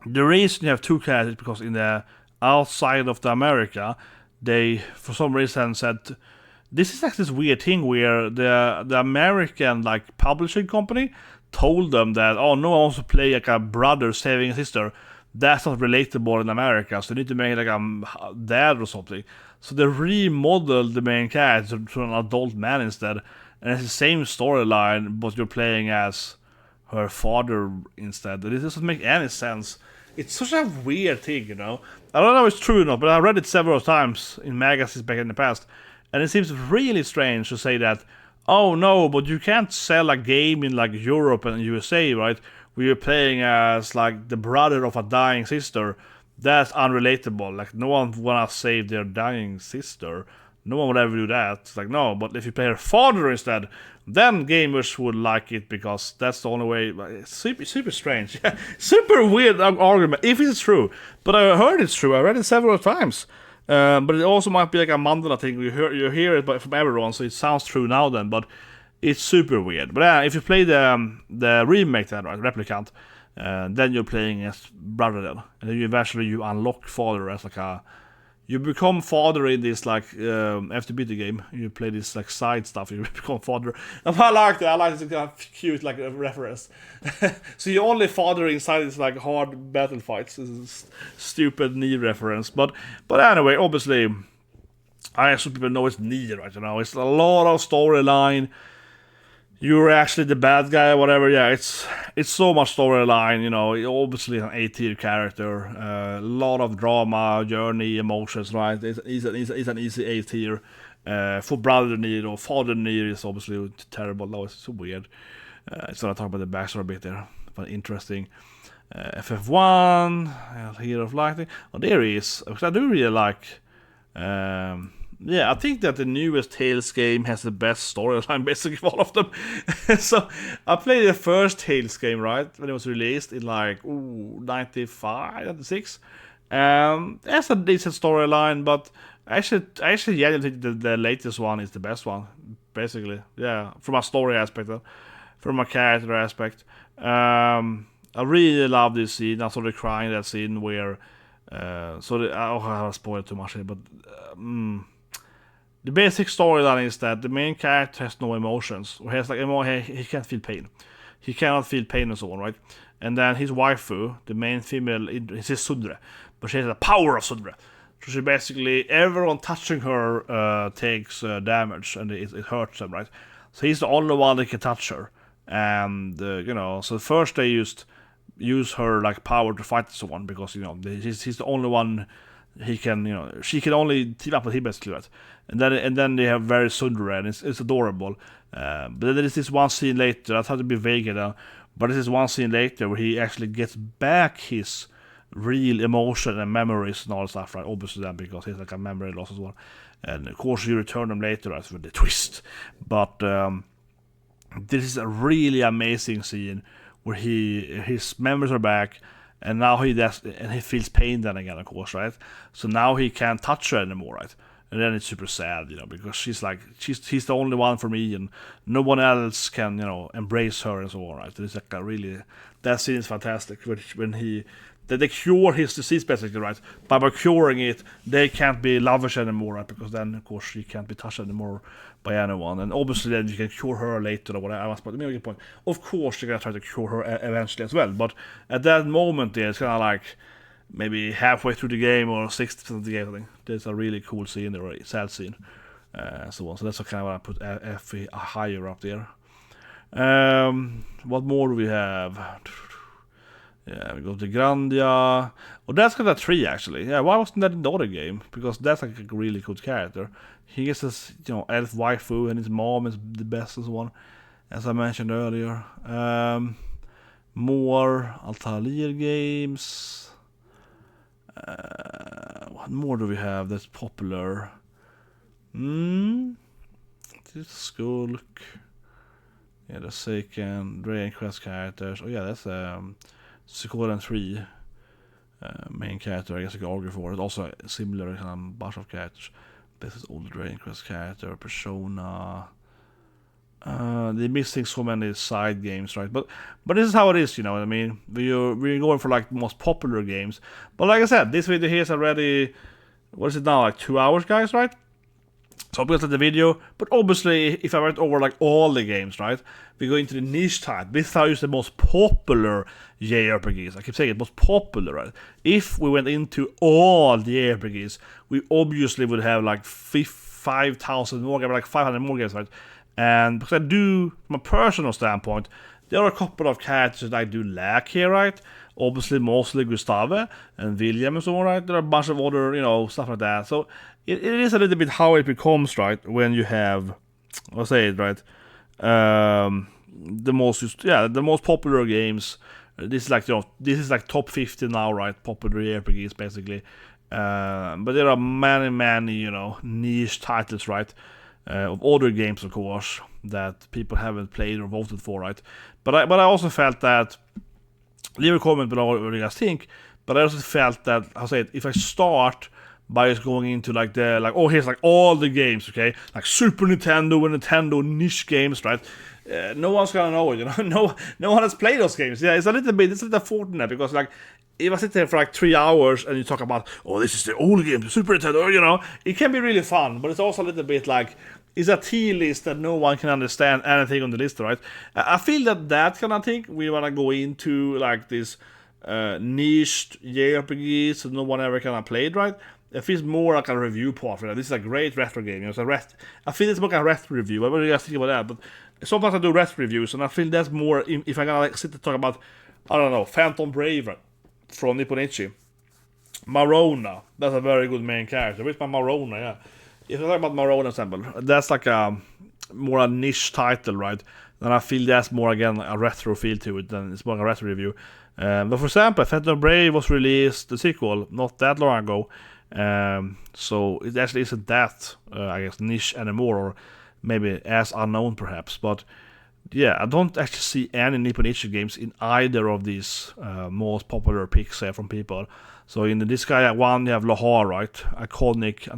Speaker 1: the reason you have two characters is because in the outside of the America, they for some reason said this is like this weird thing where the American like publishing company told them that, oh, no one wants to play like a brother saving a sister. That's not relatable in America, so they need to make like a dad or something. So they remodeled the main character to an adult man instead, and it's the same storyline, but you're playing as her father instead. It doesn't make any sense. It's such a weird thing, you know. I don't know if it's true or not, but I read it several times in magazines back in the past, and it seems really strange to say that, oh no, but you can't sell a game in like Europe and USA, right? Where you're playing as like the brother of a dying sister. That's unrelatable. Like no one wanna save their dying sister. No one would ever do that. It's like no, but if you play her father instead, then gamers would like it because that's the only way. It's super strange, super weird argument if it's true. But I heard it's true. I read it several times. But it also might be like a mandala thing. You hear it from everyone, so it sounds true now then. But it's super weird. But if you play the remake then, right, Replicant, then you're playing as brother then, and then you eventually unlock father as like a. You become father in this like FTB game. You play this like side stuff. You become father. And I like that. I like this kind of cute like reference. So you only father inside this like hard battle fights. This is stupid Nier reference. But anyway, obviously, I assume people know it's Nier, right? You know, it's a lot of storyline. You're actually the bad guy or whatever. Yeah, it's so much storyline, you know. Obviously an A-tier character, a lot of drama, journey, emotions, right? It's an easy A-tier. For brother Nier or father Nier is obviously terrible. No, it's so weird. So I talk about the backstory a bit there, but interesting. FF1, Hero of Lightning. Oh, there he is. Because I do really like. Yeah, I think that the newest Tales game has the best storyline, basically, of all of them. So, I played the first Tales game, right, when it was released in, like, 95, 96. That's a decent storyline, but I actually genuinely think the latest one is the best one, basically. Yeah, from a story aspect, from a character aspect. I really love this scene. I started crying that scene where... I have spoiled too much here, but... the basic storyline is that the main character has no emotions, or has like he can't feel pain. He cannot feel pain and so on, right? And then his waifu, the main female, is his Sudre, but she has the power of Sudre. So she basically, everyone touching her takes damage, and it hurts them, right? So he's the only one that can touch her. And, so first they use her, like, power to fight someone, because, he's the only one he can, she can only team up with him, basically, right? And then they have very Sundere, and it's adorable. But then there's this one scene later, I thought to be vague now, but this is one scene later where he actually gets back his real emotion and memories and all that stuff, right? Obviously then, because he's like a memory loss as well. And of course you return them later, that's with the twist. But this is a really amazing scene where his memories are back, and now he feels pain then again, of course, right? So now he can't touch her anymore, right? And then it's super sad, because he's the only one for me, and no one else can, embrace her and so on, right? It's like that scene is fantastic when they cure his disease, basically, right? By curing it, they can't be lovers anymore, right? Because then, of course, she can't be touched anymore by anyone. And obviously, then you can cure her later or whatever. But make a point. Of course, you're gonna try to cure her eventually as well. But at that moment, it's kind of like maybe halfway through the game or 60% of the game. I think there's a really cool scene or a sad scene, so on. So that's kind of why I put Effie higher up there. What more do we have? Yeah, we go to Grandia. Oh, that's kind of 3 actually. Yeah, why wasn't that in the other game? Because that's like a really good character. He gets this, elf waifu, and his mom is the best and so on, as I mentioned earlier. More Altair games. What more do we have that's popular? This Skulk. Yeah, the second Dragon Quest characters. Oh yeah, that's Suikoden 3 main character, I guess I could argue for it. Also a similar kind of bunch of characters. This is old Dragon Quest character, Persona. They're missing so many side games, right? But this is how it is, you know what I mean? We're going for like the most popular games. But like I said, this video here is already, what is it now, like 2 hours, guys, right? So I'm going to the video, but obviously if I went over like all the games, right, we go into the niche type. This is the most popular JRPGs. I keep saying it, most popular, right? If we went into all the JRPGs, we obviously would have like 5,000 more games, like 500 more games, right? And because I do, from a personal standpoint, there are a couple of characters that I do lack here, right? Obviously, mostly Gustave and William and so on, right? There are a bunch of other, stuff like that. So it is a little bit how it becomes, right? When you have, I'll say it, right? The most popular games. This is like top 50 now, right? Popular RPGs, basically. But there are many, niche titles, right? Of other games, of course, that people haven't played or voted for, right? But I also felt that, leave a comment below what you guys think, but I also felt that, I'll say it, if I start by just going into here's like all the games, okay? Like Super Nintendo and Nintendo niche games, right? No one's gonna know it, no one has played those games. Yeah, it's a little unfortunate, because like, if I sit there for like 3 hours and you talk about, this is the old game, the Super Nintendo, it can be really fun, but it's also a little bit like, it's a tier list that no one can understand anything on the list, right? I feel that kind of thing, we want to go into like this niched JRPGs that no one ever kind of played, right? It feels more like a review part. Right? This is a great retro game. I feel it's more like a retro review. What do you guys think about that? But sometimes I do retro reviews, and I feel that's more if I'm gonna like sit and talk about, I don't know, Phantom Brave from Nippon Ichi. Marona, that's a very good main character. Where's my Marona? Yeah. If I talk about Marona ensemble, that's like a more a niche title, right? And I feel that's more again a retro feel to it than it's more like a retro review. But for example, Phantom Brave was released, the sequel, not that long ago. So it actually isn't that, I guess, niche anymore, or maybe as unknown perhaps. But yeah, I don't actually see any Nippon Ichi games in either of these most popular picks from people. So in this guy one, you have Lahar, right? Iconic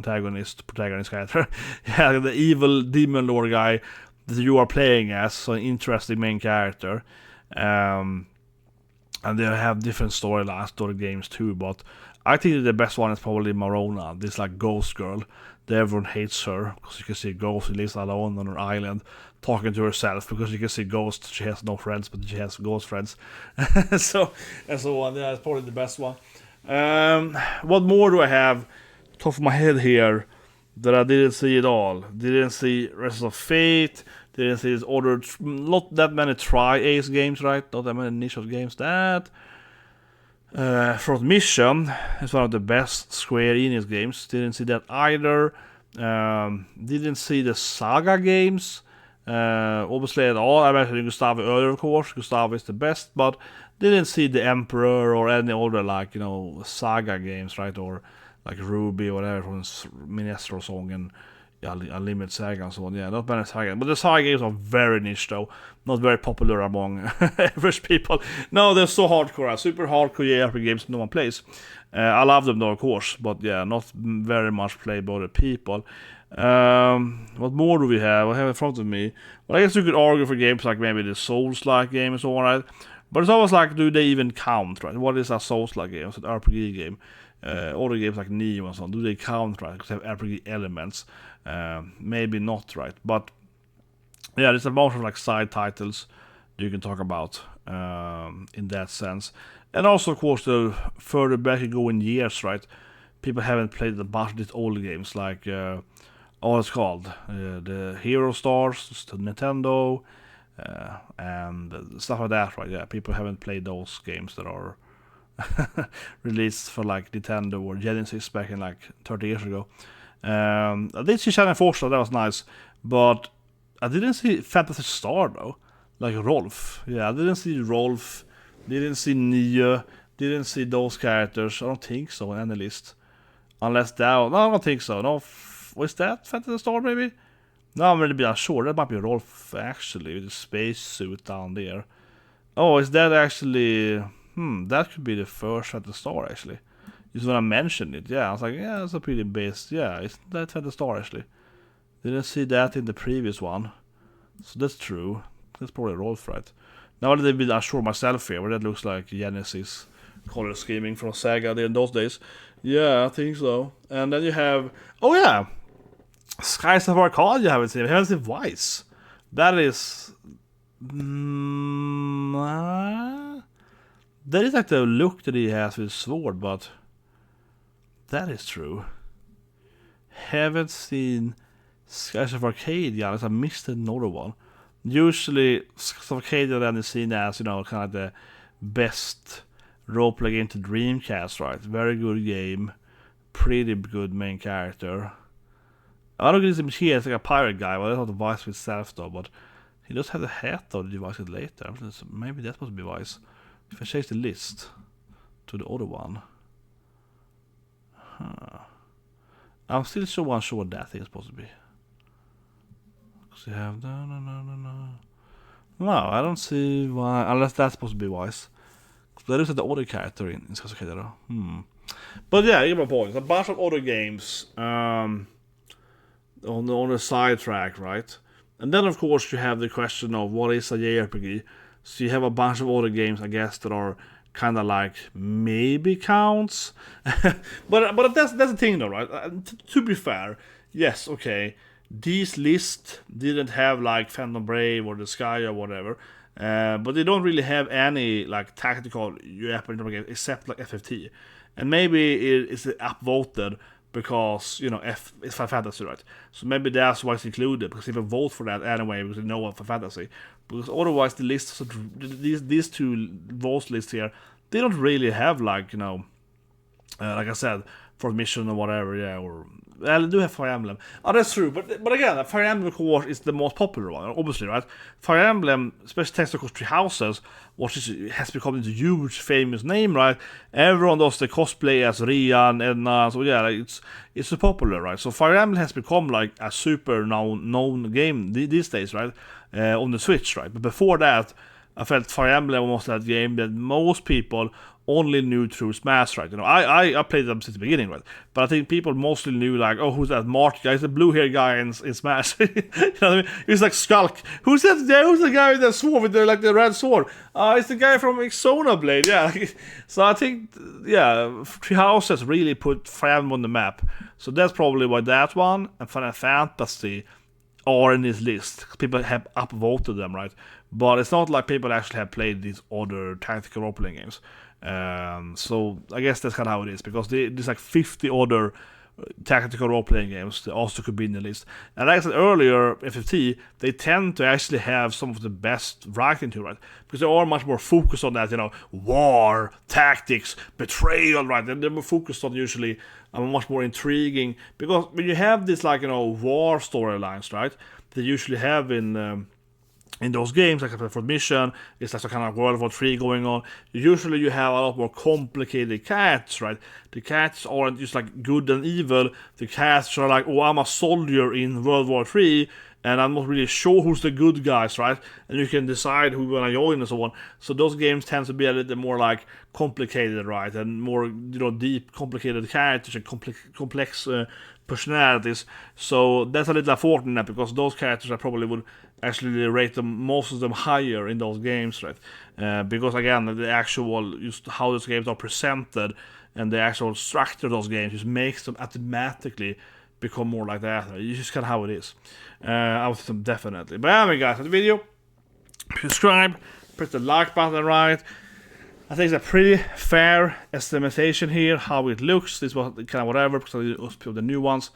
Speaker 1: protagonist character. Yeah, the evil demon lord guy that you are playing as, so an interesting main character. And they have different storylines to the games too, but I think the best one is probably Marona, this like ghost girl everyone hates her because you can see Ghost lives alone on her island talking to herself, because you can see Ghost, she has no friends, but she has Ghost friends. so on. Yeah, it's probably the best one. What more do I have top of my head here that I didn't see at all? Didn't see Rest of Fate, didn't see this ordered, not that many Tri-Ace games, right? Not that many niche games. That Front Mission is one of the best Square Enix games. Didn't see that either. Didn't see the Saga games. Obviously at all. I mentioned Gustavo earlier, of course. Gustavo is the best, but didn't see the Emperor or any other, like, Saga games, right? Or like Ruby or whatever from Minestro Song and Unlimited Saga and so on. Yeah, not many Saga. But the Saga games are very niche though. Not very popular among average people. No, they're so hardcore. Super hardcore JRPG games no one plays. I love them though, of course. But yeah, not very much played by other people. What more do we have? I have in front of me. Well, I guess you could argue for games like maybe the Souls-like game and so on, right? But it's always like, do they even count, right? What is a Souls-like game? It's an RPG game. Other games like Nier and so on, do they count, right? Because they have RPG elements. Maybe not, right? But yeah, there's a bunch of like side titles that you can talk about in that sense. And also, of course, the further back you go in years, right? People haven't played a bunch of these old games like it's called the Hero Stars to Nintendo and stuff like that, right? Yeah, people haven't played those games that are released for like Nintendo or Genesis back in like 30 years ago. I did see Channel Force, that was nice, but I didn't see Phantasy Star though, like Rolf. Yeah, I didn't see Rolf, didn't see Nier, didn't see those characters. I don't think so on any list. Unless that, no, I don't think so. No, was that Phantasy Star maybe? No, I'm really unsure. That might be Rolf actually, with the space suit down there. Oh, is that actually? That could be the first Phantasy Star actually. Just when I mentioned it, yeah, I was like, yeah, that's a pretty base. Yeah, it's that Phantasy Star actually. Didn't see that in the previous one, so that's true. That's probably Rolf, right? Now that I've been unsure myself here, where that looks like Genesis color scheming from Sega there in those days. Yeah, I think so. And then you have, oh yeah, Skies of Arcadia. You haven't seen. You haven't seen Vice. That is, that is like the look that he has with his sword, but that is true. Haven't seen Skies of Arcadia. Unless I missed another one. Usually, Skies of Arcadia then is seen as, kind of the best role-play game to Dreamcast, right? Very good game, pretty good main character. I don't get him here as like a pirate guy, but I don't have the Vice with Self though, but he does have the hat though, the device it later. Maybe that's supposed to be Vice. If I change the list to the other one. I'm still so unsure what that thing is supposed to be. Because you have no, I don't see why, unless that's supposed to be Vice. That is the other character in Skies of Arcadia. But yeah, you get my point. A bunch of other games on the side track, right? And then of course you have the question of what is a JRPG. So you have a bunch of other games, I guess, that are kind of like maybe counts. but that's the thing though, right? To be fair, yes, okay, these lists didn't have like Phantom Brave or The Sky or whatever. But they don't really have any like tactical JRPG games except like FFT, and maybe it's upvoted because it's Final Fantasy, right? So maybe that's why it's included, because people vote for that anyway because they know what Final Fantasy. Because otherwise the lists, these two votes lists here, they don't really have like like I said, for mission or whatever, yeah, or well, they do have Fire Emblem. Oh, that's true, but again, Fire Emblem, of course, is the most popular one, obviously, right? Fire Emblem, especially thanks to, of course, Three Houses, which has become a huge, famous name, right? Everyone does the cosplay as Rian, Edna, so yeah, like, it's so popular, right? So Fire Emblem has become like a super known game these days, right? On the Switch, right? But before that, I felt Fire Emblem was that game that most people only knew through Smash, right? You know, I played them since the beginning, right? But I think people mostly knew like, oh, who's that Mark guy? He's the blue hair guy in Smash. You know what I mean? He's like Skulk. Who's that? Who's the guy with the sword with the red sword? It's the guy from Xenoblade. Yeah. So I think Three Houses really put Fire Emblem on the map. So that's probably why that one and Final Fantasy are in this list. People have upvoted them, right? But it's not like people actually have played these other tactical role-playing games. So I guess that's kind of how it is, because there's like 50 other tactical role-playing games that also could be in the list. And like I said earlier, FFT, they tend to actually have some of the best writing to, right? Because they are much more focused on that, you know, war, tactics, betrayal, right? And they're more focused on usually much more intriguing. Because when you have this, like, you know, war storylines, right? They usually have in those games, like for Mission, it's like a kind of World War III going on. Usually you have a lot more complicated characters, right? The characters aren't just like good and evil. The characters are like, oh, I'm a soldier in World War III, and I'm not really sure who's the good guys, right? And you can decide who you want to join and so on. So those games tend to be a little more like complicated, right? And more, you know, deep, complicated characters and complex personalities. So that's a little unfortunate, because those characters I probably would actually rate them, most of them, higher in those games, right? Because again, the actual just how those games are presented and the actual structure of those games just makes them automatically become more like that. It's just kind of how it is. I would say definitely. But anyway, guys, for the video, subscribe, press the like button, right? I think it's a pretty fair estimation here, how it looks. This was kind of whatever, because I was the new ones.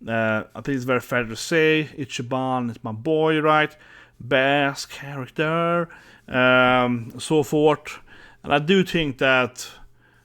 Speaker 1: I think it's very fair to say Ichiban is my boy, right? Best character, so forth. And I do think that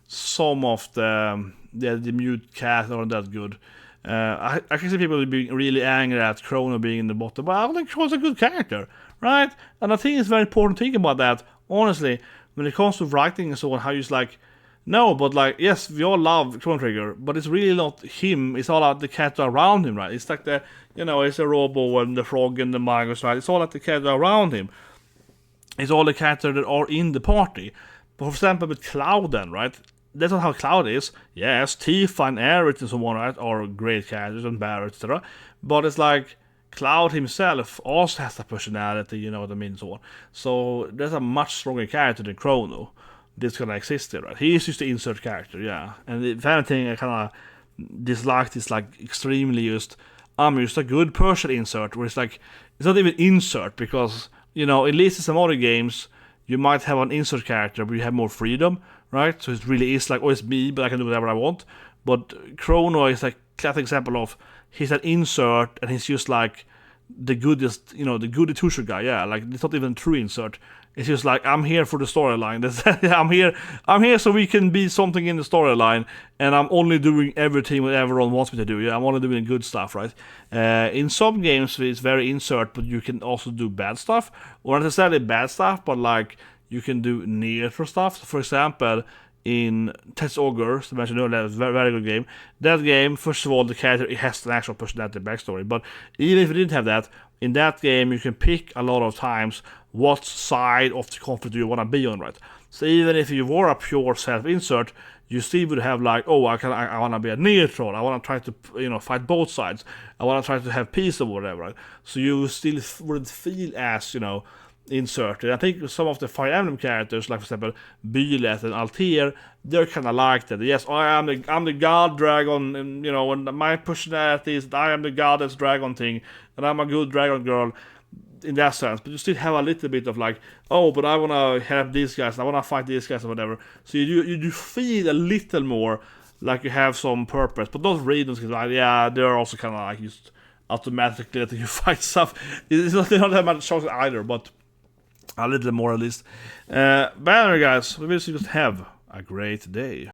Speaker 1: some of the mute cast aren't that good. I can see people being really angry at Chrono being in the bottom, but I think Chrono's a good character, right? And I think it's very important to think about that, honestly, when it comes to writing and so on, how you just like, no, but like, yes, we all love Chrono Trigger, but it's really not him, it's all about the character around him, right? It's like the, you know, it's the Robo and the Frog and the Magus, right? It's all like the character around him. It's all the characters that are in the party. But for example, with Cloud then, right? That's not how Cloud is. Yes, Tifa and Aerith and so on, right, are great characters, and Barrett, etc. But it's like, Cloud himself also has a personality, you know what I mean, so on. So there's a much stronger character than Chrono. This kind of existed, right? He is just the insert character, yeah. And if anything, I kind of dislike this, like, extremely I'm just a good person insert, where it's like, it's not even insert, because, you know, at least in some other games, you might have an insert character, but you have more freedom, right? So it really is like, oh, it's me, but I can do whatever I want. But Chrono is like a classic example of, he's an insert, and he's just like the goodest, you know, the goody two-shoe guy, yeah. Like, it's not even a true insert. It's just like, I'm here for the storyline. I'm here so we can be something in the storyline, and I'm only doing everything what everyone wants me to do. Yeah, I'm only doing good stuff, right? In some games, it's very insert, but you can also do bad stuff, or not necessarily bad stuff, but like you can do near for stuff. So for example, in Tactician, I mentioned earlier, it's a very, very good game. That game, first of all, the character, it has an actual personality backstory, but even if it didn't have that, in that game you can pick a lot of times what side of the conflict do you want to be on, right? So even if you were a pure self-insert, you still would have like, oh, I want to be a neutral, I want to try to, you know, fight both sides, I want to try to have peace or whatever, right? So you still would feel as, you know, inserted. I think some of the Fire Emblem characters, like for example Byleth and Altair, they're kind of like that. Yes, I'm the god dragon, and you know, and my personality is that I am the goddess dragon thing, and I'm a good dragon girl in that sense. But you still have a little bit of like, oh, but I want to help these guys, I want to fight these guys or whatever. So you do feel a little more like you have some purpose. But those reasons, like, yeah, they're also kind of like just automatically letting you fight stuff. It's not that much choice either, but a little more at least. But anyway, guys, we will just have a great day.